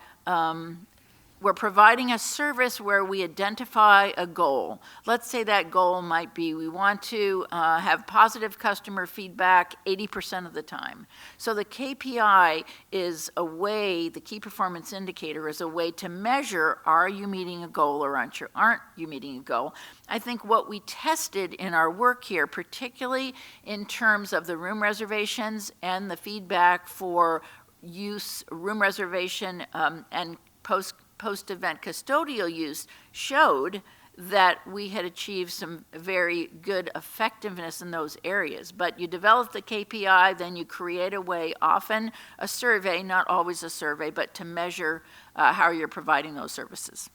we're providing a service where we identify a goal. Let's say that goal might be we want to have positive customer feedback 80% of the time. So the KPI is a way, the key performance indicator is a way to measure, are you meeting a goal or aren't you meeting a goal? I think what we tested in our work here, particularly in terms of the room reservations and the feedback for use, room reservation and post-event custodial use, showed that we had achieved some very good effectiveness in those areas. But you develop the KPI, then you create a way, often a survey, not always a survey, but to measure how you're providing those services.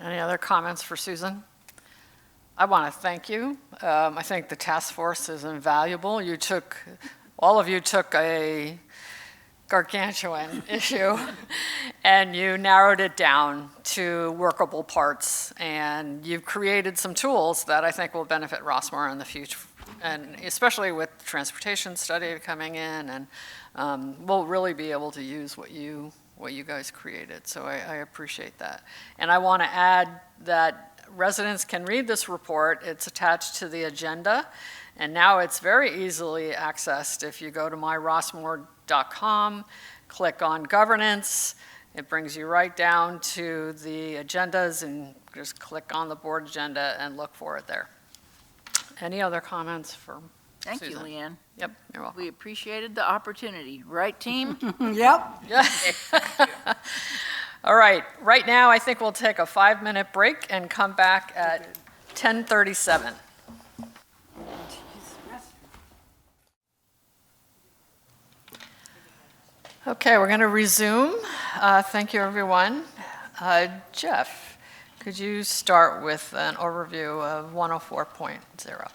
Any other comments for Susan? I want to thank you. I think the task force is invaluable. All of you took a gargantuan issue and you narrowed it down to workable parts, and you've created some tools that I think will benefit Rossmore in the future, and especially with transportation study coming in, and we'll really be able to use what you guys created. So I appreciate that. And I want to add that residents can read this report. It's attached to the agenda, and now it's very easily accessed. If you go to myrossmore.com, click on governance, it brings you right down to the agendas, and just click on the board agenda and look for it there. Any other comments for Thank Susan? you, Leanne. Yep, you're welcome. We appreciated the opportunity. Right, team? Yep. All right, right now I think we'll take a 5-minute break and come back at 10:37. Okay, we're going to resume. Thank you, everyone. Jeff, could you start with an overview of 104.0?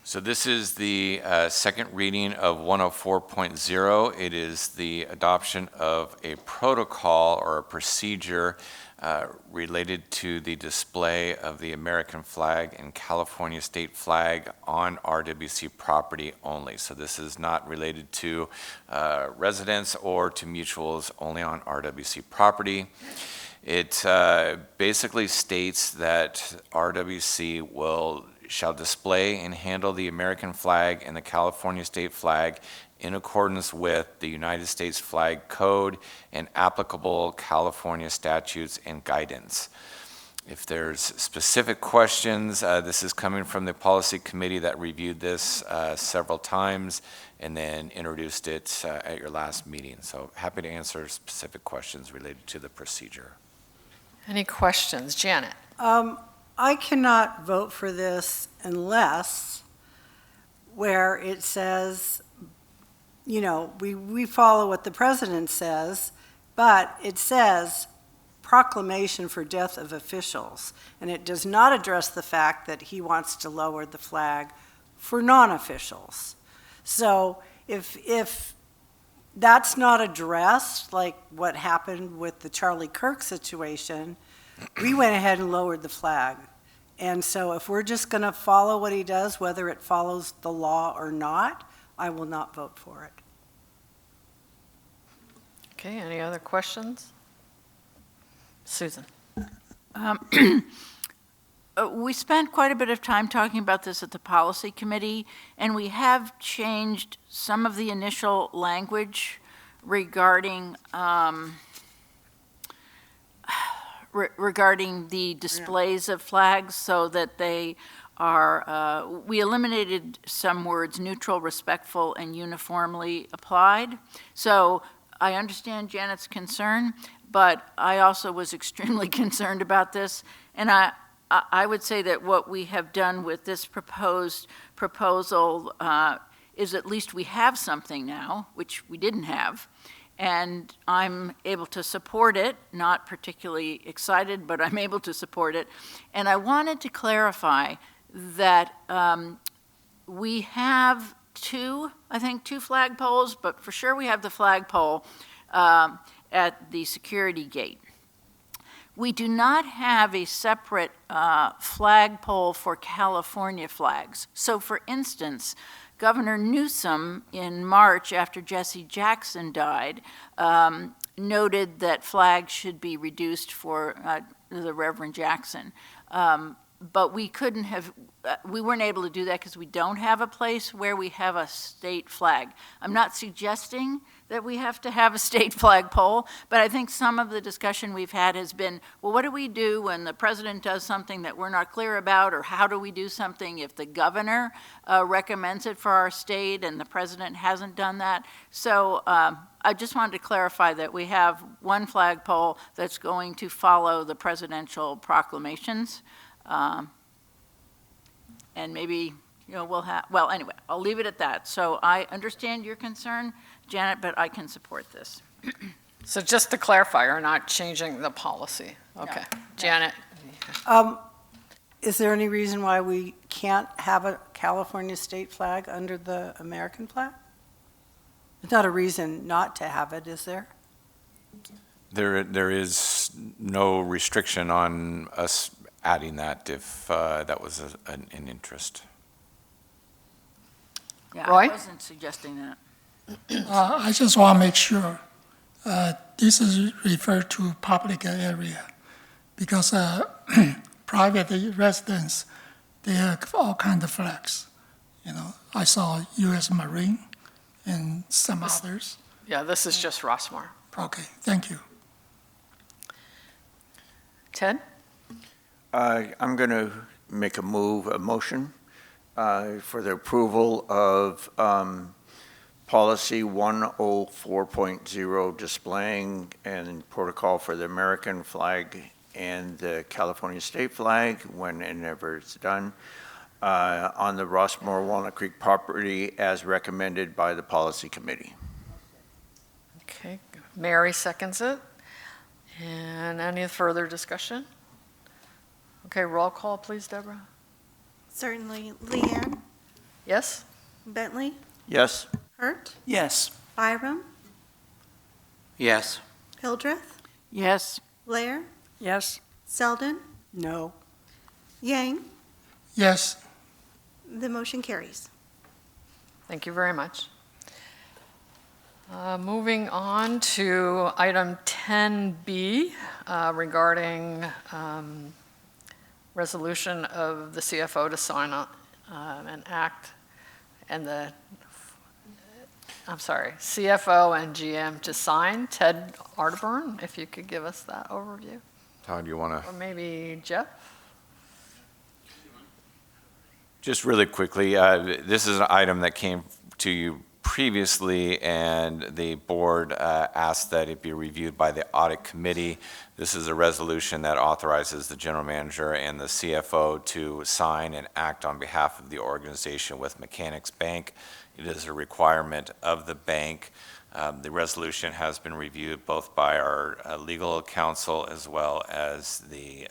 So this is the second reading of 104.0. It is the adoption of a protocol or a procedure related to the display of the American flag and California state flag on RWC property only. So this is not related to residents or to mutuals, only on RWC property. It basically states that RWC shall display and handle the American flag and the California state flag in accordance with the United States Flag Code and applicable California statutes and guidance. If there's specific questions, this is coming from the policy committee that reviewed this several times and then introduced it at your last meeting. So happy to answer specific questions related to the procedure. Any questions? Janet? I cannot vote for this unless where it says, we follow what the president says, but it says proclamation for death of officials, and it does not address the fact that he wants to lower the flag for non-officials. So if that's not addressed, like what happened with the Charlie Kirk situation, we went ahead and lowered the flag. And so if we're just going to follow what he does, whether it follows the law or not, I will not vote for it. Okay, any other questions? Susan. We spent quite a bit of time talking about this at the policy committee, and we have changed some of the initial language regarding regarding the displays of flags, so that they are, we eliminated some words, neutral, respectful, and uniformly applied. So I understand Janet's concern, but I also was extremely concerned about this, and I would say that what we have done with this proposal is at least we have something now, which we didn't have, and I'm able to support it, not particularly excited, but I'm able to support it. And I wanted to clarify that we have two flagpoles, but for sure we have the flagpole at the security gate. We do not have a separate flagpole for California flags. So for instance, Governor Newsom in March, after Jesse Jackson died, noted that flags should be reduced for the Reverend Jackson. But we couldn't have, we weren't able to do that because we don't have a place where we have a state flag. I'm not suggesting that we have to have a state flagpole, but I think some of the discussion we've had has been, well, what do we do when the president does something that we're not clear about, or how do we do something if the governor recommends it for our state and the president hasn't done that? So I just wanted to clarify that we have one flagpole that's going to follow the presidential proclamations. And maybe, we'll have, well, anyway, I'll leave it at that. So I understand your concern, Janet, but I can support this. So just to clarify, you're not changing the policy? Okay. No. Janet? Is there any reason why we can't have a California state flag under the American flag? There's not a reason not to have it, is there? There is no restriction on us adding that if that was an interest. Yeah, Roy? I wasn't suggesting that. I just want to make sure this is referred to public area, because private residents, they have all kinds of flags. I saw U.S. Marine and some others. Yeah, this is just Rossmore. Okay, thank you. Ted? I'm going to make a motion for the approval of policy 104.0, displaying and protocol for the American flag and the California state flag whenever it's done on the Rossmore Walnut Creek property as recommended by the policy committee. Okay, Mary seconds it. And any further discussion? Okay, roll call, please, Deborah. Certainly. Leanne? Yes? Bentley? Yes. Hurt? Yes. Byram? Yes. Hildreth? Yes. Blair? Yes. Selden? No. Yang? Yes. The motion carries. Thank you very much. Moving on to item 10B regarding resolution of the CFO to sign an act and CFO and GM to sign. Ted Arterburn, if you could give us that overview. Todd, you want to? Or maybe Jeff? Just really quickly, this is an item that came to you previously, and the board asked that it be reviewed by the audit committee. This is a resolution that authorizes the general manager and the CFO to sign and act on behalf of the organization with Mechanics Bank. It is a requirement of the bank The resolution has been reviewed both by our legal counsel as well as the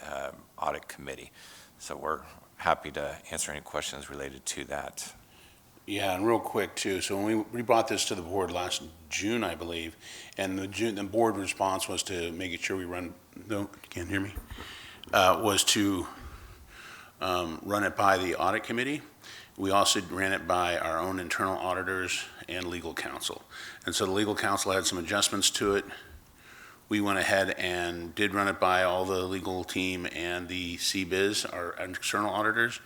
audit committee. So we're happy to answer any questions related to that. Yeah, and real quick too, so when we brought this to the board last June, I believe, and the board response was to making sure we run, no, you can't hear me, was to run it by the audit committee. We also ran it by our own internal auditors and legal counsel. And so the legal counsel had some adjustments to it. We went ahead and did run it by all the legal team and the CBIZ, our external auditors.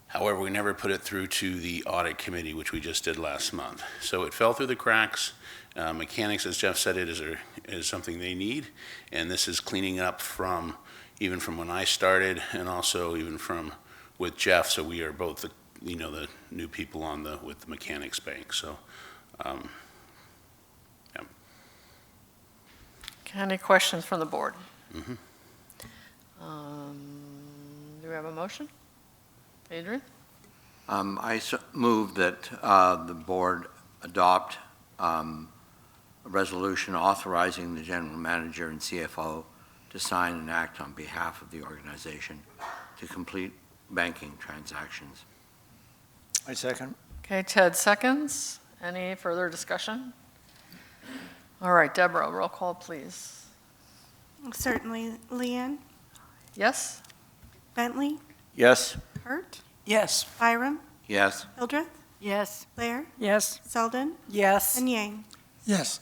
However, we never put it through to the audit committee, which we just did last month. So it fell through the cracks. Mechanics, as Jeff said, is something they need. And this is cleaning up from, even from when I started and also even from with Jeff. So we are both the new people with the mechanics bank. So, yeah. Any questions from the board? Mm-hmm. Do we have a motion? Adrian? I move that the board adopt a resolution authorizing the general manager and CFO to sign and act on behalf of the organization to complete banking transactions. I second. Okay, Ted seconds. Any further discussion? All right, Deborah, roll call, please. Certainly. Leanne? Yes? Bentley? Yes. Hurt? Yes. Byram? Yes. Hildreth? Yes. Blair? Yes. Selden? Yes. And Yang? Yes.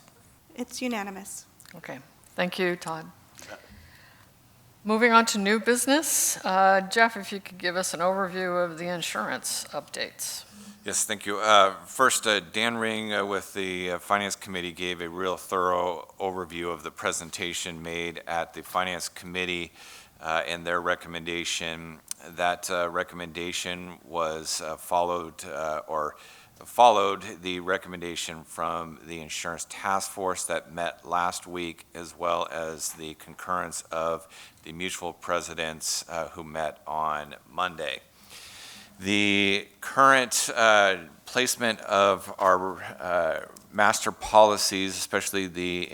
It's unanimous. Okay, thank you, Todd. Moving on to new business. Jeff, if you could give us an overview of the insurance updates. Yes, thank you. First, Dan Ring with the Finance Committee gave a real thorough overview of the presentation made at the Finance Committee and their recommendation. That recommendation was followed the recommendation from the Insurance Task Force that met last week, as well as the concurrence of the mutual presidents who met on Monday. The current placement of our master policies, especially the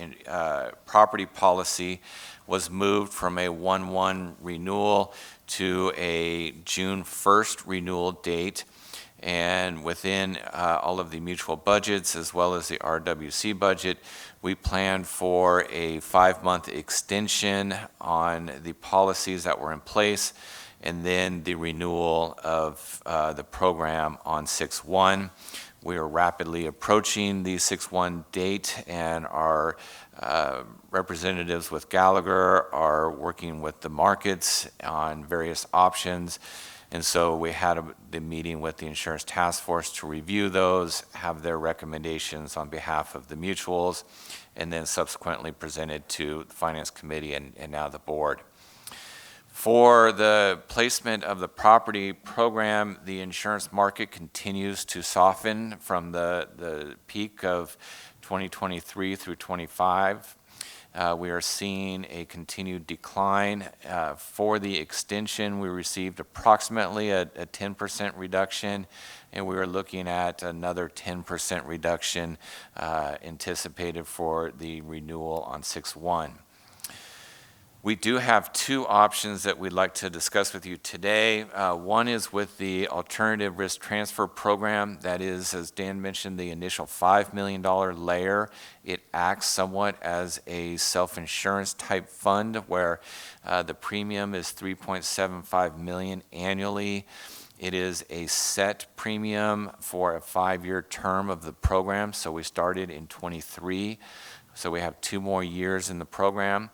property policy, was moved from a 1/1 renewal to a June 1st renewal date. And within all of the mutual budgets, as well as the RWC budget, we planned for a 5-month extension on the policies that were in place, and then the renewal of the program on 6/1. We are rapidly approaching the 6/1 date, and our representatives with Gallagher are working with the markets on various options. And so we had the meeting with the Insurance Task Force to review those, have their recommendations on behalf of the mutuals, and then subsequently presented to the Finance Committee and now the board. For the placement of the property program, the insurance market continues to soften from the peak of 2023 through 25. We are seeing a continued decline. For the extension, we received approximately a 10% reduction, and we are looking at another 10% reduction anticipated for the renewal on 6/1. We do have two options that we'd like to discuss with you today. One is with the Alternative Risk Transfer Program. That is, as Dan mentioned, the initial $5 million layer. It acts somewhat as a self-insurance type fund where the premium is $3.75 million annually. It is a set premium for a 5-year term of the program. So we started in 23. So we have 2 more years in the program.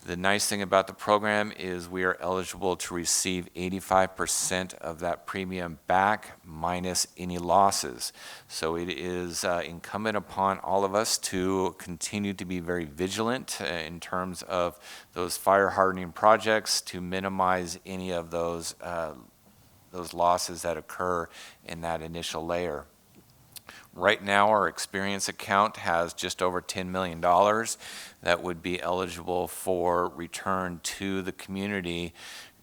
The nice thing about the program is we are eligible to receive 85% of that premium back minus any losses. So it is incumbent upon all of us to continue to be very vigilant in terms of those fire hardening projects to minimize any of those losses that occur in that initial layer. Right now, our experience account has just over $10 million that would be eligible for return to the community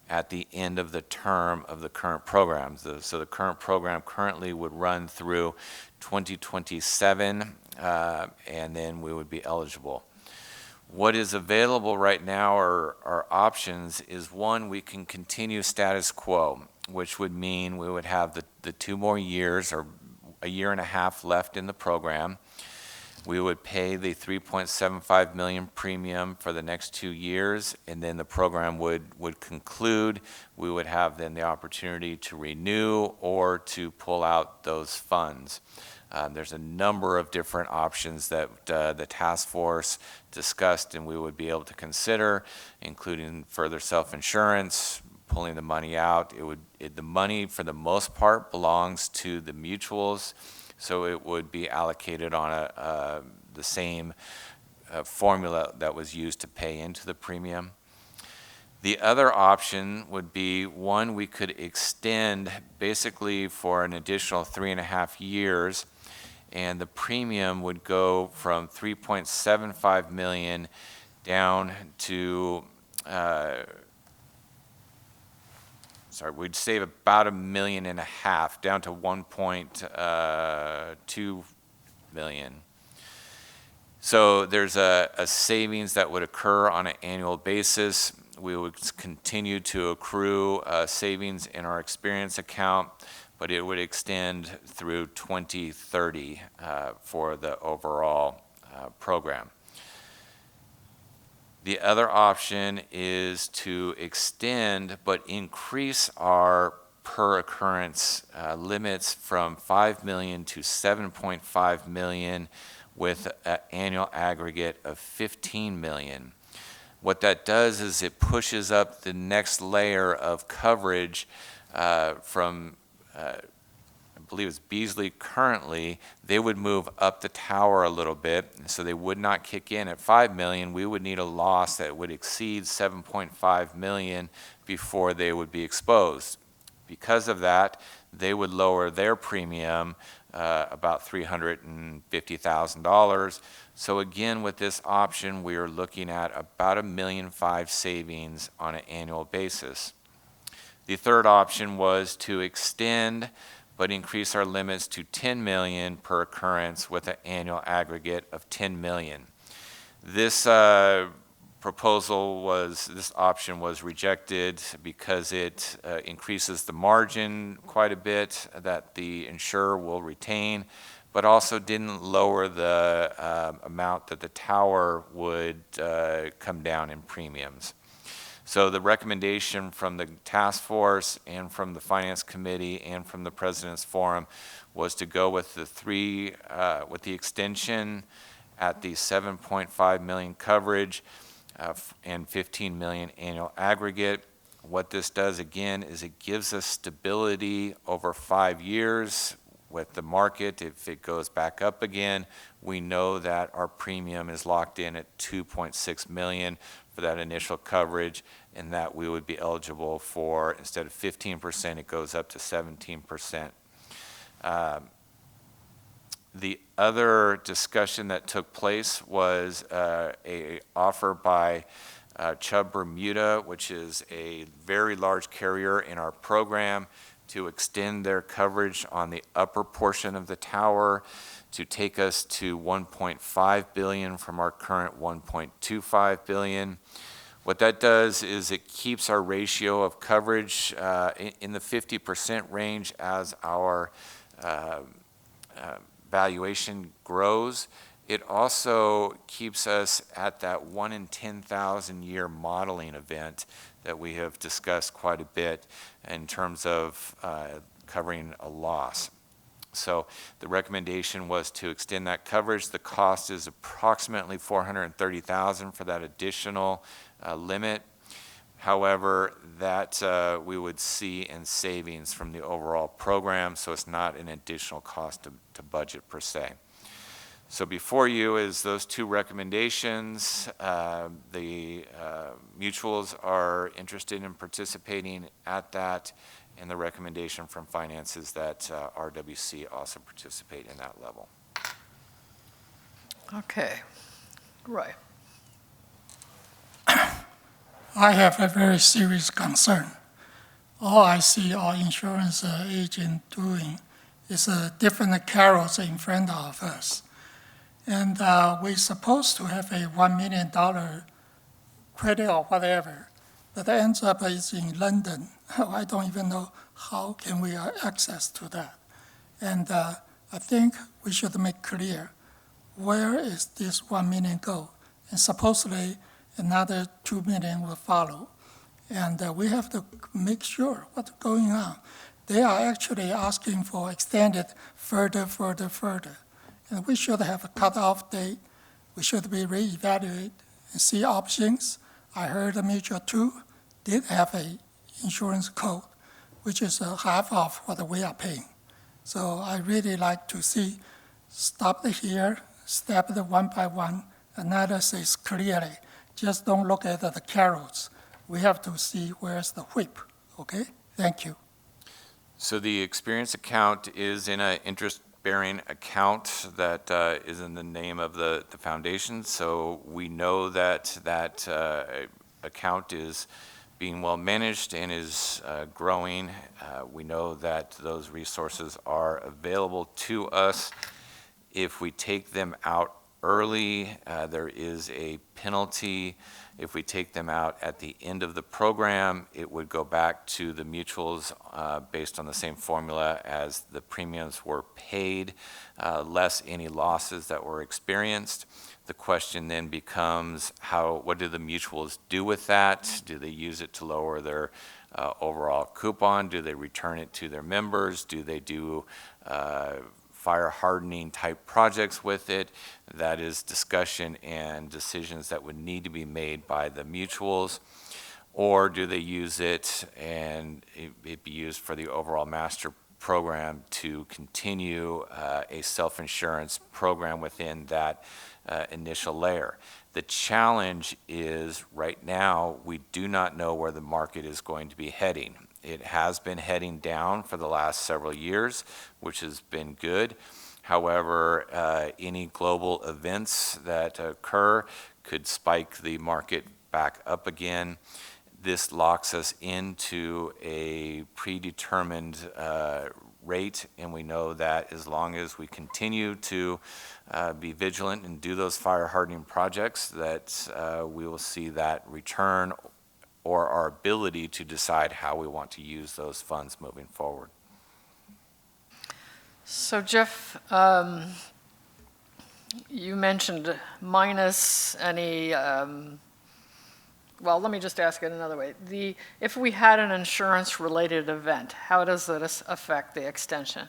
at the end of the term of the current program. So the current program currently would run through 2027. and then we would be eligible. What is available right now are options is, one, we can continue status quo, which would mean we would have the 2 more years or a year and a half left in the program. We would pay the $3.75 million premium for the next 2 years, and then the program would conclude. We would have then the opportunity to renew or to pull out those funds. There's a number of different options that the task force discussed and we would be able to consider, including further self-insurance, pulling the money out. The money, for the most part, belongs to the mutuals, so it would be allocated on the same formula that was used to pay into the premium. The other option would be, one, we could extend basically for an additional 3.5 years, and the premium would go from $3.75 million down to we'd save about $1.5 million down to $1.2 million. So there's a savings that would occur on an annual basis. We would continue to accrue savings in our experience account, but it would extend through 2030 for the overall program. The other option is to extend but increase our per occurrence limits from $5 million to $7.5 million with an annual aggregate of $15 million. What that does is it pushes up the next layer of coverage from I believe it's Beasley currently. They would move up the tower a little bit, so they would not kick in at $5 million. We would need a loss that would exceed $7.5 million before they would be exposed. Because of that, they would lower their premium about $350,000. So again, with this option, we are looking at about $1.5 million savings on an annual basis. The third option was to extend but increase our limits to $10 million per occurrence with an annual aggregate of $10 million. This this option was rejected because it increases the margin quite a bit that the insurer will retain, but also didn't lower the amount that the tower would come down in premiums. So the recommendation from the task force and from the finance committee and from the president's forum was to go with the extension at the $7.5 million coverage and $15 million annual aggregate. What this does again is it gives us stability over 5 years with the market. If it goes back up again, we know that our premium is locked in at $2.6 million for that initial coverage, and that we would be eligible for, instead of 15%, it goes up to 17%. The other discussion that took place was a offer by Chubb Bermuda, which is a very large carrier in our program, to extend their coverage on the upper portion of the tower to take us to $1.5 billion from our current $1.25 billion. What that does is it keeps our ratio of coverage in the 50% range as our valuation grows. It also keeps us at that 1 in 10,000 year modeling event that we have discussed quite a bit in terms of covering a loss. So the recommendation was to extend that coverage. The cost is approximately $430,000 for that additional limit. However, that we would see in savings from the overall program, so it's not an additional cost to budget per se. So before you is those two recommendations. The mutuals are interested in participating at that, and the recommendation from finance is that RWC also participate in that level. Okay, right. I have a very serious concern. All I see our insurance agent doing is different carols in front of us. And we're supposed to have a $1 million credit or whatever, but it ends up is in London. I don't even know how can we access to that. And I think we should make clear where is this 1 million go? And supposedly another 2 million will follow. And we have to make sure what's going on. They are actually asking for extended further. And we should have a cutoff date. We should be reevaluate and see options. I heard the Mutual 2 did have a insurance code, which is half of what we are paying. So I really like to see, stop here, step it one by one, analysis clearly. Just don't look at the carrots. We have to see where's the whip, okay? Thank you. So the experience account is in an interest-bearing account that is in the name of the foundation. So we know that that account is being well managed and is growing. We know that those resources are available to us. If we take them out early, there is a penalty. If we take them out at the end of the program, it would go back to the mutuals based on the same formula as the premiums were paid, less any losses that were experienced. The question then becomes, what do the mutuals do with that? Do they use it to lower their overall coupon? Do they return it to their members? Do they do fire hardening type projects with it? That is discussion and decisions that would need to be made by the mutuals. Or do they use it and it be used for the overall master program to continue a self-insurance program within that initial layer? The challenge is right now we do not know where the market is going to be heading. It has been heading down for the last several years, which has been good. However, any global events that occur could spike the market back up again. This locks us into a predetermined rate, and we know that as long as we continue to be vigilant and do those fire hardening projects, that we will see that return or our ability to decide how we want to use those funds moving forward. So Jeff, you mentioned minus any, well, let me just ask it another way. If we had an insurance-related event, how does this affect the extension?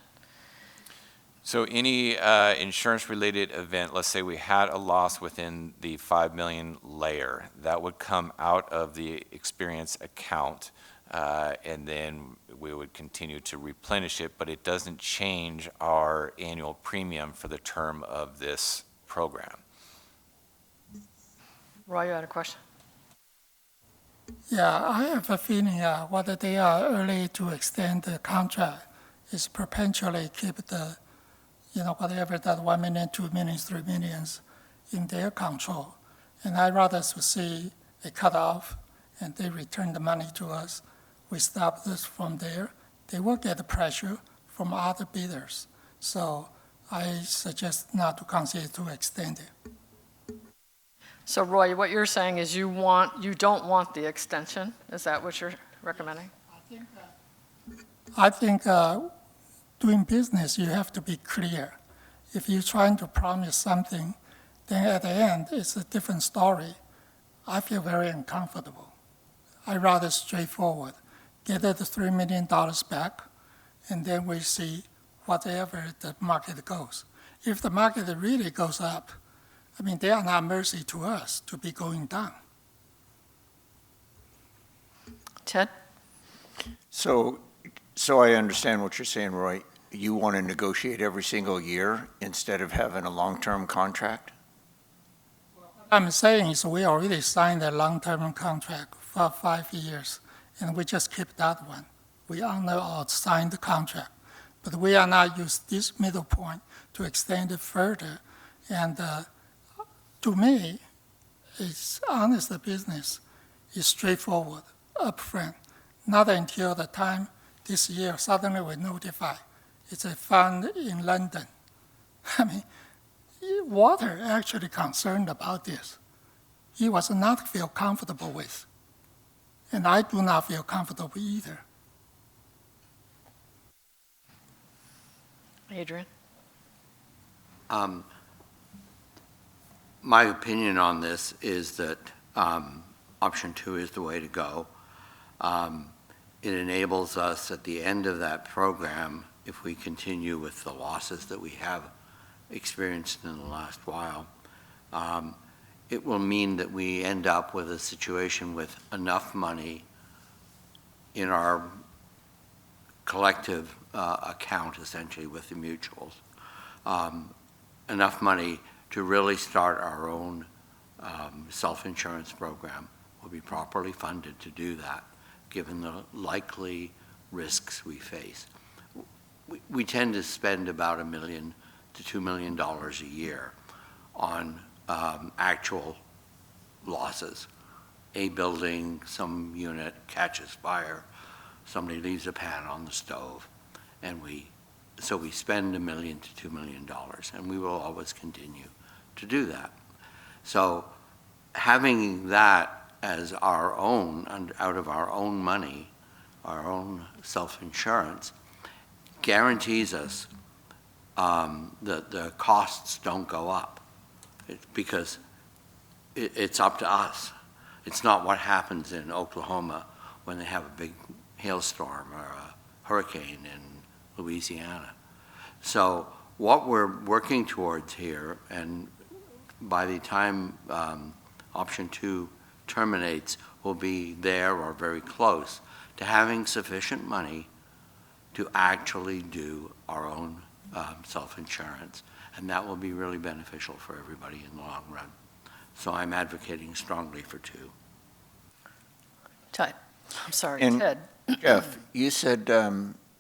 So any insurance-related event, let's say we had a loss within the 5 million layer, that would come out of the experience account, and then we would continue to replenish it, but it doesn't change our annual premium for the term of this program. Roy, you had a question? Yeah, I have a feeling whether they are early to extend the contract is perpetually keep the, whatever that 1 million, 2 million, 3 millions in their control. And I'd rather to see a cutoff and they return the money to us. We stop this from there. They will get the pressure from other bidders. So I suggest not to consider to extend it. So Roy, what you're saying is you don't want the extension? Is that what you're recommending? I think doing business, you have to be clear. If you're trying to promise something, then at the end, it's a different story. I feel very uncomfortable. I'd rather straightforward. Get the $3 million back, and then we see whatever the market goes. If the market really goes up, they are not mercy to us to be going down. Ted? So I understand what you're saying, Roy. You want to negotiate every single year instead of having a long-term contract? What I'm saying is we already signed a long-term contract for 5 years, and we just keep that one. We honor our signed contract, but we are not use this middle point to extend it further. And to me, it's honest business. It's straightforward, upfront. Not until the time this year suddenly we notify it's a fund in London. Walter actually concerned about this. He was not feel comfortable with, and I do not feel comfortable either. Adrian? My opinion on this is that option 2 is the way to go. It enables us at the end of that program, if we continue with the losses that we have experienced in the last while, it will mean that we end up with a situation with enough money in our collective account, essentially, with the mutuals. Enough money to really start our own self-insurance program. Will be properly funded to do that, given the likely risks we face. We tend to spend about $1 million to $2 million a year on actual losses. A building, some unit catches fire, somebody leaves a pan on the stove, and so we spend $1 million to $2 million, and we will always continue to do that. So having that as our own, out of our own money, our own self-insurance, guarantees us that the costs don't go up, because it's up to us. It's not what happens in Oklahoma when they have a big hailstorm or a hurricane in Louisiana. So what we're working towards here, and by the time option 2 terminates, will be there or very close to having sufficient money to actually do our own self-insurance. And that will be really beneficial for everybody in the long run. So I'm advocating strongly for 2. Ted. I'm sorry, And Ted. Jeff, you said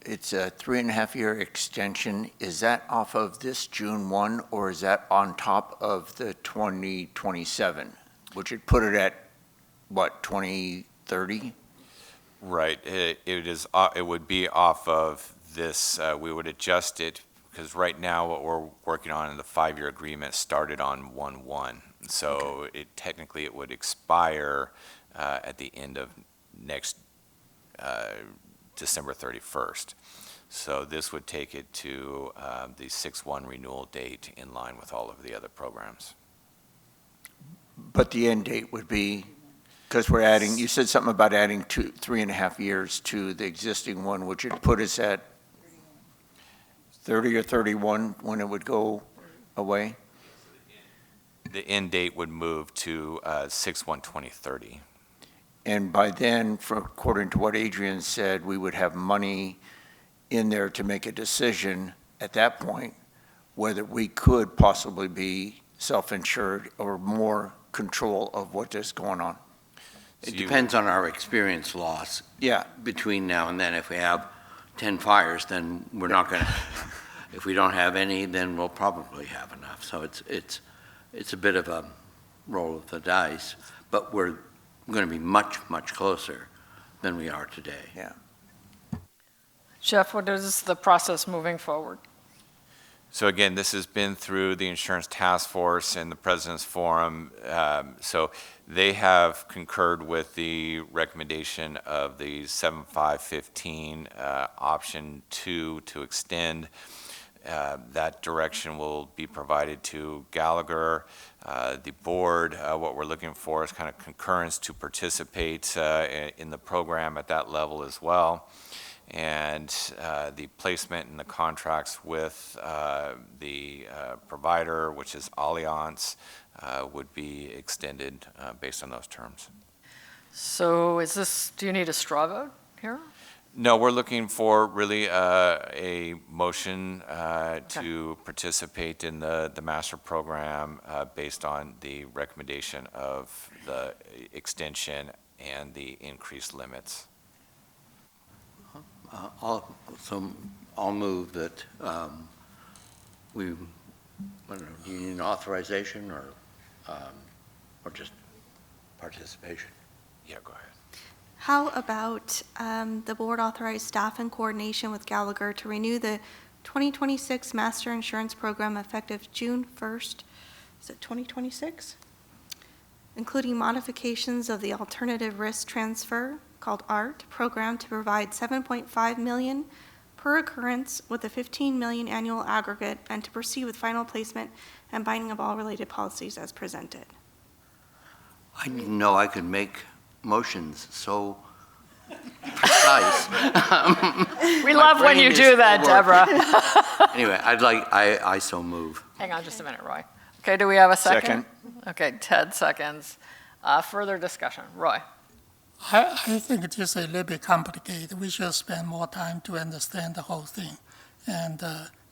it's a 3.5-year extension. Is that off of this June 1, or is that on top of the 2027, which would put it at, what, 2030? Right. It would be off of this. We would adjust it because right now what we're working on in the 5-year agreement started on 1/1. So technically it would expire at the end of next December 31st. So this would take it to the 6/1 renewal date in line with all of the other programs. But the end date would be, because we're adding, you said something about adding 3.5 years to the existing one, which would put us at 30 or 31 when it would go away? The end date would move to 6/1/2030. And by then, according to what Adrian said, we would have money in there to make a decision at that point whether we could possibly be self-insured or more control of what is going on. It depends on our experience loss. Yeah. Between now and then, if we have 10 fires, then we're not going to. If we don't have any, then we'll probably have enough. So it's a bit of a roll of the dice, but we're going to be much, much closer than we are today. Yeah. Jeff, what is the process moving forward? So again, this has been through the Insurance Task Force and the President's Forum. So they have concurred with the recommendation of the 7515 option 2 to extend. That direction will be provided to Gallagher. The board, what we're looking for is kind of concurrence to participate in the program at that level as well. And the placement in the contracts with the provider, which is Allianz, would be extended based on those terms. So do you need a straw vote here? No, we're looking for really a motion to participate in the master program based on the recommendation of the extension and the increased limits. I'll move that we, I don't know, do you need an authorization or just participation? Yeah, go ahead. How about the board authorize staff in coordination with Gallagher to renew the 2026 Master Insurance Program effective June 1st, is it 2026? Including modifications of the Alternative Risk Transfer, called ART, program to provide $7.5 million per occurrence with a $15 million annual aggregate, and to proceed with final placement and binding of all related policies as presented. I didn't know I could make motions so precise. We My love when brain you is do that, still working. Deborah. Anyway, I so move. Hang on just a minute, Roy. Okay, do we have a second? Okay, Ted seconds. Further discussion. Roy? I think it is a little bit complicated. We should spend more time to understand the whole thing, and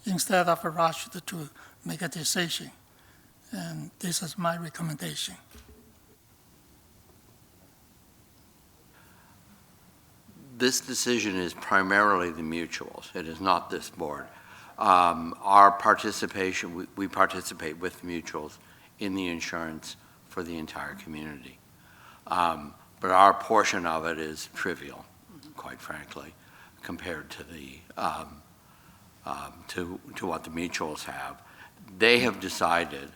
instead of a rush to make a decision. And this is my recommendation. This decision is primarily the mutuals. It is not this board. Our participation, we participate with mutuals in the insurance for the entire community. But our portion of it is trivial, quite frankly, compared to the to what the mutuals have. They have decided,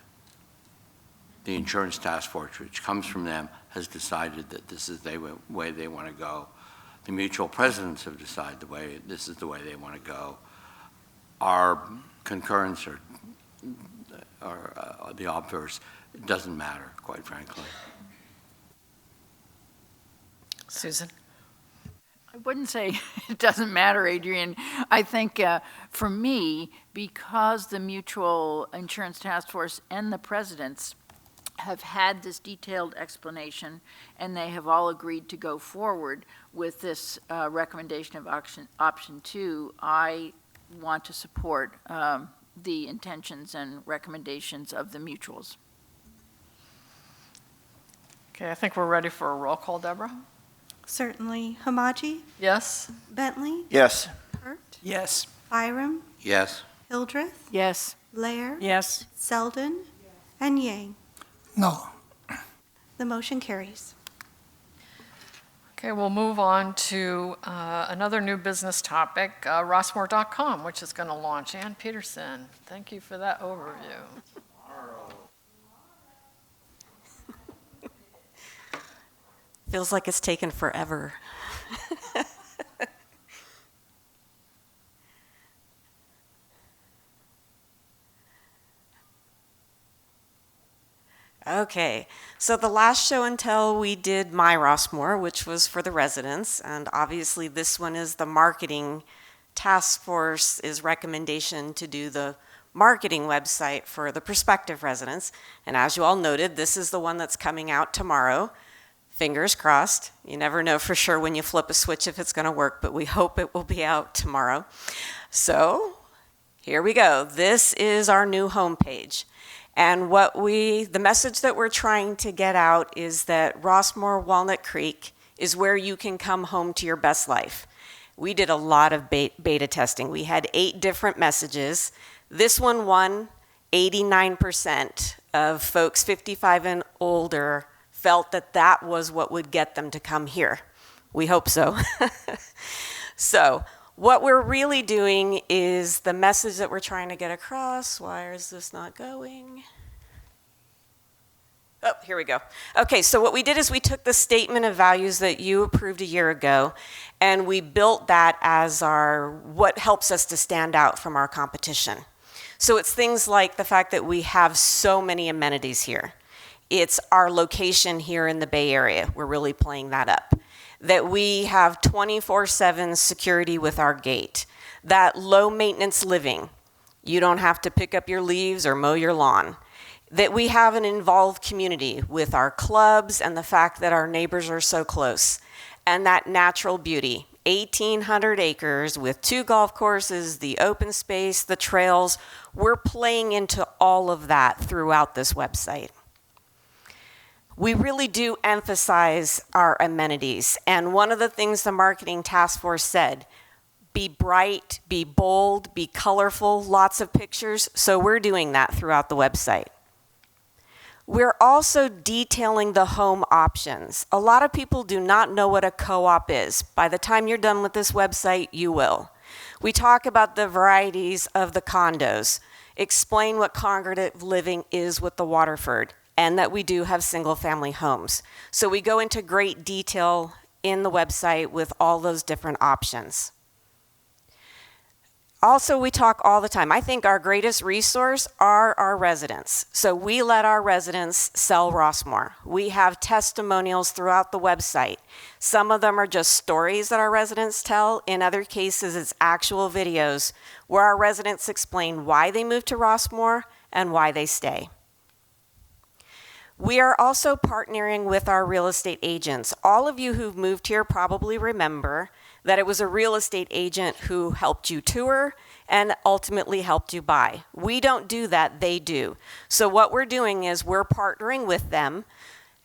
the insurance task force, which comes from them, has decided that this is the way they want to go. The mutual presidents have decided this is the way they want to go. Our concurrence or the obverse, it doesn't matter, quite frankly. Susan? I wouldn't say it doesn't matter, Adrian. I think for me, because the Mutual Insurance Task Force and the presidents have had this detailed explanation, and they have all agreed to go forward with this recommendation of option 2, I want to support the intentions and recommendations of the mutuals. Okay, I think we're ready for a roll call, Deborah. Certainly. Hamaji? Yes? Bentley? Yes. Hurt? Yes. Byram? Yes. Hildreth? Yes. Lair? Yes. Selden? And Yang. No. The motion carries. Okay, we'll move on to another new business topic, Rossmore.com, which is going to launch. Ann Peterson, thank you for that overview. Feels like it's taken forever. Okay, so the last show and tell we did My Rossmore, which was for the residents, and obviously this one is the marketing task force's recommendation to do the marketing website for the prospective residents. And as you all noted, this is the one that's coming out tomorrow. Fingers crossed. You never know for sure when you flip a switch if it's going to work, but we hope it will be out tomorrow. So here we go. This is our new homepage. And the message that we're trying to get out is that Rossmore Walnut Creek is where you can come home to your best life. We did a lot of beta testing. We had 8 different messages. This one won. 89% of folks 55 and older felt that that was what would get them to come here. We hope so. So what we're really doing is the message that we're trying to get across. Why is this not going? Oh, here we go. Okay, so what we did is we took the statement of values that you approved a year ago, and we built that as what helps us to stand out from our competition. So it's things like the fact that we have so many amenities here. It's our location here in the Bay Area. We're really playing that up. That we have 24/7 security with our gate. That low maintenance living. You don't have to pick up your leaves or mow your lawn. That we have an involved community with our clubs and the fact that our neighbors are so close. And that natural beauty. 1,800 acres with 2 golf courses, the open space, the trails. We're playing into all of that throughout this website. We really do emphasize our amenities. And one of the things the marketing task force said, be bright, be bold, be colorful, lots of pictures. So we're doing that throughout the website. We're also detailing the home options. A lot of people do not know what a co-op is. By the time you're done with this website, you will. We talk about the varieties of the condos, explain what congregative living is with the Waterford, and that we do have single-family homes. So we go into great detail in the website with all those different options. Also, we talk all the time. I think our greatest resource are our residents. So we let our residents sell Rossmore. We have testimonials throughout the website. Some of them are just stories that our residents tell. In other cases, it's actual videos where our residents explain why they moved to Rossmore and why they stay. We are also partnering with our real estate agents. All of you who've moved here probably remember that it was a real estate agent who helped you tour and ultimately helped you buy. We don't do that, they do. So what we're doing is we're partnering with them,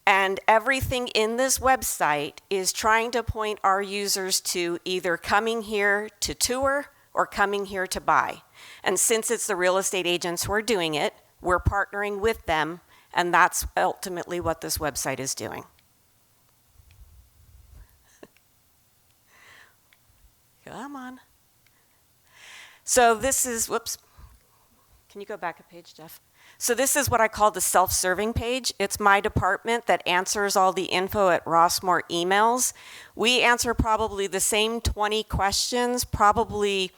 and everything in this website is trying to point our users to either coming here to tour or coming here to buy. And since it's the real estate agents who are doing it, we're partnering with them, and that's ultimately what this website is doing. Come on. So this is, whoops. Can you go back a page, Jeff? So this is what I call the self-serving page. It's my department that answers all the info at Rossmore emails. We answer probably the same 20 questions, probably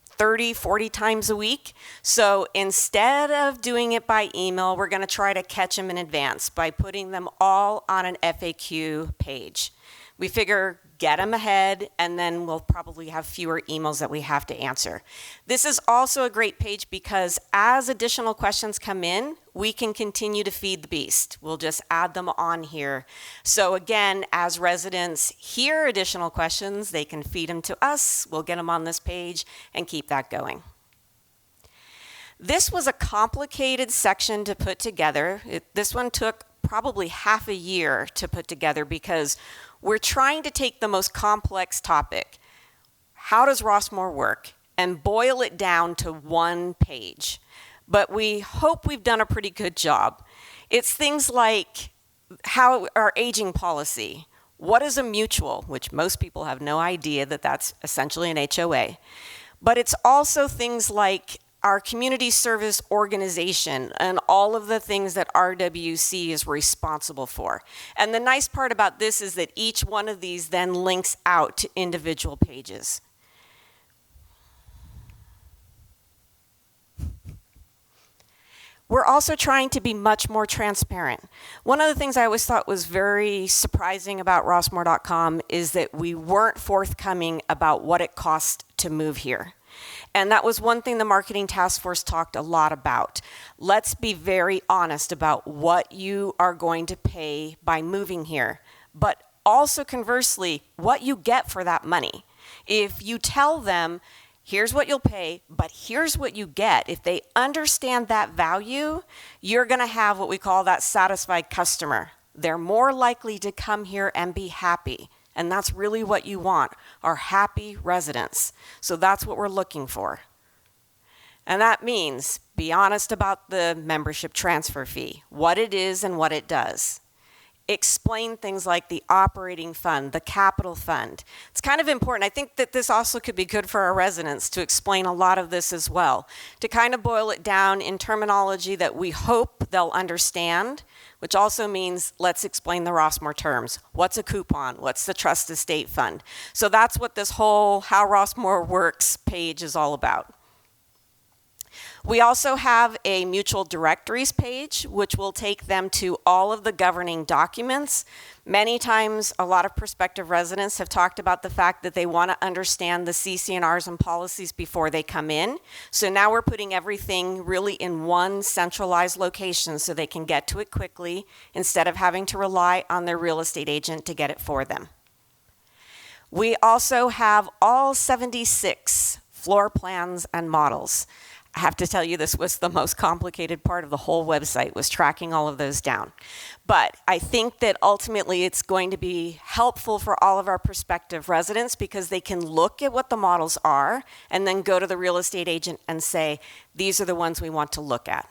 30, 40 times a week. So instead of doing it by email, we're going to try to catch them in advance by putting them all on an FAQ page. We figure get them ahead, and then we'll probably have fewer emails that we have to answer. This is also a great page because as additional questions come in, we can continue to feed the beast. We'll just add them on here. So again, as residents hear additional questions, they can feed them to us. We'll get them on this page and keep that going. This was a complicated section to put together. This one took probably half a year to put together because we're trying to take the most complex topic, how does Rossmore work, and boil it down to one page. But we hope we've done a pretty good job. It's things like how our aging policy, what is a mutual, which most people have no idea that that's essentially an HOA. But it's also things like our community service organization and all of the things that RWC is responsible for. And the nice part about this is that each one of these then links out to individual pages. We're also trying to be much more transparent. One of the things I always thought was very surprising about Rossmore.com is that we weren't forthcoming about what it cost to move here. And that was one thing the marketing task force talked a lot about. Let's be very honest about what you are going to pay by moving here, but also conversely, what you get for that money. If you tell them, here's what you'll pay, but here's what you get, if they understand that value, you're going to have what we call that satisfied customer. They're more likely to come here and be happy. And that's really what you want, are happy residents. So that's what we're looking for. And that means be honest about the membership transfer fee, what it is and what it does. Explain things like the operating fund, the capital fund. It's kind of important. I think that this also could be good for our residents to explain a lot of this as well, to kind of boil it down in terminology that we hope they'll understand, which also means let's explain the Rossmore terms. What's a coupon? What's the trust estate fund? So that's what this whole How Rossmore Works page is all about. We also have a mutual directories page, which will take them to all of the governing documents. Many times, a lot of prospective residents have talked about the fact that they want to understand the CC&Rs and policies before they come in. So now we're putting everything really in one centralized location so they can get to it quickly instead of having to rely on their real estate agent to get it for them. We also have all 76 floor plans and models. I have to tell you, this was the most complicated part of the whole website, was tracking all of those down. But I think that ultimately it's going to be helpful for all of our prospective residents because they can look at what the models are and then go to the real estate agent and say, these are the ones we want to look at.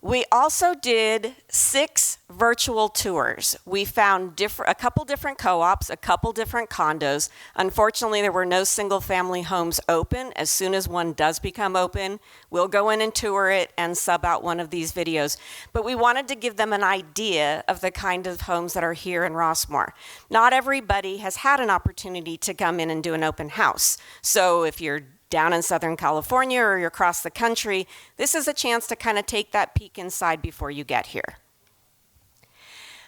We also did 6 virtual tours. We found a couple different co-ops, a couple different condos. Unfortunately, there were no single-family homes open. As soon as one does become open, we'll go in and tour it and sub out one of these videos. But we wanted to give them an idea of the kind of homes that are here in Rossmore. Not everybody has had an opportunity to come in and do an open house. So if you're down in Southern California or you're across the country, this is a chance to kind of take that peek inside before you get here.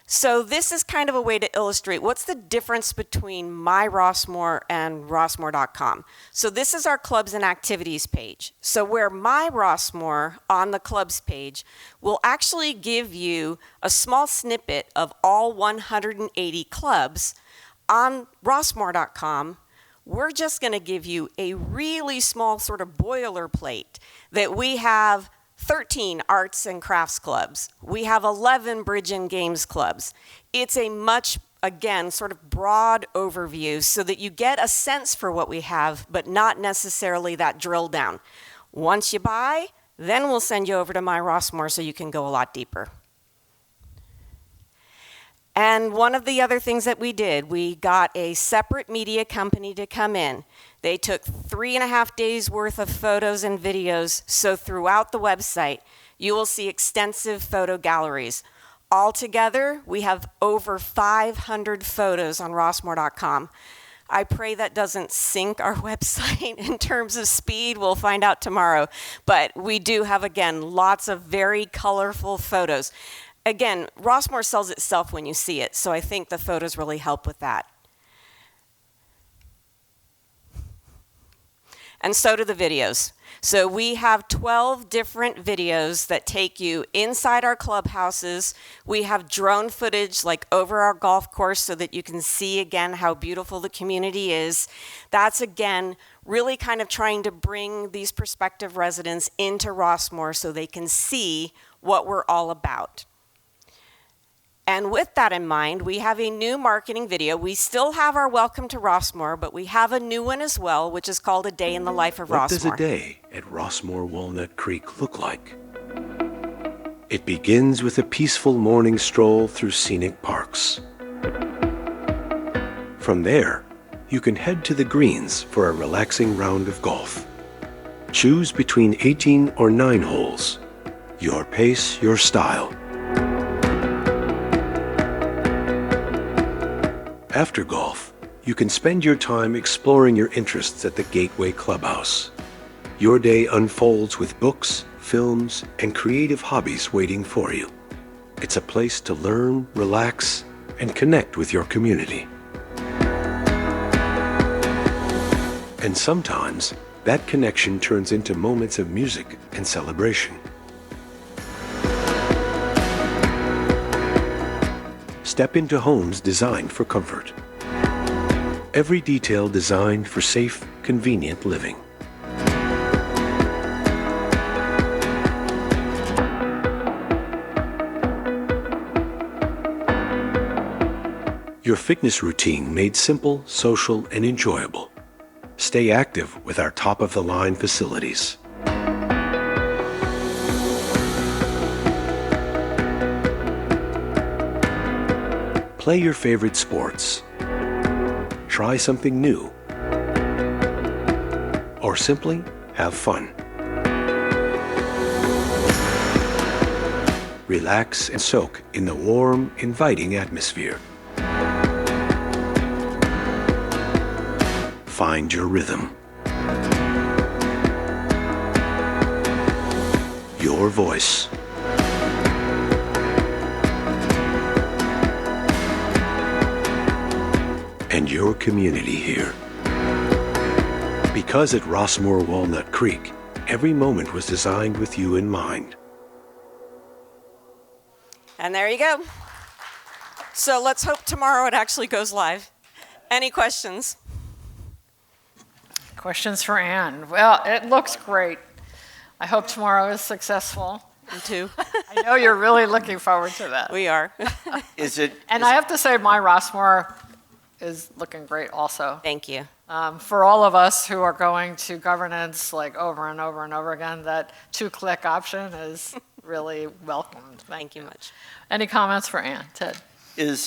So this is kind of a way to illustrate what's the difference between My Rossmore and Rossmore.com. So this is our clubs and activities page. So where My Rossmore on the clubs page will actually give you a small snippet of all 180 clubs, on Rossmore.com, we're just going to give you a really small sort of boilerplate that we have 13 arts and crafts clubs. We have 11 bridge and games clubs. It's a much, again, sort of broad overview so that you get a sense for what we have, but not necessarily that drill down. Once you buy, then we'll send you over to My Rossmore so you can go a lot deeper. And one of the other things that we did, we got a separate media company to come in. They took 3.5 days worth of photos and videos, so throughout the website, you will see extensive photo galleries. Altogether, we have over 500 photos on Rossmore.com. I pray that doesn't sink our website in terms of speed. We'll find out tomorrow. But we do have, again, lots of very colorful photos. Again, Rossmore sells itself when you see it, so I think the photos really help with that. And so do the videos. So we have 12 different videos that take you inside our clubhouses. We have drone footage like over our golf course so that you can see again how beautiful the community is. That's again really kind of trying to bring these prospective residents into Rossmore so they can see what we're all about. And with that in mind, we have a new marketing video. We still have our Welcome to Rossmore, but we have a new one as well, which is called A Day in the Life of Rossmore. What does a day at Rossmore Walnut Creek look like? It begins with a peaceful morning stroll through scenic parks. From there, you can head to the greens for a relaxing round of golf. Choose between 18 or 9 holes. Your pace, your style. After golf, you can spend your time exploring your interests at the Gateway Clubhouse. Your day unfolds with books, films, and creative hobbies waiting for you. It's a place to learn, relax, and connect with your community. And sometimes, that connection turns into moments of music and celebration. Step into homes designed for comfort. Every detail designed for safe, convenient living. Your fitness routine made simple, social, and enjoyable. Stay active with our top-of-the-line facilities. Play your favorite sports. Try something new. Or simply have fun. Relax and soak in the warm, inviting atmosphere. Find your rhythm. Your voice. And your community here. Because at Rossmore Walnut Creek, every moment was designed with you in mind. And there you go. So let's hope tomorrow it actually goes live. Any questions? Questions for Ann? Well, it looks great. I hope tomorrow is successful. Me too. I know you're really looking forward to that. We are. And I have to say, My Rossmore is looking great also. Thank you. For all of us who are going to governance like over and over and over again, that 2-click option is really welcomed. Thank you much. Any comments for Ann? Ted? Is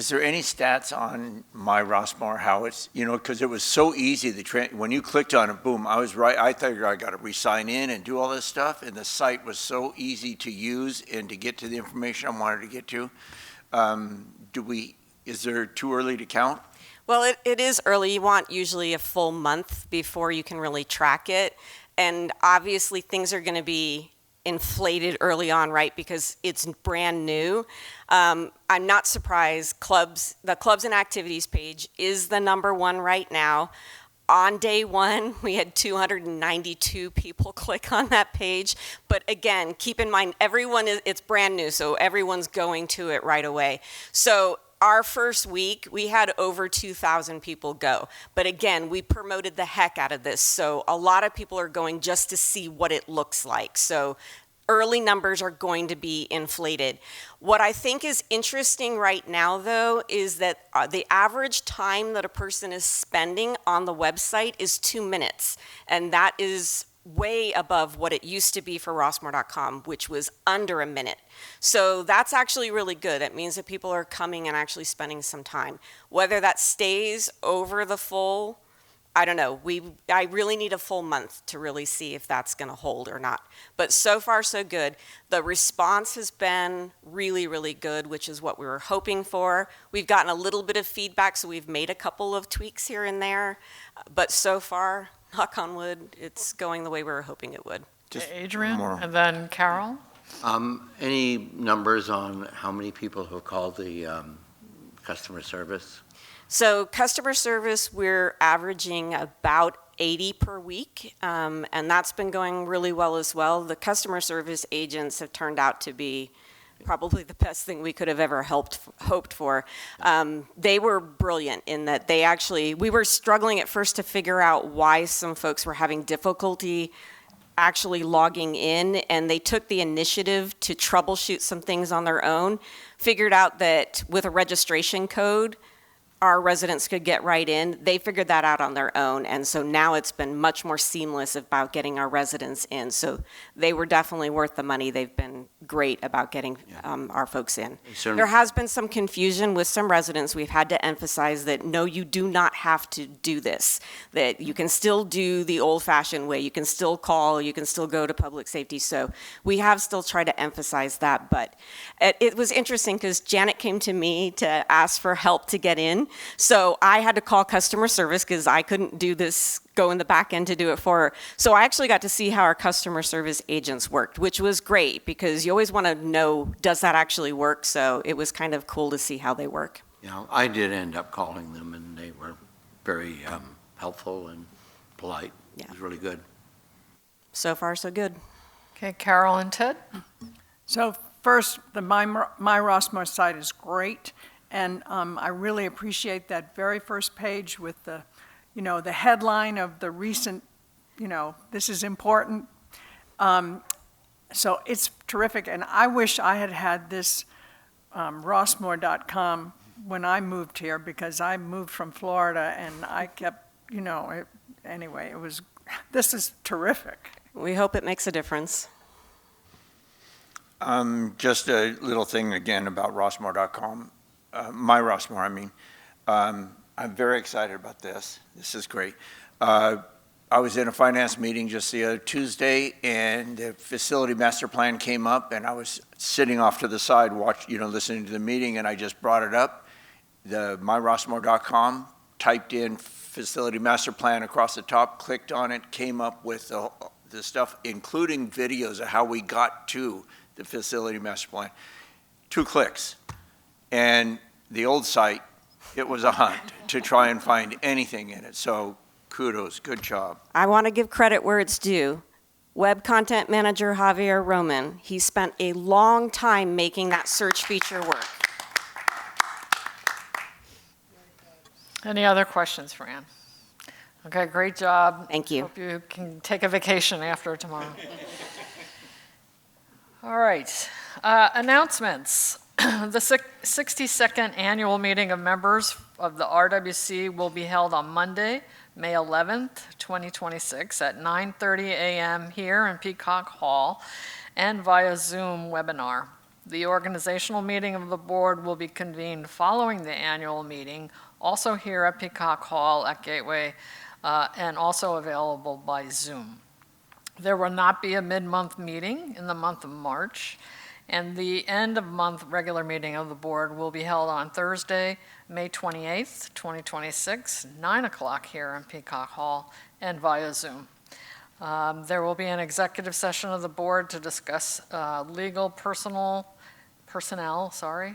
there any stats on my Rossmore, how it's, because it was so easy, when you clicked on it, boom, I was right, I figured I got to re-sign in and do all this stuff, and the site was so easy to use and to get to the information I wanted to get to. Is there too early to count? Well, it is early. You want usually a full month before you can really track it. And obviously things are going to be inflated early on, right? Because it's brand new. I'm not surprised. The clubs and activities page is the #1 right now. On day one, we had 292 people click on that page. But again, keep in mind, it's brand new, so everyone's going to it right away. So our first week, we had over 2,000 people go. But again, we promoted the heck out of this. So a lot of people are going just to see what it looks like. So early numbers are going to be inflated. What I think is interesting right now, though, is that the average time that a person is spending on the website is 2 minutes. And that is way above what it used to be for Rossmore.com, which was under a minute. So that's actually really good. It means that people are coming and actually spending some time. Whether that stays over the full, I don't know. I really need a full month to really see if that's going to hold or not. But so far, so good. The response has been really, really good, which is what we were hoping for. We've gotten a little bit of feedback, so we've made a couple of tweaks here and there. But so far, knock on wood, it's going the way we were hoping it would. Adrian, and then Carol. Any numbers on how many people have called the customer service? So customer service, we're averaging about 80 per week, and that's been going really well as well. The customer service agents have turned out to be probably the best thing we could have ever hoped for. They were brilliant in that we were struggling at first to figure out why some folks were having difficulty actually logging in, and they took the initiative to troubleshoot some things on their own, figured out that with a registration code, our residents could get right in. They figured that out on their own, and so now it's been much more seamless about getting our residents in. So they were definitely worth the money. They've been great about getting our folks in. There has been some confusion with some residents. We've had to emphasize that, no, you do not have to do this, that you can still do the old-fashioned way. You can still call, you can still go to public safety. So we have still tried to emphasize that, but it was interesting because Janet came to me to ask for help to get in. So I had to call customer service because I couldn't do this, go in the back end to do it for her. So I actually got to see how our customer service agents worked, which was great because you always want to know, does that actually work? So it was kind of cool to see how they work. Yeah, I did end up calling them, and they were very helpful and polite. Yeah. It was really good. So far, so good. Okay, Carol and Ted. So first, the My Rossmore site is great. And I really appreciate that very first page with the, the headline of the recent, this is important. So it's terrific. And I wish I had had this Rossmore.com when I moved here, because I moved from Florida and I kept, anyway, this is terrific. We hope it makes a difference. Just a little thing again about Rossmore.com. My Rossmore, I mean. I'm very excited about this. This is great. I was in a finance meeting just the other Tuesday, and the facility master plan came up, and I was sitting off to the side, listening to the meeting, and I just brought it up. The myrossmore.com, typed in facility master plan across the top, clicked on it, came up with the stuff, including videos of how we got to the facility master plan. 2 clicks. And the old site, it was a hunt to try and find anything in it. So kudos, good job. I want to give credit where it's due. Web content manager Javier Roman, he spent a long time making that search feature work. Any other questions for Ann? Okay, great job. Thank you. Hope you can take a vacation after tomorrow. All right, announcements. The 62nd annual meeting of members of the RWC will be held on Monday, May 11th, 2026, at 9:30 a.m. here in Peacock Hall and via Zoom webinar. The organizational meeting of the board will be convened following the annual meeting, also here at Peacock Hall at Gateway, and also available by Zoom. There will not be a mid-month meeting in the month of March, and the end-of-month regular meeting of the board will be held on Thursday, May 28th, 2026, 9 o'clock here in Peacock Hall and via Zoom. There will be an executive session of the board to discuss legal personnel,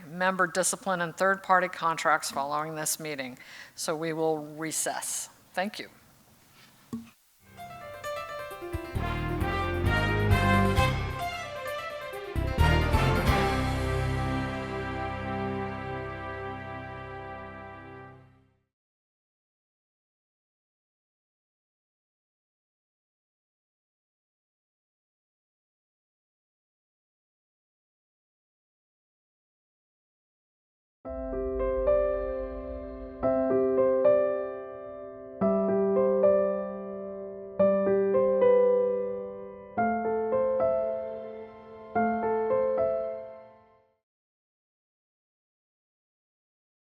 member discipline, and third-party contracts following this meeting. So we will recess. Thank you.